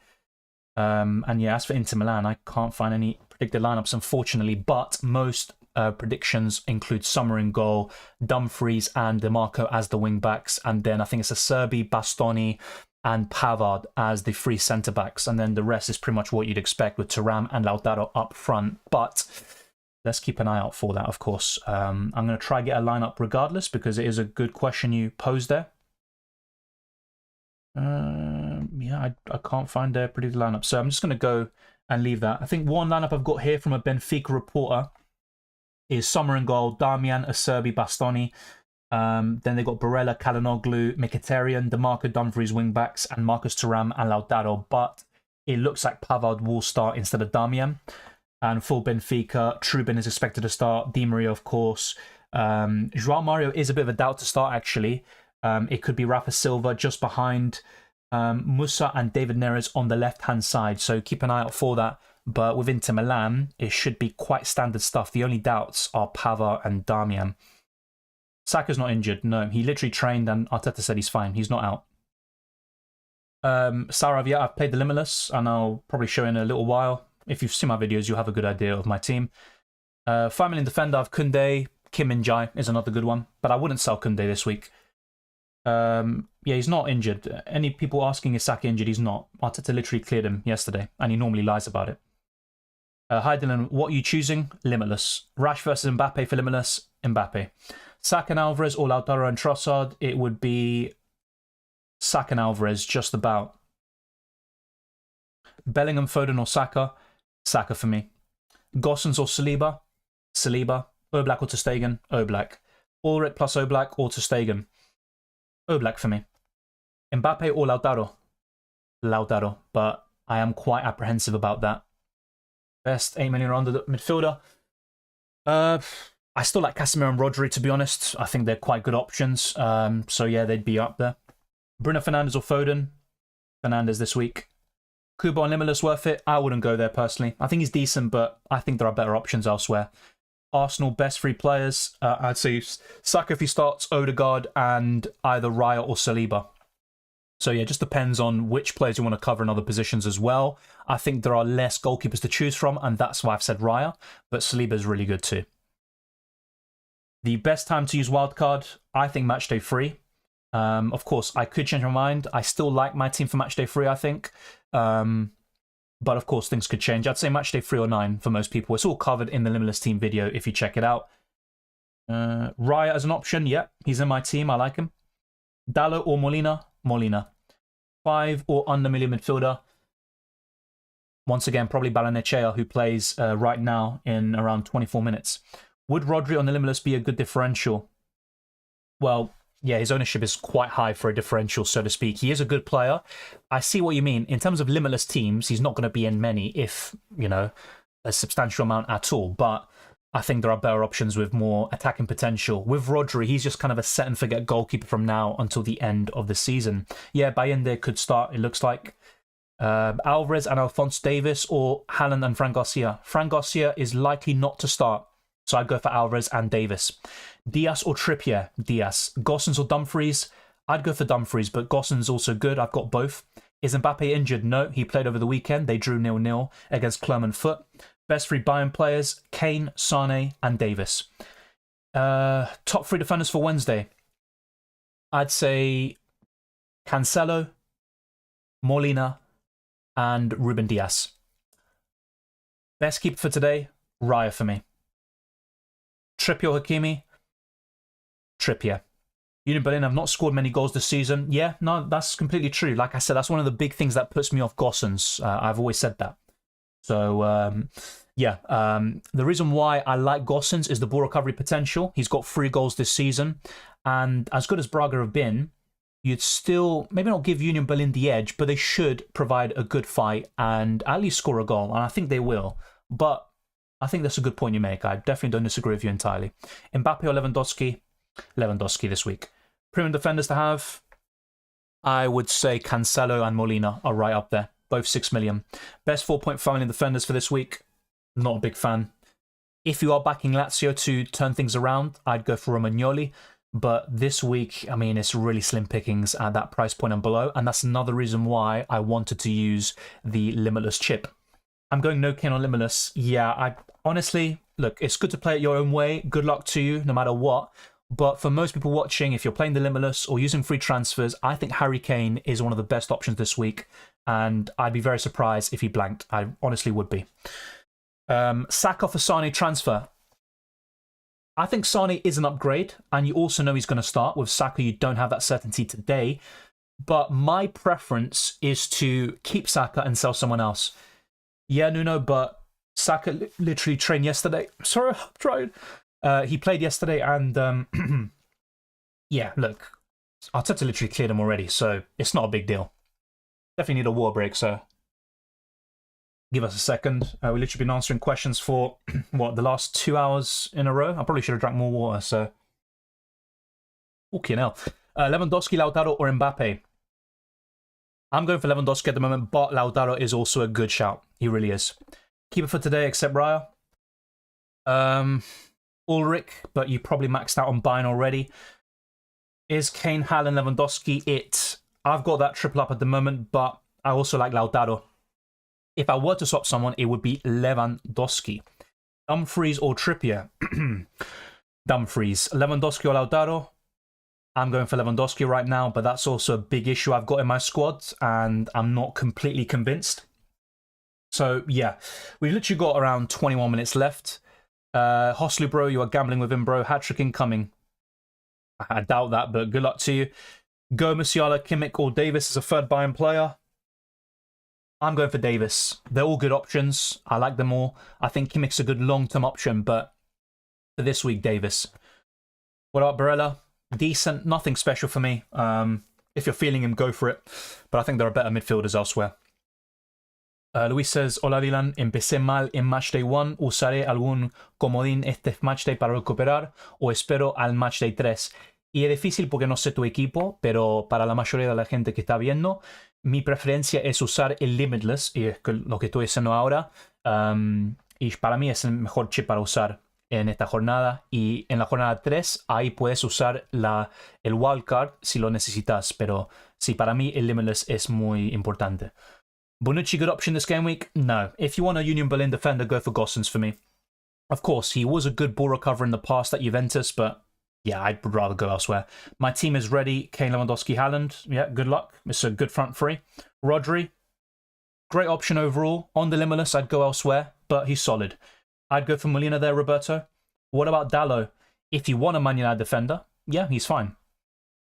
And yeah, as for Inter Milan, I can't find any predicted lineups, unfortunately, but most predictions include Sommer in goal, Dumfries and DeMarco as the wing-backs, and then I think it's Acerbi, Bastoni, and Pavard as the three centre-backs, and then the rest is pretty much what you'd expect with Thuram and Lautaro up front, but let's keep an eye out for that, of course. I'm going to try get a lineup regardless, because it is a good question you posed there. Yeah, I can't find a predicted lineup, so I'm just going to go and leave that. I think one lineup I've got here from a Benfica reporter is Sommer in goal, Darmian, Acerbi, Bastoni. Then they've got Barella, Calhanoglu, Mkhitaryan, DeMarco, Dumfries wing-backs, and Marcus Thuram and Lautaro. But it looks like Pavard will start instead of Darmian. And for Benfica, Trubin is expected to start. Di Maria, of course. João Mario is a bit of a doubt to start, actually. It could be Rafa Silva just behind Musa and David Neres on the left-hand side. So keep an eye out for that. But with Inter Milan, it should be quite standard stuff. The only doubts are Pavard and Darmian. Saka's not injured. No, he literally trained and Arteta said he's fine. He's not out. Saravia, I've played the Limitless and I'll probably show in a little while. If you've seen my videos, you'll have a good idea of my team. 5 million defender, I've Koundé. Kim Min-jae is another good one, but I wouldn't sell Koundé this week. Yeah, he's not injured. Any people asking is Saka injured? He's not. Arteta literally cleared him yesterday and he normally lies about it. Hi Dylan, what are you choosing? Limitless. Rash versus Mbappe for Limitless. Mbappe. Saka and Alvarez or Lautaro and Trossard. It would be Saka and Alvarez, just about. Bellingham, Foden or Saka. Saka for me. Gossens or Saliba. Saliba. Oblak or ter Stegen. Oblak. Ulrich plus Oblak or ter Stegen. Oblak for me. Mbappe or Lautaro. Lautaro, but I am quite apprehensive about that. Best 8 million under the midfielder. I still like Casemiro and Rodri, to be honest. I think they're quite good options. So yeah, they'd be up there. Bruno Fernandes or Foden. Fernandes this week. Kubo and Limitless worth it? I wouldn't go there personally. I think he's decent, but I think there are better options elsewhere. Arsenal best 3 players. I'd say Saka if he starts, Odegaard, and either Raya or Saliba. So yeah, it just depends on which players you want to cover in other positions as well. I think there are less goalkeepers to choose from, and that's why I've said Raya, but Saliba is really good too. The best time to use Wildcard, I think Matchday 3. Of course, I could change my mind. I still like my team for Matchday 3, I think. But of course, things could change. I'd say Matchday 3 or 9 for most people. It's all covered in the Limitless team video if you check it out. Raya as an option, yeah, he's in my team. I like him. Dallo or Molina? Molina. 5 or under million midfielder. Once again, probably Balanechea, who plays right now in around 24 minutes. Would Rodri on the Limitless be a good differential? Well, yeah, his ownership is quite high for a differential, so to speak. He is a good player. I see what you mean. In terms of Limitless teams, he's not going to be in many, if, you know, a substantial amount at all. But I think there are better options with more attacking potential. With Rodri, he's just kind of a set-and-forget goalkeeper from now until the end of the season. Yeah, Bayende could start, it looks like. Alvarez and Alphonse Davies or Haaland and Fran Garcia. Fran Garcia is likely not to start, so I'd go for Alvarez and Davies. Diaz or Trippier? Diaz. Gossens or Dumfries? I'd go for Dumfries, but Gossens also good. I've got both. Is Mbappe injured? No, he played over the weekend. They drew 0-0 against Clermont Foot. Best 3 Bayern players, Kane, Sane, and Davis. Top 3 defenders for Wednesday. I'd say Cancelo, Molina, and Ruben Diaz. Best keeper for today, Raya for me. Trippier or Hakimi? Trippier. Union Berlin have not scored many goals this season. Yeah, no, that's completely true. Like I said, that's one of the big things that puts me off Gossens. I've always said that. So, yeah, the reason why I like Gossens is the ball recovery potential. He's got 3 goals this season. And as good as Braga have been, you'd still maybe not give Union Berlin the edge, but they should provide a good fight and at least score a goal. And I think they will. But I think that's a good point you make. I definitely don't disagree with you entirely. Mbappe or Lewandowski? Lewandowski this week. Premium defenders to have? I would say Cancelo and Molina are right up there. Both 6 million. Best 4.5 million defenders for this week? Not a big fan. If you are backing Lazio to turn things around, I'd go for Romagnoli. But this week, I mean, it's really slim pickings at that price point and below. And that's another reason why I wanted to use the Limitless chip. I'm going no Kane on Limitless. Yeah, I honestly, look, it's good to play it your own way. Good luck to you, no matter what. But for most people watching, if you're playing the Limitless or using free transfers, I think Harry Kane is one of the best options this week. And I'd be very surprised if he blanked. I honestly would be. Saka for Sane transfer. I think Sane is an upgrade. And you also know he's going to start. With Saka, you don't have that certainty today. But my preference is to keep Saka and sell someone else. Yeah, Nuno, but Saka literally trained yesterday. Sorry, I'm trying. He played yesterday and, yeah, look, Arteta literally cleared him already, so it's not a big deal. Definitely need a war break, so give us a second. We've literally been answering questions for, what, the last 2 hours in a row? I probably should have drank more water, so. Okay, now. Lewandowski, Lautaro, or Mbappe? I'm going for Lewandowski at the moment, but Lautaro is also a good shout. He really is. Keeper for today, except Raya. Ulrich, but you probably maxed out on buying already. Is Kane, Haaland, Lewandowski it? I've got that triple up at the moment, but I also like Lautaro. If I were to swap someone, it would be Lewandowski. Dumfries or Trippier? Dumfries. Lewandowski or Lautaro? I'm going for Lewandowski right now, but that's also a big issue I've got in my squad, and I'm not completely convinced. So, yeah, we've literally got around 21 minutes left. Hoslu, bro, you are gambling with him, bro. Hat-trick incoming. I doubt that, but good luck to you. Go Musiala, Kimmich, or Davis as a third buy-in player. I'm going for Davis. They're all good options. I like them all. I think Kimmich's a good long-term option, but for this week, Davis. What about Barella? Decent, nothing special for me. If you're feeling him, go for it. But I think there are better midfielders elsewhere. Luis says, hola Dylan, empecé mal en Matchday 1, usaré algún comodín este Matchday para recuperar o espero al Matchday 3. Y es difícil porque no sé tu equipo, pero para la mayoría de la gente que está viendo, mi preferencia es usar el Limitless, y es lo que estoy haciendo ahora. Y para mí es el mejor chip para usar en esta jornada. Y en la jornada 3, ahí puedes usar el Wildcard si lo necesitas. Pero sí, para mí el Limitless es muy importante. Bonucci, good option this game week? No. If you want a Union Berlin defender, go for Gosens for me. Of course, he was a good ball recoverer in the past at Juventus, but yeah, I'd rather go elsewhere. My team is ready. Kane, Lewandowski, Haaland. Yeah, good luck. It's a good front three. Rodri, great option overall. On the Limitless, I'd go elsewhere, but he's solid. I'd go for Molina there, Roberto. What about Dallo? If you want a Man United defender, yeah, he's fine.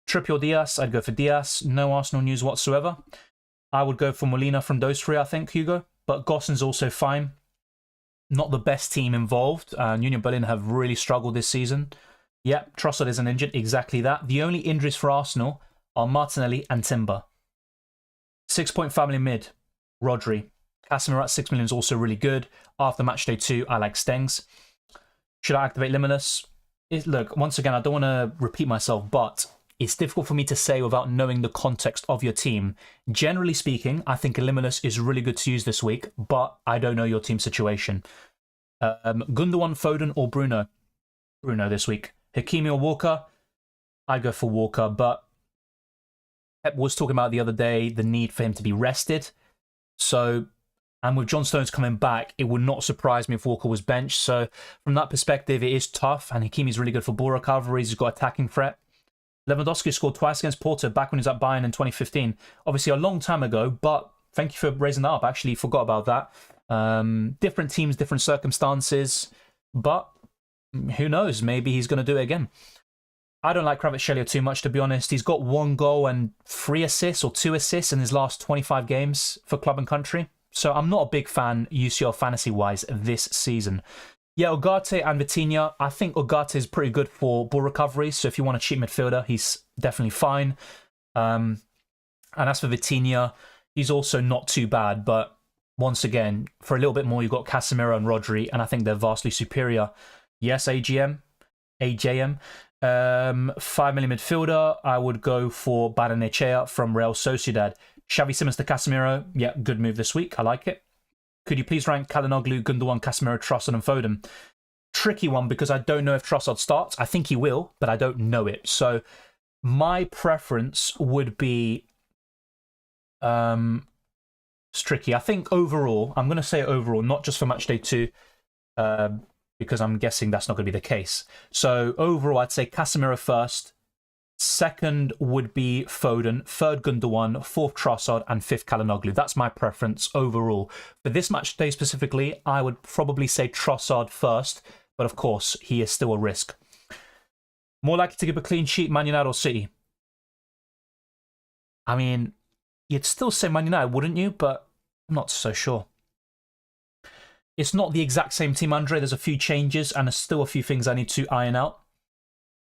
Trippier, Diaz, I'd go for Diaz. No Arsenal news whatsoever. I would go for Molina from those three, I think, Hugo. But Gossen's also fine. Not the best team involved. Union Berlin have really struggled this season. Yeah, Trossard isn't injured. Exactly that. The only injuries for Arsenal are Martinelli and Timber. 6-point family mid. Rodri. Casemiro at 6 million is also really good. After Matchday 2, I like Stengs. Should I activate Limitless? Look, once again, I don't want to repeat myself, but it's difficult for me to say without knowing the context of your team. Generally speaking, I think Limitless is really good to use this week, but I don't know your team situation. Gundogan, Foden, or Bruno? Bruno this week. Hakimi or Walker? I'd go for Walker, but Pep was talking about the other day the need for him to be rested. So, and with John Stones coming back, it would not surprise me if Walker was benched. So, from that perspective, it is tough, and Hakimi's really good for ball recoveries. He's got attacking threat. Lewandowski scored twice against Porto back when he was at Bayern in 2015. Obviously, a long time ago, but thank you for raising that up. I actually forgot about that. Different teams, different circumstances, but who knows? Maybe he's going to do it again. I don't like Kvaratskhelia too much, to be honest. He's got 1 goal and 3 assists or 2 assists in his last 25 games for club and country. So I'm not a big fan UCL Fantasy-wise this season. Yeah, Ugarte and Vitinha. I think Ugarte is pretty good for ball recovery. So if you want a cheap midfielder, he's definitely fine. And as for Vitinha, he's also not too bad. But once again, for a little bit more, you've got Casemiro and Rodri, and I think they're vastly superior. Yes, AJM. 5 million midfielder, I would go for Barrenechea from Real Sociedad. Xavi Simons to Casemiro. Yeah, good move this week. I like it. Could you please rank Calhanoglu, Gundogan, Casemiro, Trossard, and Foden? Tricky one because I don't know if Trossard starts. I think he will, but I don't know it. So my preference would be... it's tricky. I think overall, I'm going to say overall, not just for Matchday 2, because I'm guessing that's not going to be the case. So overall, I'd say Casemiro first. Second would be Foden. Third, Gundogan. Fourth, Trossard. And fifth, Calhanoglu. That's my preference overall. For this match day specifically, I would probably say Trossard first. But of course, he is still a risk. More likely to give a clean sheet, Man United or City? I mean, you'd still say Man United, wouldn't you? But I'm not so sure. It's not the exact same team, Andre. There's a few changes and there's still a few things I need to iron out.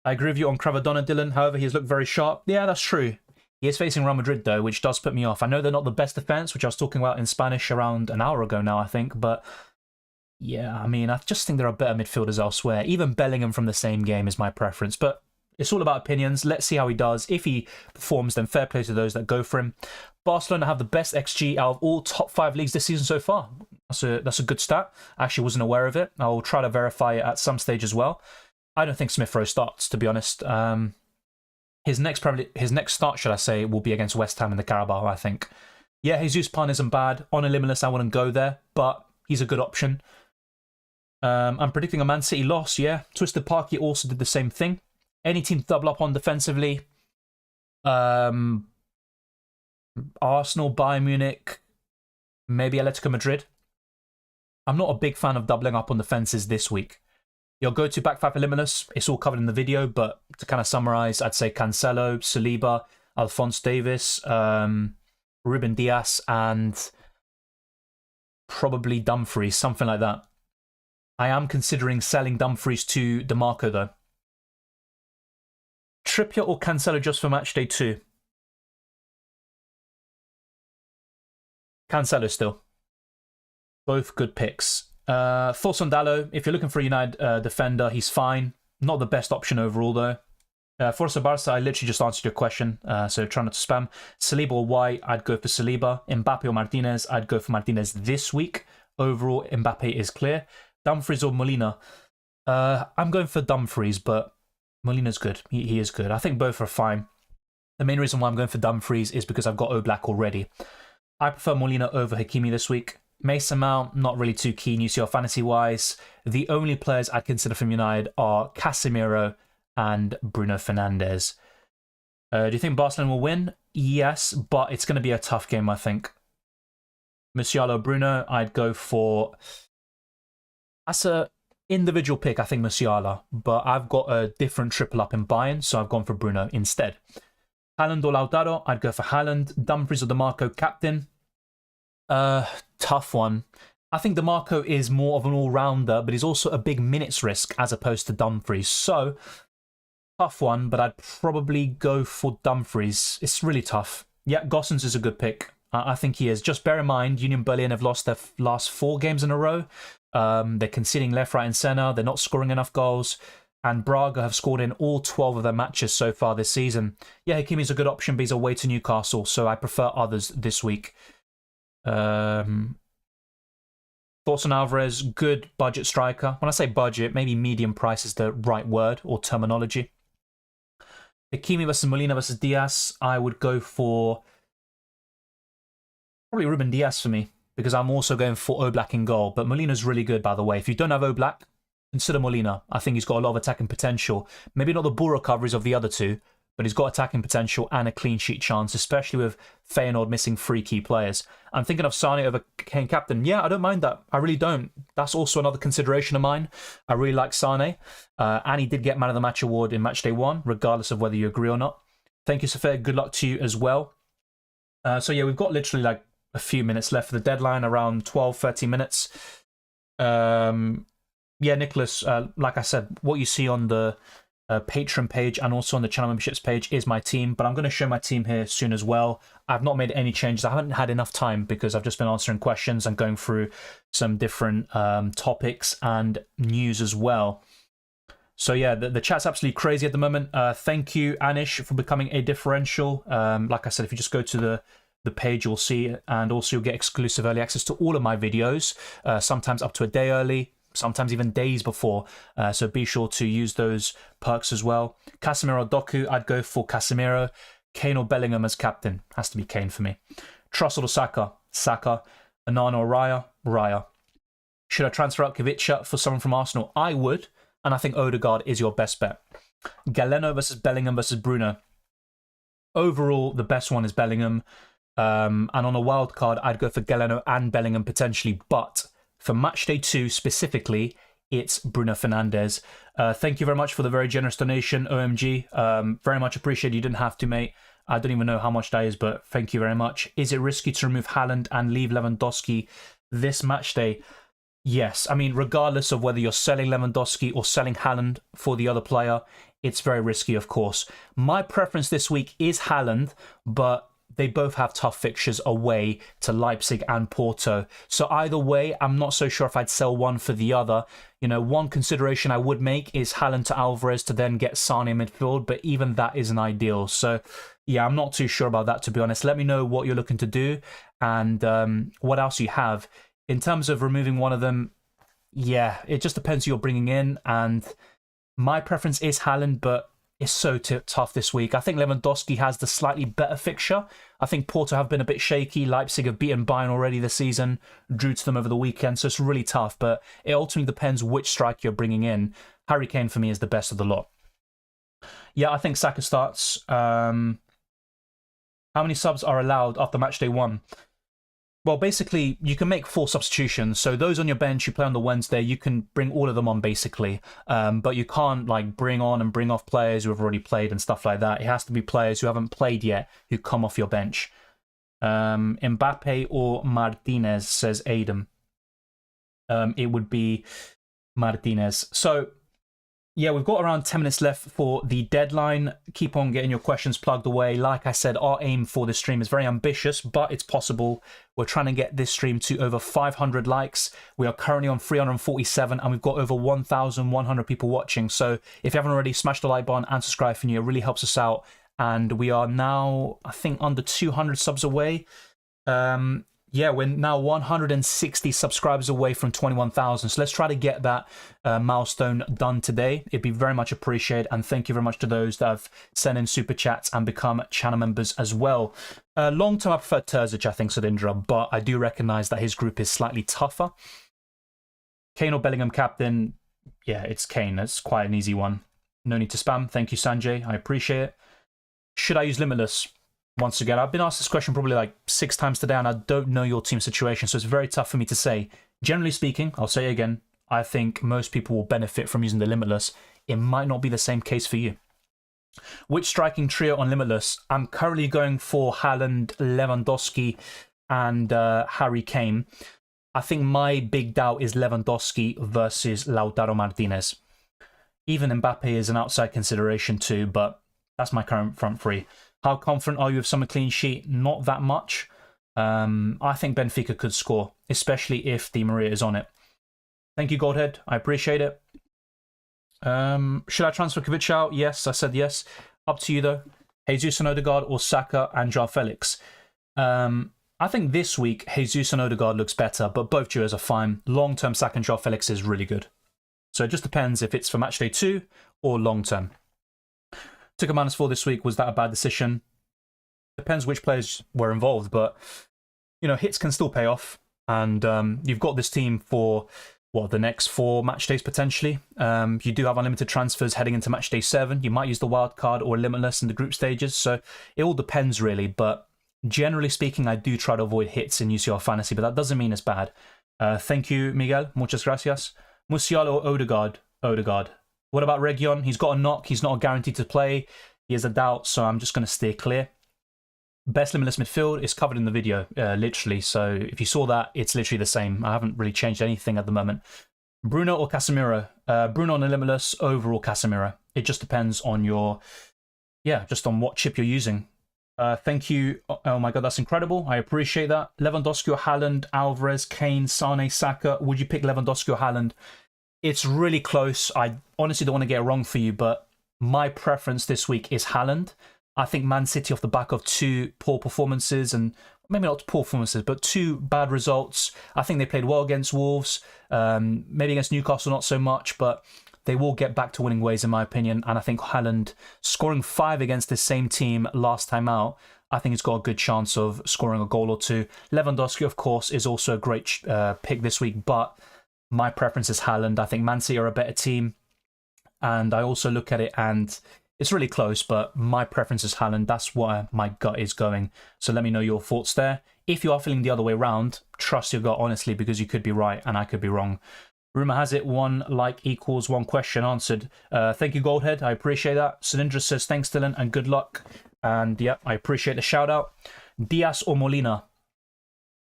I agree with you on Cravadonna, Dylan. However, he has looked very sharp. Yeah, that's true. He is facing Real Madrid, though, which does put me off. I know they're not the best defense, which I was talking about in Spanish around an hour ago now, I think. But yeah, I mean, I just think there are better midfielders elsewhere. Even Bellingham from the same game is my preference. But it's all about opinions. Let's see how he does. If he performs, then fair play to those that go for him. Barcelona have the best XG out of all top 5 leagues this season so far. That's a good stat. I actually wasn't aware of it. I'll try to verify it at some stage as well. I don't think Smith Rowe starts, to be honest. His next start, should I say, will be against West Ham in the Carabao, I think. Yeah, Jesus Pan isn't bad. On a Limitless, I wouldn't go there, but he's a good option. I'm predicting a Man City loss, yeah. Twisted Parky also did the same thing. Any team to double up on defensively? Arsenal, Bayern Munich, maybe Atletico Madrid. I'm not a big fan of doubling up on defenses this week. Your go-to back five for Limitless, it's all covered in the video, but to kind of summarize, I'd say Cancelo, Saliba, Alphonse Davies, Ruben Dias, and probably Dumfries, something like that. I am considering selling Dumfries to DeMarco, though. Trippier or Cancelo just for matchday 2? Cancelo still. Both good picks. Thoughts on Dallo? If you're looking for a United defender, he's fine. Not the best option overall, though. Forza Barca, I literally just answered your question, so try not to spam. Saliba or White, I'd go for Saliba. Mbappe or Martinez, I'd go for Martinez this week. Overall, Mbappe is clear. Dumfries or Molina? I'm going for Dumfries, but Molina's good. He is good. I think both are fine. The main reason why I'm going for Dumfries is because I've got Oblak already. I prefer Molina over Hakimi this week. Mason Mount, not really too keen UCL fantasy-wise. The only players I'd consider from United are Casemiro and Bruno Fernandes. Do you think Barcelona will win? Yes, but it's going to be a tough game, I think. Musiala, Bruno, I'd go for... That's an individual pick, I think, Musiala. But I've got a different triple up in Bayern, so I've gone for Bruno instead. Haaland or Lautaro, I'd go for Haaland. Dumfries or DeMarco, captain. Tough one. I think DeMarco is more of an all-rounder, but he's also a big minutes risk as opposed to Dumfries. So, tough one, but I'd probably go for Dumfries. It's really tough. Yeah, Gossens is a good pick. I think he is. Just bear in mind, Union Berlin have lost their last 4 games in a row. They're conceding left, right, and centre. They're not scoring enough goals. And Braga have scored in all 12 of their matches so far this season. Yeah, Hakimi's a good option, but he's away to Newcastle, so I prefer others this week. Thoughts on Alvarez? Good budget striker. When I say budget, maybe medium price is the right word or terminology. Hakimi versus Molina versus Diaz. I would go for probably Ruben Diaz for me, because I'm also going for Oblak in goal. But Molina's really good, by the way. If you don't have Oblak, consider Molina. I think he's got a lot of attacking potential. Maybe not the ball recoveries of the other two, but he's got attacking potential and a clean sheet chance, especially with Feyenoord missing 3 key players. I'm thinking of Sane over Kane captain. Yeah, I don't mind that. I really don't. That's also another consideration of mine. I really like Sane. And he did get Man of the Match award in Matchday 1, regardless of whether you agree or not. Thank you, Sophia. Good luck to you as well. So yeah, we've got literally like a few minutes left for the deadline, around 12, 13 minutes. Yeah, Nicholas, like I said, what you see on the Patreon page and also on the channel memberships page is my team, but I'm going to show my team here soon as well. I've not made any changes. I haven't had enough time because I've just been answering questions and going through some different topics and news as well. So yeah, the chat's absolutely crazy at the moment. Thank you, Anish, for becoming a differential. Like I said, if you just go to the page, you'll see it, and also you'll get exclusive early access to all of my videos, sometimes up to a day early, sometimes even days before. So be sure to use those perks as well. Casemiro or Doku, I'd go for Casemiro. Kane or Bellingham as captain. Has to be Kane for me. Trussell or Saka? Saka. Onana or Raya? Raya. Should I transfer out Kvicha for someone from Arsenal? I would, and I think Odegaard is your best bet. Galeno versus Bellingham versus Bruno. Overall, the best one is Bellingham. And on a wild card, I'd go for Galeno and Bellingham potentially, but for Matchday 2 specifically, it's Bruno Fernandes. Thank you very much for the very generous donation, OMG. Very much appreciated. You didn't have to, mate. I don't even know how much that is, but thank you very much. Is it risky to remove Haaland and leave Lewandowski this Matchday? Yes. I mean, regardless of whether you're selling Lewandowski or selling Haaland for the other player, it's very risky, of course. My preference this week is Haaland, but they both have tough fixtures away to Leipzig and Porto. So either way, I'm not so sure if I'd sell one for the other. You know, one consideration I would make is Haaland to Alvarez to then get Sane in midfield, but even that isn't ideal. So yeah, I'm not too sure about that, to be honest. Let me know what you're looking to do and what else you have. In terms of removing one of them, yeah, it just depends who you're bringing in. And my preference is Haaland, but it's so tough this week. I think Lewandowski has the slightly better fixture. I think Porto have been a bit shaky. Leipzig have beaten Bayern already this season, drew to them over the weekend, so it's really tough. But it ultimately depends which striker you're bringing in. Harry Kane, for me, is the best of the lot. Yeah, I think Saka starts. How many subs are allowed after Matchday 1? Well, basically, you can make 4 substitutions. So those on your bench you play on the Wednesday, you can bring all of them on basically. But you can't like bring on and bring off players who have already played and stuff like that. It has to be players who haven't played yet who come off your bench. Mbappe or Martinez, says Adam. It would be Martinez. So yeah, we've got around 10 minutes left for the deadline. Keep on getting your questions plugged away. Like I said, our aim for this stream is very ambitious, but it's possible. We're trying to get this stream to over 500 likes. We are currently on 347, and we've got over 1,100 people watching. So if you haven't already, smash the like button and subscribe for you. It really helps us out. And we are now, I think, under 200 subs away. Yeah, we're now 160 subscribers away from 21,000. So let's try to get that milestone done today. It'd be very much appreciated. And thank you very much to those that have sent in super chats and become channel members as well. Long term, I prefer Terzic, I think, Sudindra, but I do recognize that his group is slightly tougher. Kane or Bellingham captain? Yeah, it's Kane. That's quite an easy one. No need to spam. Thank you, Sanjay. I appreciate it. Should I use Limitless? Once again, I've been asked this question probably like 6 times today, and I don't know your team situation, so it's very tough for me to say. Generally speaking, I'll say it again, I think most people will benefit from using the Limitless. It might not be the same case for you. Which striking trio on Limitless? I'm currently going for Haaland, Lewandowski, and Harry Kane. I think my big doubt is Lewandowski versus Lautaro Martinez. Even Mbappe is an outside consideration too, but that's my current front three. How confident are you of some clean sheet? Not that much. I think Benfica could score, especially if Di Maria is on it. Thank you, Godhead. I appreciate it. Should I transfer Kovic out? Yes, I said yes. Up to you, though. Jesus and Odegaard or Saka and Joao Felix? I think this week, Jesus and Odegaard looks better, but both duos are fine. Long-term, Saka and Joao Felix is really good. So it just depends if it's for matchday 2 or long-term. Took a -4 this week. Was that a bad decision? Depends which players were involved, but you know, hits can still pay off. And you've got this team for what, the next 4 match days potentially. You do have unlimited transfers heading into match day 7. You might use the wildcard or Limitless in the group stages. So it all depends really. But generally speaking, I do try to avoid hits in UCL Fantasy, but that doesn't mean it's bad. Thank you, Miguel. Muchas gracias. Musiala or Odegaard? Odegaard. What about Region? He's got a knock. He's not guaranteed to play. He has a doubt, so I'm just going to steer clear. Best Limitless midfield is covered in the video, literally. So if you saw that, it's literally the same. I haven't really changed anything at the moment. Bruno or Casemiro? Bruno on the Limitless, overall Casemiro. It just depends on your, yeah, just on what chip you're using. Thank you. Oh my God, that's incredible. I appreciate that. Lewandowski or Haaland, Alvarez, Kane, Sane, Saka. Would you pick Lewandowski or Haaland? It's really close. I honestly don't want to get it wrong for you, but my preference this week is Haaland. I think Man City, off the back of 2 poor performances, and maybe not poor performances, but 2 bad results. I think they played well against Wolves, maybe against Newcastle not so much, but they will get back to winning ways in my opinion. And I think Haaland scoring 5 against the same team last time out, I think he's got a good chance of scoring a goal or 2. Lewandowski, of course, is also a great pick this week, but my preference is Haaland. I think Man City are a better team. And I also look at it and it's really close, but my preference is Haaland. That's where my gut is going. So let me know your thoughts there. If you are feeling the other way around, trust your gut, honestly, because you could be right and I could be wrong. Rumour has it 1 like equals 1 question answered. Thank you, Goldhead. I appreciate that. Cylindra says, thanks, Dylan, and good luck. And yeah, I appreciate the shout out. Diaz or Molina?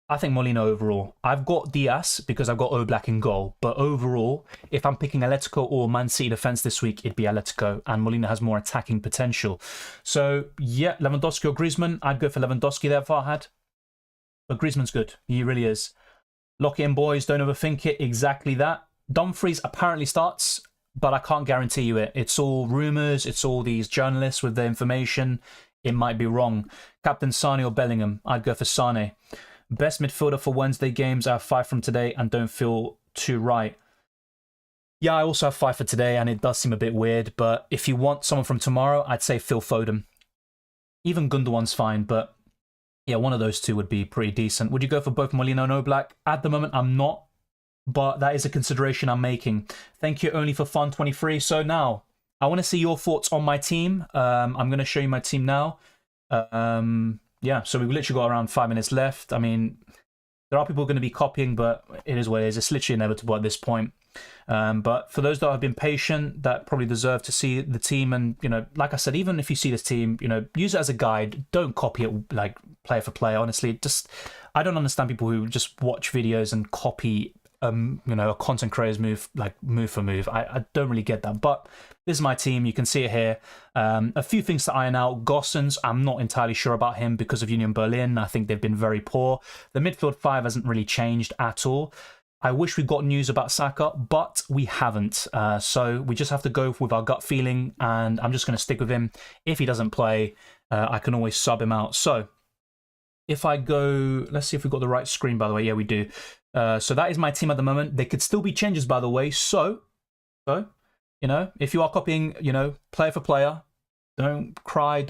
I think Molina overall. I've got Diaz because I've got Oblak in goal. But overall, if I'm picking Atletico or Man City defence this week, it'd be Atletico. And Molina has more attacking potential. So, yeah, Lewandowski or Griezmann. I'd go for Lewandowski there, Farhad. But Griezmann's good. He really is. Lock it in, boys. Don't overthink it. Exactly that. Dumfries apparently starts, but I can't guarantee you it. It's all rumours. It's all these journalists with their information. It might be wrong. Captain Sane or Bellingham. I'd go for Sane. Best midfielder for Wednesday games. I have 5 from today and don't feel too right. Yeah, I also have 5 for today and it does seem a bit weird, but if you want someone from tomorrow, I'd say Phil Foden. Even Gundogan's fine, but yeah, one of those 2 would be pretty decent. Would you go for both Molina and Oblak? At the moment, I'm not, but that is a consideration I'm making. Thank you, Only for Fun 23. So now, I want to see your thoughts on my team. I'm going to show you my team now. Yeah, so we've literally got around 5 minutes left. I mean, There are people going to be copying, but it is what it is. It's literally inevitable at this point. But for those that have been patient, that probably deserve to see the team. And, you know, like I said, even if you see this team, you know, use it as a guide. Don't copy it like player for player. Honestly, just I don't understand people who just watch videos and copy, you know, a content creator's move, like move for move. I don't really get that. But this is my team. You can see it here. A few things to iron out. Gosens, I'm not entirely sure about him because of Union Berlin. I think they've been very poor. The midfield 5 hasn't really changed at all. I wish we got news about Saka, but we haven't. So we just have to go with our gut feeling, and I'm just going to stick with him. If he doesn't play, I can always sub him out. So if I go, let's see if we've got the right screen, by the way. Yeah, we do. So that is my team at the moment. There could still be changes, by the way. So, you know, if you are copying, you know, player for player, don't cry,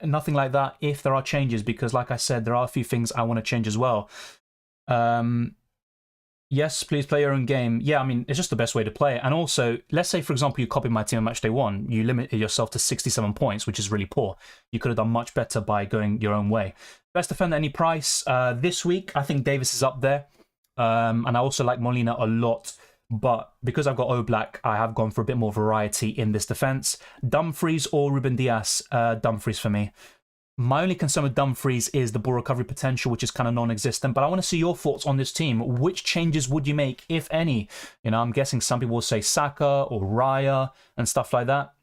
nothing like that if there are changes, because like I said, there are a few things I want to change as well. Yes, please play your own game. Yeah, I mean, it's just the best way to play it. And also, let's say, for example, you copied my team on Matchday 1. You limited yourself to 67 points, which is really poor. You could have done much better by going your own way. Best defender, any price. This week, I think Davis is up there. And I also like Molina a lot. But because I've got Oblak, I have gone for a bit more variety in this defense. Dumfries or Ruben Dias? Dumfries for me. My only concern with Dumfries is the ball recovery potential, which is kind of non-existent. But I want to see your thoughts on this team. Which changes would you make, if any? You know, I'm guessing some people will say Saka or Raya and stuff like that.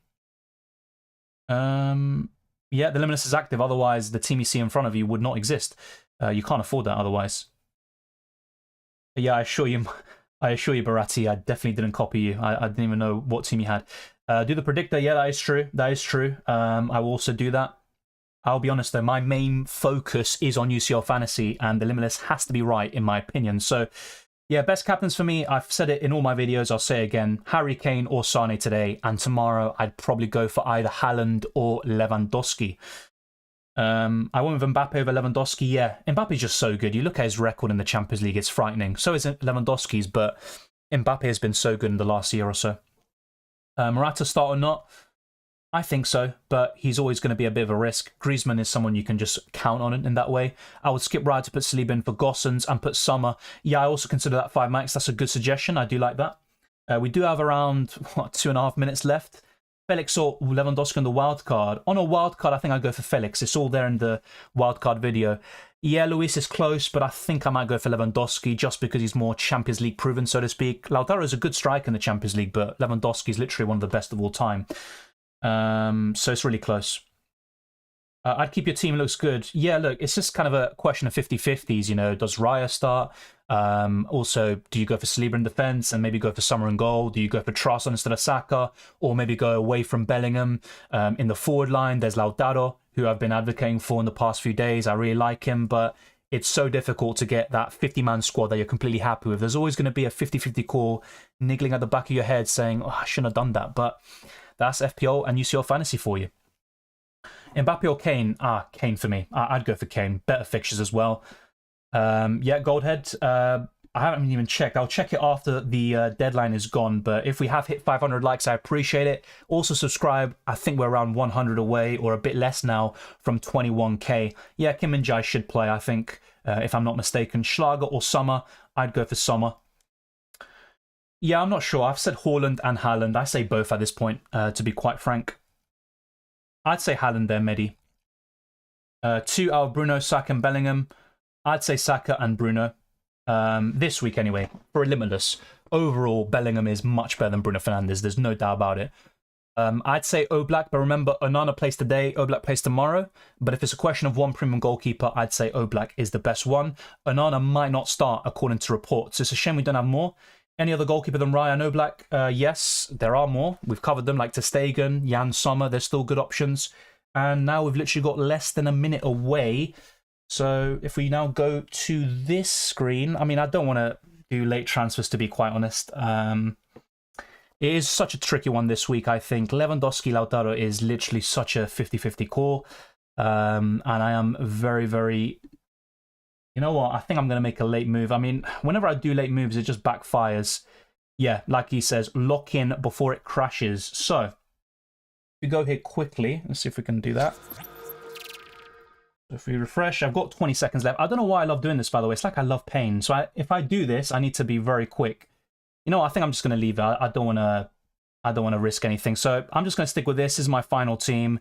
Yeah, the Limitless is active. Otherwise, the team you see in front of you would not exist. You can't afford that otherwise. But yeah, I assure you, Baratti, I definitely didn't copy you. I didn't even know what team you had. Do the predictor. Yeah, that is true. That is true. I will also do that. I'll be honest though, my main focus is on UCL Fantasy, and the Limitless has to be right in my opinion. So yeah, best captains for me, I've said it in all my videos, I'll say it again, Harry Kane or Sane today, and tomorrow I'd probably go for either Haaland or Lewandowski. I went with Mbappe over Lewandowski. Yeah, Mbappe's just so good. You look at his record in the Champions League, it's frightening. So is Lewandowski's, but Mbappe has been so good in the last year or so. Morata start or not? I think so, but he's always going to be a bit of a risk. Griezmann is someone you can just count on in that way. I would skip Raya to put Saliba in for Gosens and put Sommer. Yeah, I also consider that 5 max. That's a good suggestion. I do like that. We do have around, 2.5 minutes left. Felix or Lewandowski on the wildcard. On a wildcard, I think I'd go for Felix. It's all there in the wildcard video. Yeah, Luis is close, but I think I might go for Lewandowski just because he's more Champions League proven, so to speak. Lautaro is a good striker in the Champions League, but Lewandowski is literally one of the best of all time. So it's really close. I'd keep your team, looks good. Yeah, look, it's just kind of a question of 50-50s, you know. Does Raya start? Also, do you go for Saliba in defence and maybe go for Sommer in goal? Do you go for Trossard instead of Saka? Or maybe go away from Bellingham? In the forward line, there's Lautaro, who I've been advocating for in the past few days. I really like him, but it's so difficult to get that 50-man squad that you're completely happy with. There's always going to be a 50-50 call niggling at the back of your head saying, oh, I shouldn't have done that. But that's FPL and UCL Fantasy for you. Mbappe or Kane? Kane for me. I'd go for Kane. Better fixtures as well. Yeah, Goldhead. I haven't even checked. I'll check it after the deadline is gone. But if we have hit 500 likes, I appreciate it. Also subscribe. I think we're around 100 away, or a bit less now, from 21k. Yeah, Kim Min-jae should play, I think, if I'm not mistaken. Schlager or Sommer? I'd go for Sommer. Yeah, I'm not sure. I've said Haaland and Haaland. I say both at this point, to be quite frank. I'd say Haaland there, Mehdi. 2 out of Bruno, Saka and Bellingham. I'd say Saka and Bruno. This week anyway, for a Limitless. Overall, Bellingham is much better than Bruno Fernandes. There's no doubt about it. I'd say Oblak, but remember, Onana plays today, Oblak plays tomorrow. But if it's a question of one premium goalkeeper, I'd say Oblak is the best one. Onana might not start, according to reports. It's a shame we don't have more. Any other goalkeeper than Raya and Oblak? Yes, there are more. We've covered them, like Ter Stegen, Jan Sommer. There's still good options. And now we've literally got less than a minute away. So if we now go to this screen, I mean, I don't want to do late transfers, to be quite honest. It is such a tricky one this week, I think. Lewandowski, Lautaro is literally such a 50-50 call. And I am very, very... You know what? I think I'm going to make a late move. I mean, whenever I do late moves, it just backfires. Yeah, like he says, lock in before it crashes. So, if we go here quickly, let's see if we can do that. If we refresh, I've got 20 seconds left. I don't know why I love doing this, by the way. It's like I love pain. So if I do this, I need to be very quick. You know, I think I'm just going to leave it. I don't want to risk anything. So I'm just going to stick with this. This is my final team.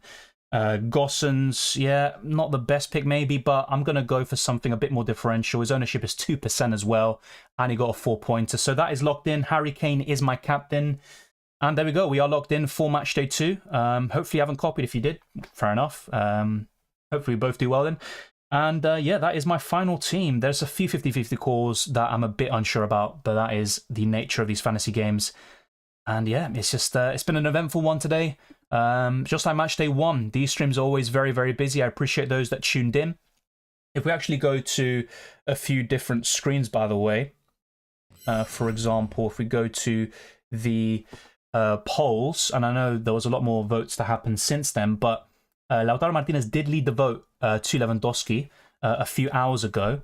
Gossens, yeah, not the best pick maybe, but I'm going to go for something a bit more differential. His ownership is 2% as well, and he got a 4-pointer. So that is locked in. Harry Kane is my captain. And there we go. We are locked in for match day 2. Hopefully you haven't copied. If you did, fair enough. Hopefully we both do well then. And yeah, that is my final team. There's a few 50-50 calls that I'm a bit unsure about, but that is the nature of these fantasy games. And yeah, it's just it's been an eventful one today. Just like match day 1, these streams are always very, very busy. I appreciate those that tuned in. If we actually go to a few different screens, by the way, for example, if we go to the polls, and I know there was a lot more votes that happened since then, but Lautaro Martinez did lead the vote to Lewandowski a few hours ago.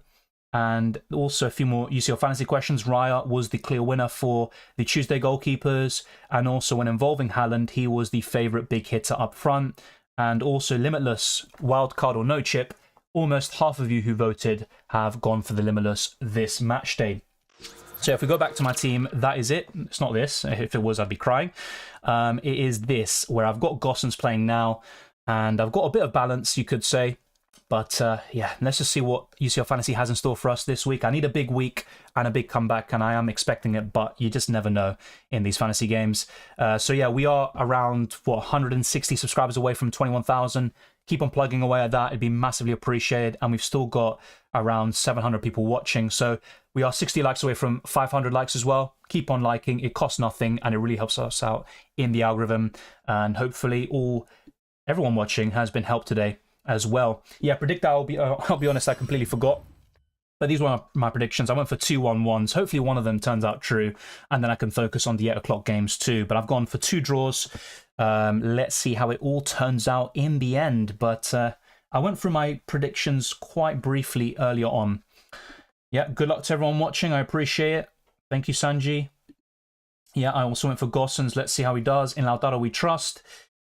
And also a few more UCL Fantasy questions. Raya was the clear winner for the Tuesday goalkeepers. And also when involving Haaland, he was the favourite big hitter up front. And also Limitless, wildcard or no chip. Almost half of you who voted have gone for the Limitless this match day. So if we go back to my team, that is it. It's not this. If it was, I'd be crying. It is this, where I've got Gossens playing now. And I've got a bit of balance, you could say. But yeah, let's just see what UCL Fantasy has in store for us this week. I need a big week and a big comeback, and I am expecting it, but you just never know in these fantasy games. So yeah, we are around, 160 subscribers away from 21,000. Keep on plugging away at that. It'd be massively appreciated. And we've still got around 700 people watching. So we are 60 likes away from 500 likes as well. Keep on liking. It costs nothing, and it really helps us out in the algorithm. And hopefully everyone watching has been helped today as well. Yeah, Predictor, I'll be honest, I completely forgot. But these were my predictions. I went for 2-1-1s. Hopefully one of them turns out true, and then I can focus on the 8 o'clock games too. But I've gone for 2 draws. Let's see how it all turns out in the end. But I went through my predictions quite briefly earlier on. Yeah, good luck to everyone watching. I appreciate it. Thank you, Sanji. Yeah, I also went for Gossens. Let's see how he does. In Lautaro we trust.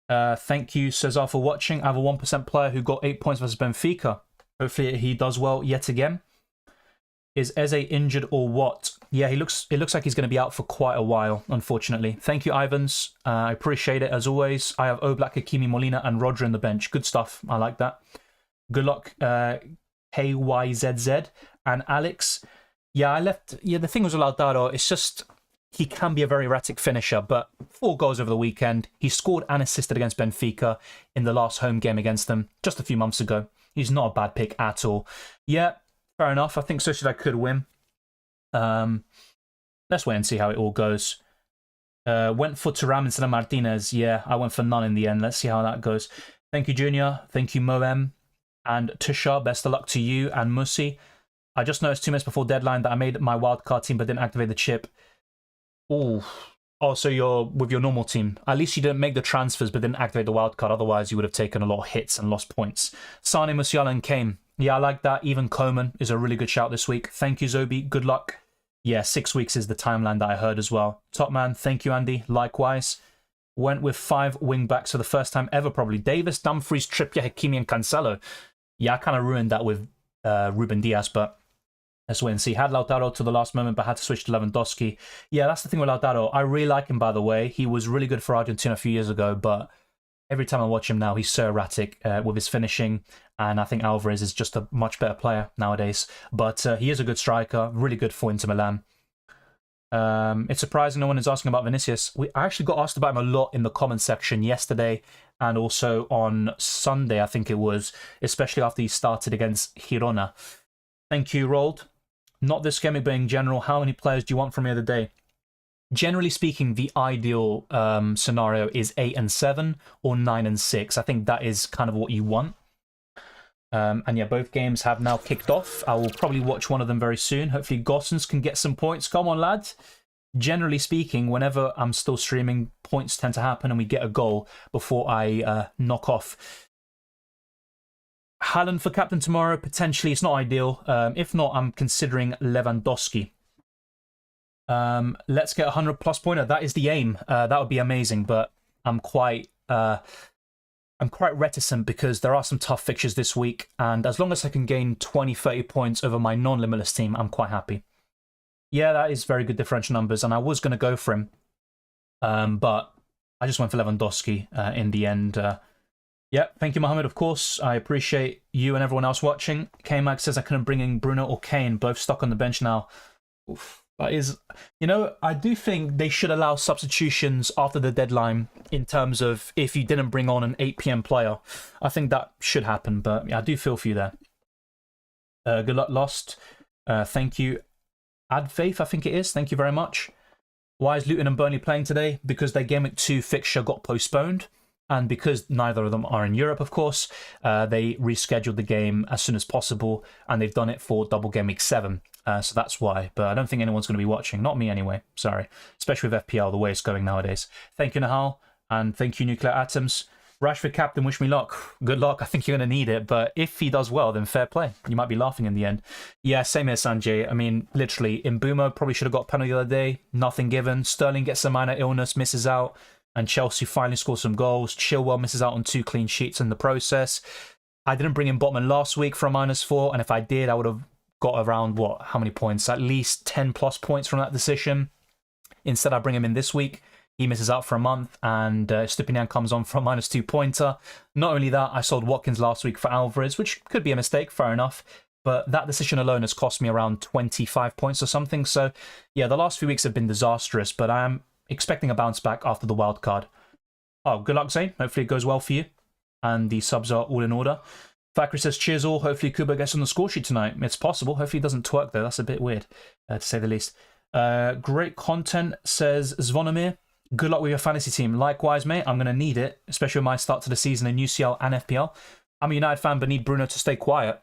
Thank you, Cesar, for watching. I have a 1% player who got 8 points versus Benfica. Hopefully he does well yet again. Is Eze injured or what? Yeah, it looks like he's going to be out for quite a while, unfortunately. Thank you, Ivans. I appreciate it, as always. I have Oblak, Hakimi, Molina, and Roger in the bench. Good stuff. I like that. Good luck, KYZZ. And Alex. Yeah, the thing was with Lautaro, it's just he can be a very erratic finisher, but 4 goals over the weekend. He scored and assisted against Benfica in the last home game against them just a few months ago. He's not a bad pick at all. Yeah, fair enough. I think Sociedad could win. Let's wait and see how it all goes. Went for Thuram instead of Martinez. Yeah, I went for none in the end. Let's see how that goes. Thank you, Junior. Thank you, Moem. And Tusha, best of luck to you and Musi. I just noticed 2 minutes before deadline that I made my wildcard team but didn't activate the chip. Oh, so you're with your normal team. At least you didn't make the transfers but didn't activate the wildcard. Otherwise, you would have taken a lot of hits and lost points. Sane, Musiala, and Kane. Yeah, I like that. Even Coman is a really good shout this week. Thank you, Zobi. Good luck. Yeah, 6 weeks is the timeline that I heard as well. Top man, thank you, Andy. Likewise. Went with 5 wing-backs for the first time ever, probably. Davis, Dumfries, Trippier, Hakimi, and Cancelo. Yeah, I kind of ruined that with Ruben Diaz, but let's wait and see. Had Lautaro to the last moment, but had to switch to Lewandowski. Yeah, that's the thing with Lautaro. I really like him, by the way. He was really good for Argentina a few years ago, but every time I watch him now, he's so erratic with his finishing, and I think Alvarez is just a much better player nowadays. But he is a good striker, really good for Inter Milan. It's surprising no one is asking about Vinicius. I actually got asked about him a lot in the comment section yesterday, and also on Sunday, I think it was, especially after he started against Girona. Thank you, Rold. Not this game, but in general, how many players do you want from the other day? Generally speaking, the ideal scenario is 8 and 7 or 9 and 6. I think that is kind of what you want. And yeah, both games have now kicked off. I will probably watch one of them very soon. Hopefully Gossens can get some points. Come on, lads. Generally speaking, whenever I'm still streaming, points tend to happen and we get a goal before I knock off. Haaland for captain tomorrow, potentially. It's not ideal. If not, I'm considering Lewandowski. Let's get a 100+ pointer. That is the aim. That would be amazing, but I'm quite... I I'm quite reticent because there are some tough fixtures this week, and as long as I can gain 20, 30 points over my non-limitless team, I'm quite happy. Yeah, that is very good differential numbers, and I was going to go for him, but I just went for Lewandowski in the end. Yeah, thank you, Mohammed, of course. I appreciate you and everyone else watching. K-Mag says I couldn't bring in Bruno or Kane, both stuck on the bench now. Oof. That is, you know, I do think they should allow substitutions after the deadline in terms of if you didn't bring on an 8 PM player. I think that should happen, but yeah, I do feel for you there. Good luck, Lost. Thank you. Adfaith, I think it is. Thank you very much. Why is Luton and Burnley playing today? Because their Game Week 2 fixture got postponed. And because neither of them are in Europe, of course, they rescheduled the game as soon as possible, and they've done it for double Game Week 7. So that's why. But I don't think anyone's going to be watching. Not me anyway. Sorry. Especially with FPL, the way it's going nowadays. Thank you, Nahal. And thank you, Nuclear Atoms. Rashford captain, wish me luck. Good luck. I think you're going to need it. But if he does well, then fair play. You might be laughing in the end. Yeah, same here, Sanjay. I mean, literally, Mbumo probably should have got a penalty the other day. Nothing given. Sterling gets a minor illness, misses out. And Chelsea finally scored some goals. Chilwell misses out on 2 clean sheets in the process. I didn't bring in Botman last week for a -4. And if I did, I would have got around, what, how many points? At least 10 plus points from that decision. Instead, I bring him in this week. He misses out for a month, and Stupinian comes on for a -2 pointer. Not only that, I sold Watkins last week for Alvarez, which could be a mistake, fair enough. But that decision alone has cost me around 25 points or something. So, yeah, the last few weeks have been disastrous, but I am expecting a bounce back after the wild card. Oh, good luck, Zane. Hopefully it goes well for you. And the subs are all in order. Fakri says, cheers all. Hopefully Kuba gets on the score sheet tonight. It's possible. Hopefully he doesn't twerk, though. That's a bit weird, to say the least. Great content, says Zvonimir. Good luck with your fantasy team. Likewise, mate. I'm going to need it, especially with my start to the season in UCL and FPL. I'm a United fan, but need Bruno to stay quiet.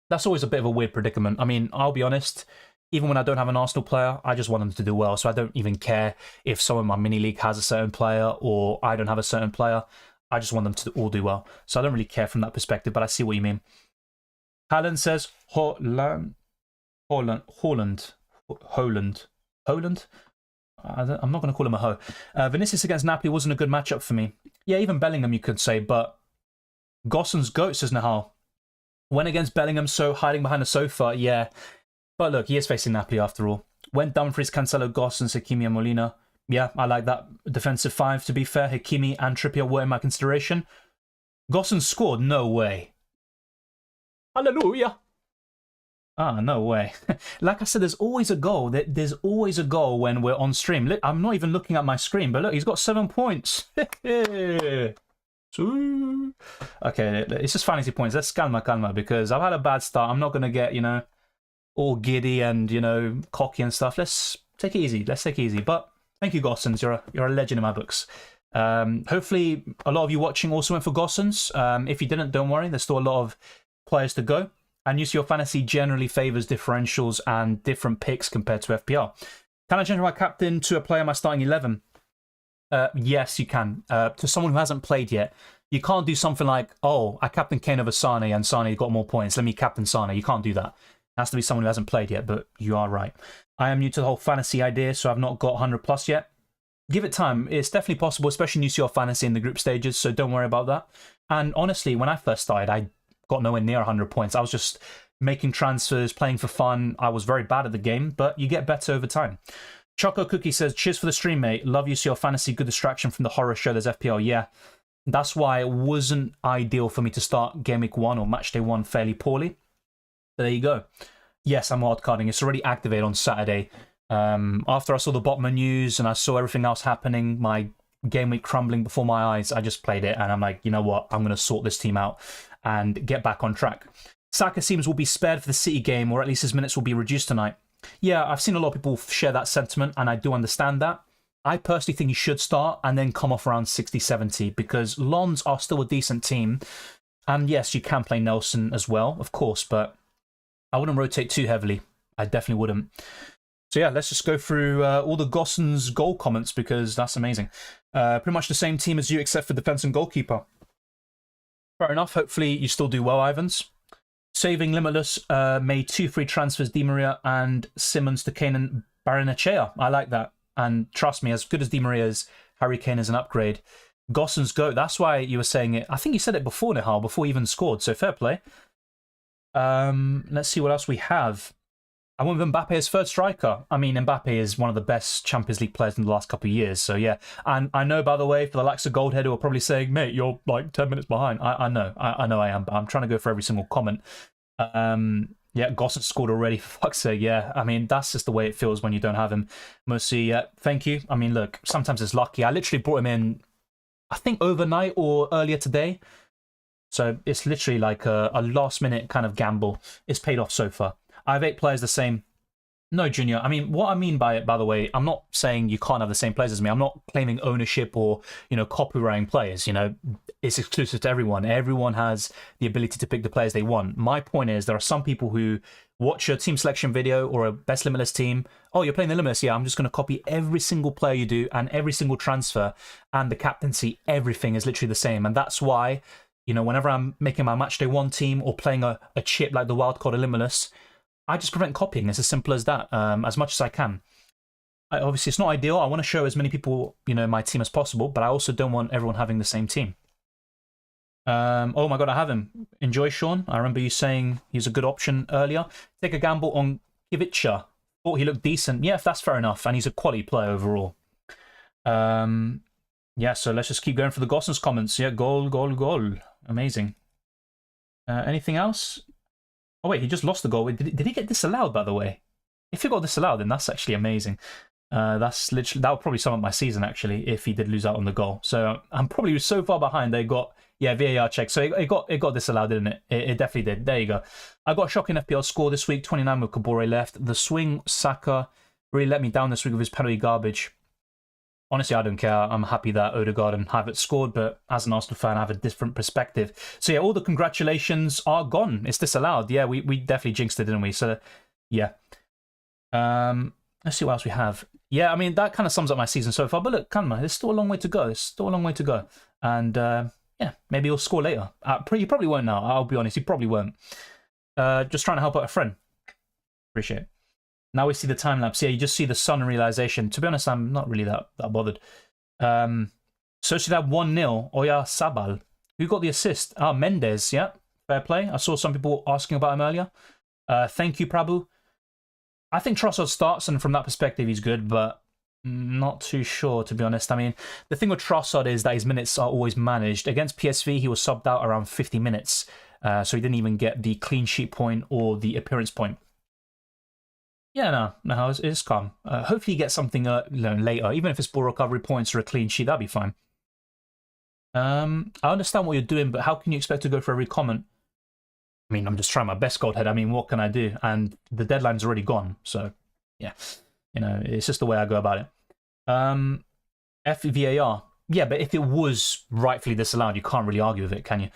That's always a bit of a weird predicament. I mean, I'll be honest. Even when I don't have an Arsenal player, I just want them to do well. So I don't even care if someone in my mini league has a certain player or I don't have a certain player. I just want them to all do well. So I don't really care from that perspective, but I see what you mean. Haaland says, Holland. I'm not going to call him a hoe. Vinicius against Napoli wasn't a good matchup for me. Yeah, even Bellingham you could say, but Gosson's GOAT, says Nahal. Went against Bellingham, so hiding behind the sofa, yeah. But look, he is facing Napoli after all. Went Dumfries, Cancelo, Gosson, Hakimi and Molina. Yeah, I like that defensive 5, to be fair. Hakimi and Trippier were in my consideration. Gosson scored? No way. Hallelujah. Ah, no way. Like I said, there's always a goal. There's always a goal when we're on stream. I'm not even looking at my screen, but look, he's got 7 points. Okay, it's just fantasy points. Let's calma, because I've had a bad start. I'm not going to get, you know, all giddy and, you know, cocky and stuff. Let's take it easy. But thank you, Gossons. You're a legend in my books. Hopefully, a lot of you watching also went for Gossons. If you didn't, don't worry. There's still a lot of players to go. And UCL Fantasy generally favours differentials and different picks compared to FPL. Can I change my captain to a player in my starting 11? Yes, you can. To someone who hasn't played yet. You can't do something like, oh, I captain Kane over Sane and Sane got more points. Let me captain Sane. You can't do that. It has to be someone who hasn't played yet, but you are right. I am new to the whole fantasy idea, so I've not got 100 plus yet. Give it time. It's definitely possible, especially in UCL Fantasy in the group stages, so don't worry about that. And honestly, when I first started, I got nowhere near 100 points. I was just making transfers, playing for fun. I was very bad at the game, but you get better over time. Choco Cookie says, cheers for the stream, mate. Love UCL Fantasy. Good distraction from the horror show there's FPL. Yeah, that's why it wasn't ideal for me to start Game Week 1 or Matchday 1 fairly poorly. But there you go. Yes, I'm wildcarding. It's already activated on Saturday. After I saw the Botman news and I saw everything else happening, my Game Week crumbling before my eyes, I just played it and I'm like, you know what? I'm going to sort this team out and get back on track. Saka seems will be spared for the City game, or at least his minutes will be reduced tonight. Yeah, I've seen a lot of people share that sentiment, and I do understand that. I personally think he should start and then come off around 60-70, because Lons are still a decent team. And yes, you can play Nelson as well, of course, but I wouldn't rotate too heavily. I definitely wouldn't. So yeah, let's just go through all the Gosson's goal comments, because that's amazing. Pretty much the same team as you, except for defense and goalkeeper. Fair enough. Hopefully you still do well, Ivans. Saving Limitless made 2 free transfers, Di Maria and Simmons to Kane and Baranachea. I like that. And trust me, as good as Di Maria is, Harry Kane is an upgrade. Gossens GOAT. That's why you were saying it. I think you said it before, Nihal, before he even scored. So fair play. Let's see what else we have. I went with Mbappe as third striker. I mean, Mbappe is one of the best Champions League players in the last couple of years. So yeah, and I know, by the way, for the likes of Goldhead who are probably saying, mate, you're like 10 minutes behind. I know I am, but I'm trying to go for every single comment. Yeah, Gossens scored already, for fuck's sake, yeah. I mean, that's just the way it feels when you don't have him. Mercy, yeah, thank you. I mean, look, sometimes it's lucky. I literally brought him in, I think, overnight or earlier today. So it's literally like a last-minute kind of gamble. It's paid off so far. I have 8 players the same. No, Junior. I mean, what I mean by it, by the way, I'm not saying you can't have the same players as me. I'm not claiming ownership or, you know, copywriting players. You know, it's exclusive to everyone. Everyone has the ability to pick the players they want. My point is there are some people who watch a team selection video or a best Limitless team. Oh, you're playing the Limitless? Yeah, I'm just going to copy every single player you do and every single transfer and the captaincy. Everything is literally the same. And that's why, you know, whenever I'm making my Matchday 1 team or playing a chip like the Wildcard or Limitless, I just prevent copying. It's as simple as that, as much as I can. Obviously, it's not ideal. I want to show as many people, you know, my team as possible, but I also don't want everyone having the same team. Oh my god, I have him. Enjoy, Sean. I remember you saying he's a good option earlier. Take a gamble on Kivicha. Thought he looked decent. Yeah, if that's fair enough, and he's a quality player overall. Yeah, so let's just keep going for the Gossens comments. Yeah, goal, goal, goal. Amazing. Anything else? Oh wait, he just lost the goal. Did he get disallowed, by the way? If he got disallowed, then that's actually amazing. That's literally, that would probably sum up my season, actually, if he did lose out on the goal. So I'm probably so far behind. They got, yeah, VAR check. So it got disallowed, didn't it? It definitely did. There you go. I got a shocking FPL score this week, 29 with Kabore left. The swing Saka really let me down this week with his penalty garbage. Honestly, I don't care. I'm happy that Odegaard and Havertz scored, but as an Arsenal fan, I have a different perspective. So yeah, all the congratulations are gone. It's disallowed. Yeah, we definitely jinxed it, didn't we? So yeah. Let's see what else we have. Yeah, I mean, that kind of sums up my season so far. But look, Kanma, there's still a long way to go. There's still a long way to go. And yeah, maybe he'll score later. You probably won't now. I'll be honest, he probably won't. Just trying to help out a friend. Appreciate it. Now we see the time lapse. Yeah, you just see the sun and realization. To be honest, I'm not really that bothered. Sociedad 1-0. Oya Sabal. Who got the assist? Ah, Mendes. Yeah, fair play. I saw some people asking about him earlier. Thank you, Prabhu. I think Trossard starts, and from that perspective, he's good, but not too sure, to be honest. I mean, the thing with Trossard is that his minutes are always managed. Against PSV, he was subbed out around 50 minutes, so he didn't even get the clean sheet point or the appearance point. Yeah, no, it's calm. Hopefully, he gets something later, even if it's ball recovery points or a clean sheet, that'd be fine. I understand what you're doing, but how can you expect to go for every comment? I mean, I'm just trying my best, Godhead. I mean, what can I do? And the deadline's already gone, so yeah, you know, it's just the way I go about it. FVAR, yeah, but if it was rightfully disallowed, you can't really argue with it, can you?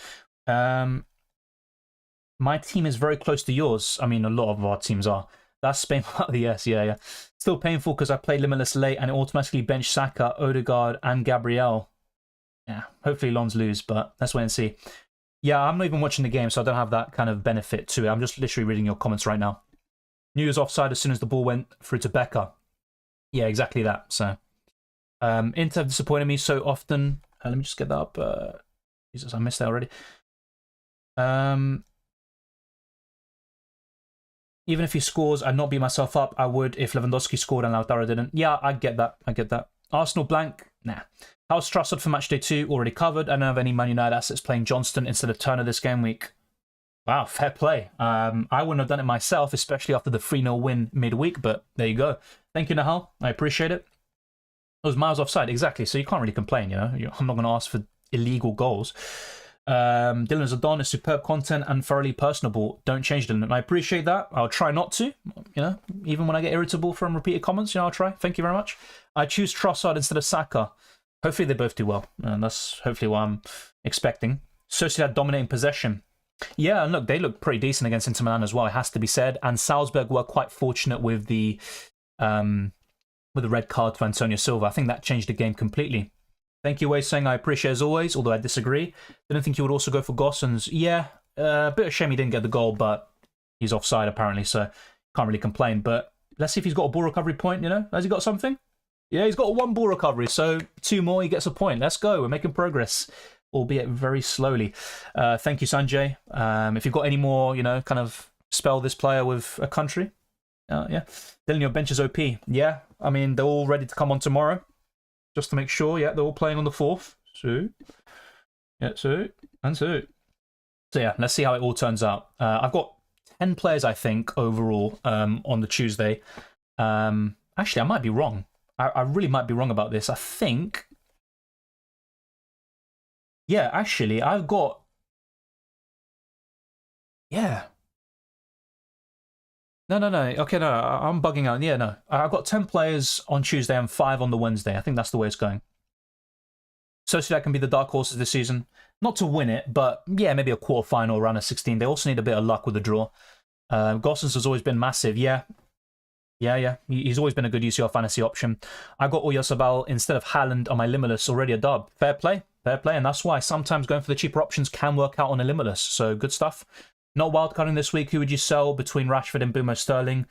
My team is very close to yours. I mean, a lot of our teams are. That's painful. Yes, yeah. Still painful because I played Limitless late and it automatically benched Saka, Odegaard, and Gabriel. Yeah, hopefully Lons lose, but let's wait and see. Yeah, I'm not even watching the game, so I don't have that kind of benefit to it. I'm just literally reading your comments right now. News offside as soon as the ball went through to Becker. Yeah, exactly that. So, Inter have disappointed me so often. Let me just get that up. Jesus, I missed that already. Even if he scores, I'd not beat myself up. I would if Lewandowski scored and Lautaro didn't. Yeah, I get that. I get that. Arsenal blank? Nah. How's Trossard for Matchday 2? Already covered. I don't have any Man United assets playing Johnston instead of Turner this game week. Wow, fair play. I wouldn't have done it myself, especially after the 3-0 win midweek, but there you go. Thank you, Nahal. I appreciate it. It was miles offside, exactly, so you can't really complain, you know? I'm not going to ask for illegal goals. Dylan Zadon is superb content and thoroughly personable. Don't change Dylan. I appreciate that. I'll try not to, you know, even when I get irritable from repeated comments, you know, I'll try. Thank you very much. I choose Trossard instead of Saka. Hopefully they both do well, and that's hopefully what I'm expecting. Sociedad dominating possession. Yeah, and look, they look pretty decent against Inter Milan as well, it has to be said. And Salzburg were quite fortunate with the red card to Antonio Silva. I think that changed the game completely. Thank you, Wei, saying I appreciate as always, although I disagree. Didn't think you would also go for Gossens. Yeah, a bit of shame he didn't get the goal, but he's offside apparently, so can't really complain. But let's see if he's got a ball recovery point, you know? Has he got something? Yeah, he's got 1 ball recovery, so 2 more, he gets a point. Let's go. We're making progress, albeit very slowly. Thank you, Sanjay. If you've got any more, you know, kind of spell this player with a country. Yeah. Dylan, your bench is OP. Yeah, I mean, they're all ready to come on tomorrow. Just to make sure, yeah, they're all playing on the 4th. So, yeah, so. So yeah, let's see how it all turns out. I've got 10 players, I think, overall on the Tuesday. Actually, I might be wrong. I really might be wrong about this. I think... Yeah, actually, I've got... Yeah. No. Okay, no, I'm bugging out. Yeah, no. I've got 10 players on Tuesday and 5 on the Wednesday. I think that's the way it's going. Sociedad can be the dark horses this season. Not to win it, but yeah, maybe a quarterfinal, round of 16. They also need a bit of luck with the draw. Gossens has always been massive. Yeah. He's always been a good UCL fantasy option. I got Oyarzabal instead of Haaland on my Limitless, already a dub. Fair play. And that's why sometimes going for the cheaper options can work out on a Limitless. So good stuff. Not wildcarding this week. Who would you sell between Rashford and Bumo Sterling?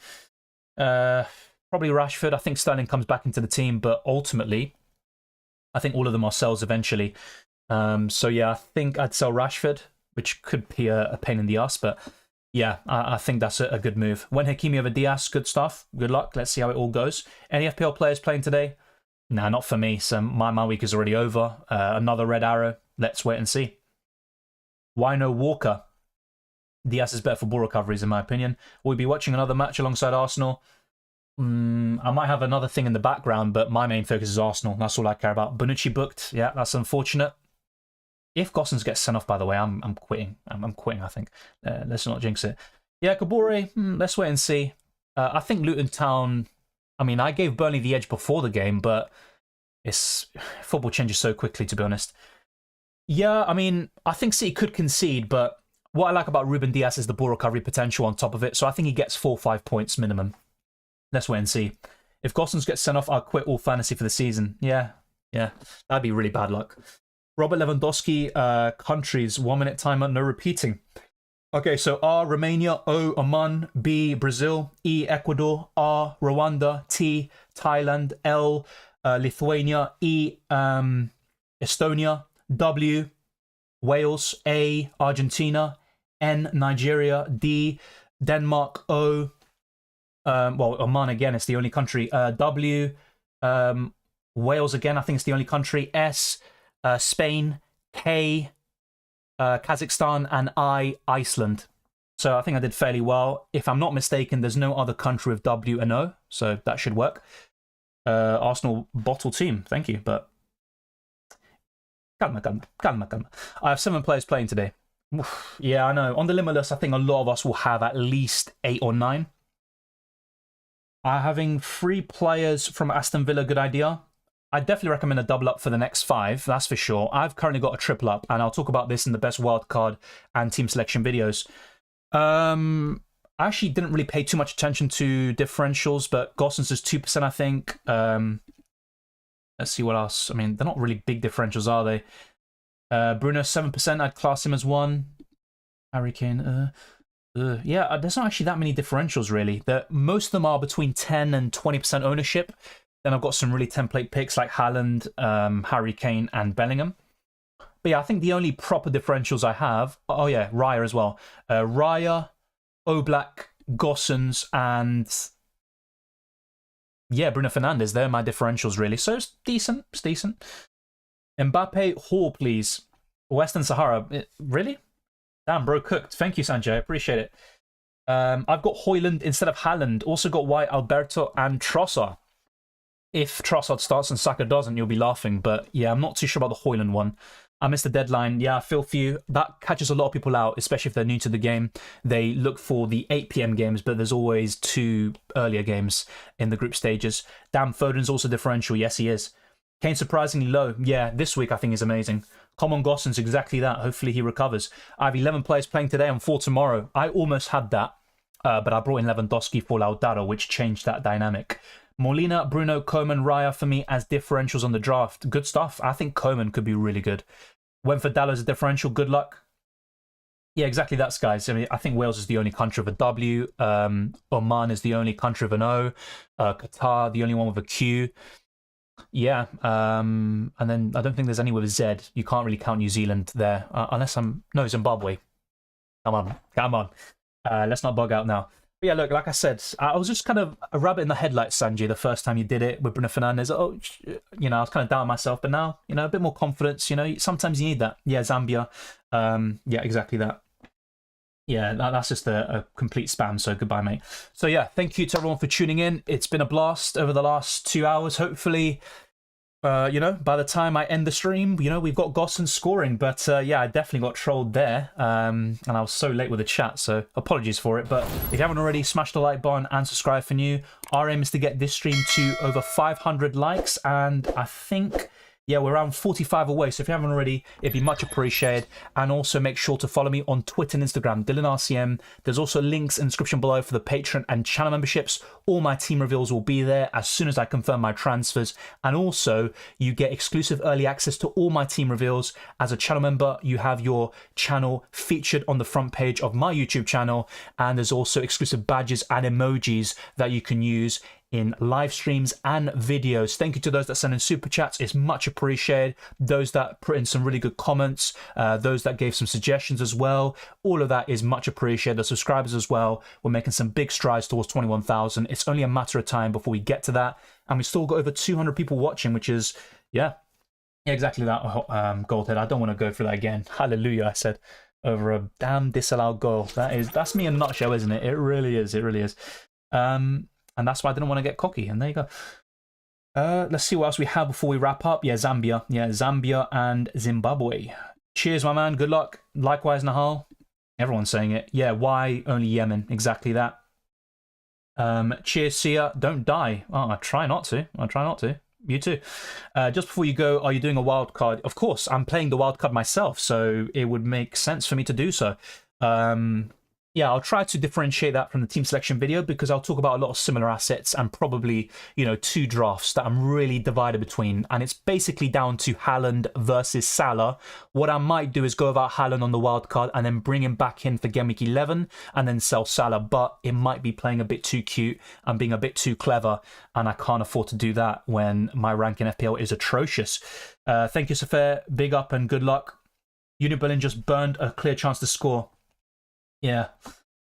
Probably Rashford. I think Sterling comes back into the team, but ultimately, I think all of them are sells eventually. So yeah, I think I'd sell Rashford, which could be a pain in the ass, but yeah, I think that's a good move. When Hakimi over Diaz, good stuff. Good luck. Let's see how it all goes. Any FPL players playing today? Nah, not for me. So my week is already over. Another red arrow. Let's wait and see. Why no Walker? Diaz is better for ball recoveries, in my opinion. We'll be watching another match alongside Arsenal. I might have another thing in the background, but my main focus is Arsenal. That's all I care about. Bonucci booked. Yeah, that's unfortunate. If Gossens gets sent off, by the way, I'm quitting. I'm quitting, I think. Let's not jinx it. Yeah, Kabore, let's wait and see. I think Luton Town... I mean, I gave Burnley the edge before the game, but football changes so quickly, to be honest. Yeah, I mean, I think City could concede, but what I like about Ruben Diaz is the ball recovery potential on top of it, so I think he gets 4 or 5 points minimum. Let's wait and see. If Gossens gets sent off, I'll quit all fantasy for the season. Yeah, that'd be really bad luck. Robert Lewandowski, countries, 1 minute timer, no repeating. Okay, so R, Romania, O, Oman, B, Brazil, E, Ecuador, R, Rwanda, T, Thailand, L, Lithuania, E, Estonia, W, Wales, A, Argentina, N, Nigeria, D, Denmark, O, well, Oman again, it's the only country, W, Wales again, I think it's the only country, S, Spain, K, Kazakhstan, and I, Iceland. So I think I did fairly well. If I'm not mistaken, there's no other country with W and O, so that should work. Arsenal bottle team, thank you, but... Calma. I have 7 players playing today. Oof, yeah, I know. On the Limitless, I think a lot of us will have at least 8 or 9. Having 3 players from Aston Villa, good idea. I definitely recommend a double up for the next 5, that's for sure. I've currently got a triple up, and I'll talk about this in the best wildcard and team selection videos. I actually didn't really pay too much attention to differentials, but Gossens is 2%, I think. Let's see what else. I mean, they're not really big differentials, are they? Bruno, 7%, I'd class him as 1. Harry Kane, yeah, there's not actually that many differentials, really. Most of them are between 10 and 20% ownership. Then I've got some really template picks like Haaland, Harry Kane, and Bellingham. But yeah, I think the only proper differentials I have... Oh yeah, Raya as well. Raya, Oblak, Gossens, and... Yeah, Bruno Fernandes. They're my differentials, really. So it's decent. It's decent. Mbappe, Hall, please. Western Sahara. Really? Damn, bro, cooked. Thank you, Sanjay. I appreciate it. I've got Højlund instead of Haaland. Also got White, Alberto, and Trossard. If Trossard starts and Saka doesn't, you'll be laughing. But yeah, I'm not too sure about the Højlund one. I missed the deadline. Yeah, I feel for you. That catches a lot of people out, especially if they're new to the game. They look for the 8 PM games, but there's always 2 earlier games in the group stages. Damn, Foden's also differential. Yes, he is. Kane surprisingly low. Yeah, this week I think is amazing. Common Gossens, exactly that. Hopefully he recovers. I have 11 players playing today and 4 tomorrow. I almost had that, but I brought in Lewandowski for Lautaro, which changed that dynamic. Molina, Bruno, Koeman, Raya for me as differentials on the draft. Good stuff. I think Koeman could be really good. Went for Dallo as a differential. Good luck. Yeah, exactly that, guys. I mean, I think Wales is the only country with a W. Oman is the only country with an O. Qatar, the only one with a Q. Yeah, and then I don't think there's any with Z. You can't really count New Zealand there, unless I'm... No, Zimbabwe. Come on, come on. Let's not bug out now. But yeah, look, like I said, I was just kind of a rabbit in the headlights, Sanji, the first time you did it with Bruno Fernandes. Oh, you know, I was kind of doubting myself, but now, you know, a bit more confidence, you know, sometimes you need that. Yeah, Zambia. Yeah, exactly that. Yeah, that's just a complete spam, so goodbye, mate. So yeah, thank you to everyone for tuning in. It's been a blast over the last 2 hours. Hopefully, you know, by the time I end the stream, you know, we've got Gosson scoring. But yeah, I definitely got trolled there. And I was so late with the chat, so apologies for it. But if you haven't already, smash the like button and subscribe for new. Our aim is to get this stream to over 500 likes. And I think... yeah, we're around 45 away, so if you haven't already, it'd be much appreciated. And also make sure to follow me on Twitter and Instagram, DylanRCM. There's also links in the description below for the Patreon and channel memberships. All my team reveals will be there as soon as I confirm my transfers. And also, you get exclusive early access to all my team reveals. As a channel member, you have your channel featured on the front page of my YouTube channel. And there's also exclusive badges and emojis that you can use in live streams and videos. Thank you to those that send in super chats. It's much appreciated. Those that put in some really good comments, those that gave some suggestions as well. All of that is much appreciated. The subscribers as well. We're making some big strides towards 21,000. It's only a matter of time before we get to that. And we still got over 200 people watching, which is, yeah, exactly that, Goldhead. I don't want to go through that again. Hallelujah, I said, over a damn disallowed goal. That's me in a nutshell, isn't it? It really is. It really is. And that's why I didn't want to get cocky. And there you go. Let's see what else we have before we wrap up. Yeah, Zambia. Yeah, Zambia and Zimbabwe. Cheers, my man. Good luck. Likewise, Nahal. Everyone's saying it. Yeah, why only Yemen? Exactly that. Cheers, Sia. Don't die. Oh, I try not to. I try not to. You too. Just before you go, are you doing a wild card? Of course, I'm playing the wild card myself, so it would make sense for me to do so. Yeah, I'll try to differentiate that from the team selection video because I'll talk about a lot of similar assets and probably, you know, 2 drafts that I'm really divided between. And it's basically down to Haaland versus Salah. What I might do is go about Haaland on the wild card and then bring him back in for game week 11 and then sell Salah. But it might be playing a bit too cute and being a bit too clever. And I can't afford to do that when my rank in FPL is atrocious. Thank you, Safir. Big up and good luck. Uniberlin just burned a clear chance to score. Yeah,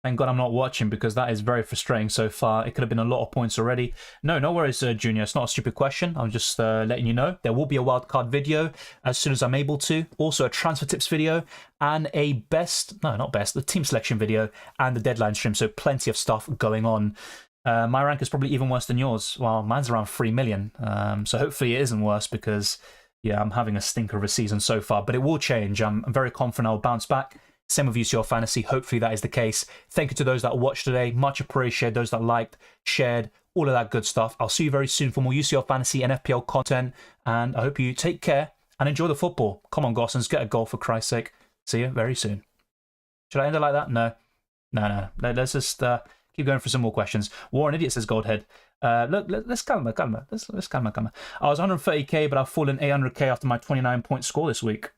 thank God I'm not watching because that is very frustrating so far. It could have been a lot of points already. No worries, Junior. It's not a stupid question. I'm just letting you know. There will be a wildcard video as soon as I'm able to. Also a transfer tips video and a the team selection video and the deadline stream. So plenty of stuff going on. My rank is probably even worse than yours. Well, mine's around 3 million. So hopefully it isn't worse because, yeah, I'm having a stinker of a season so far. But it will change. I'm very confident I'll bounce back. Same with UCL Fantasy. Hopefully that is the case. Thank you to those that watched today. Much appreciated. Those that liked, shared, all of that good stuff. I'll see you very soon for more UCL Fantasy and FPL content. And I hope you take care and enjoy the football. Come on, Gossons. Get a goal for Christ's sake. See you very soon. Should I end it like that? No. Let's just keep going for some more questions. War and Idiot says Goldhead. Look, let's calma. Let's calma. I was 130k, but I've fallen 800k after my 29-point score this week.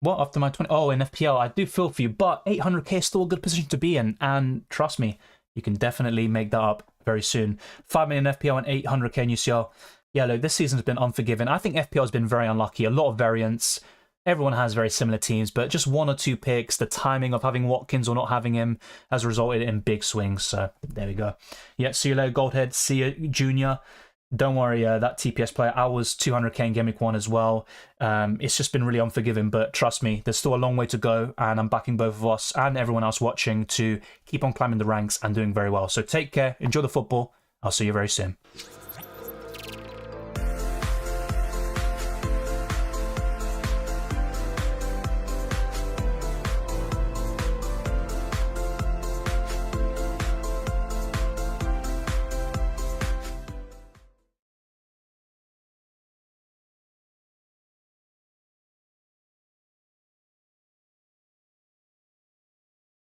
What, after my 20? Oh, in FPL, I do feel for you, but 800k is still a good position to be in. And trust me, you can definitely make that up very soon. 5 million FPL and 800k in UCL. Yeah, look, this season's been unforgiving. I think FPL has been very unlucky. A lot of variance. Everyone has very similar teams, but just 1 or 2 picks, the timing of having Watkins or not having him has resulted in big swings. So there we go. Yeah, see you later, Goldhead. See you, Junior. Don't worry, that TPS player, I was 200k in Game Week 1 as well. It's just been really unforgiving, but trust me, there's still a long way to go, and I'm backing both of us and everyone else watching to keep on climbing the ranks and doing very well. So take care, enjoy the football. I'll see you very soon.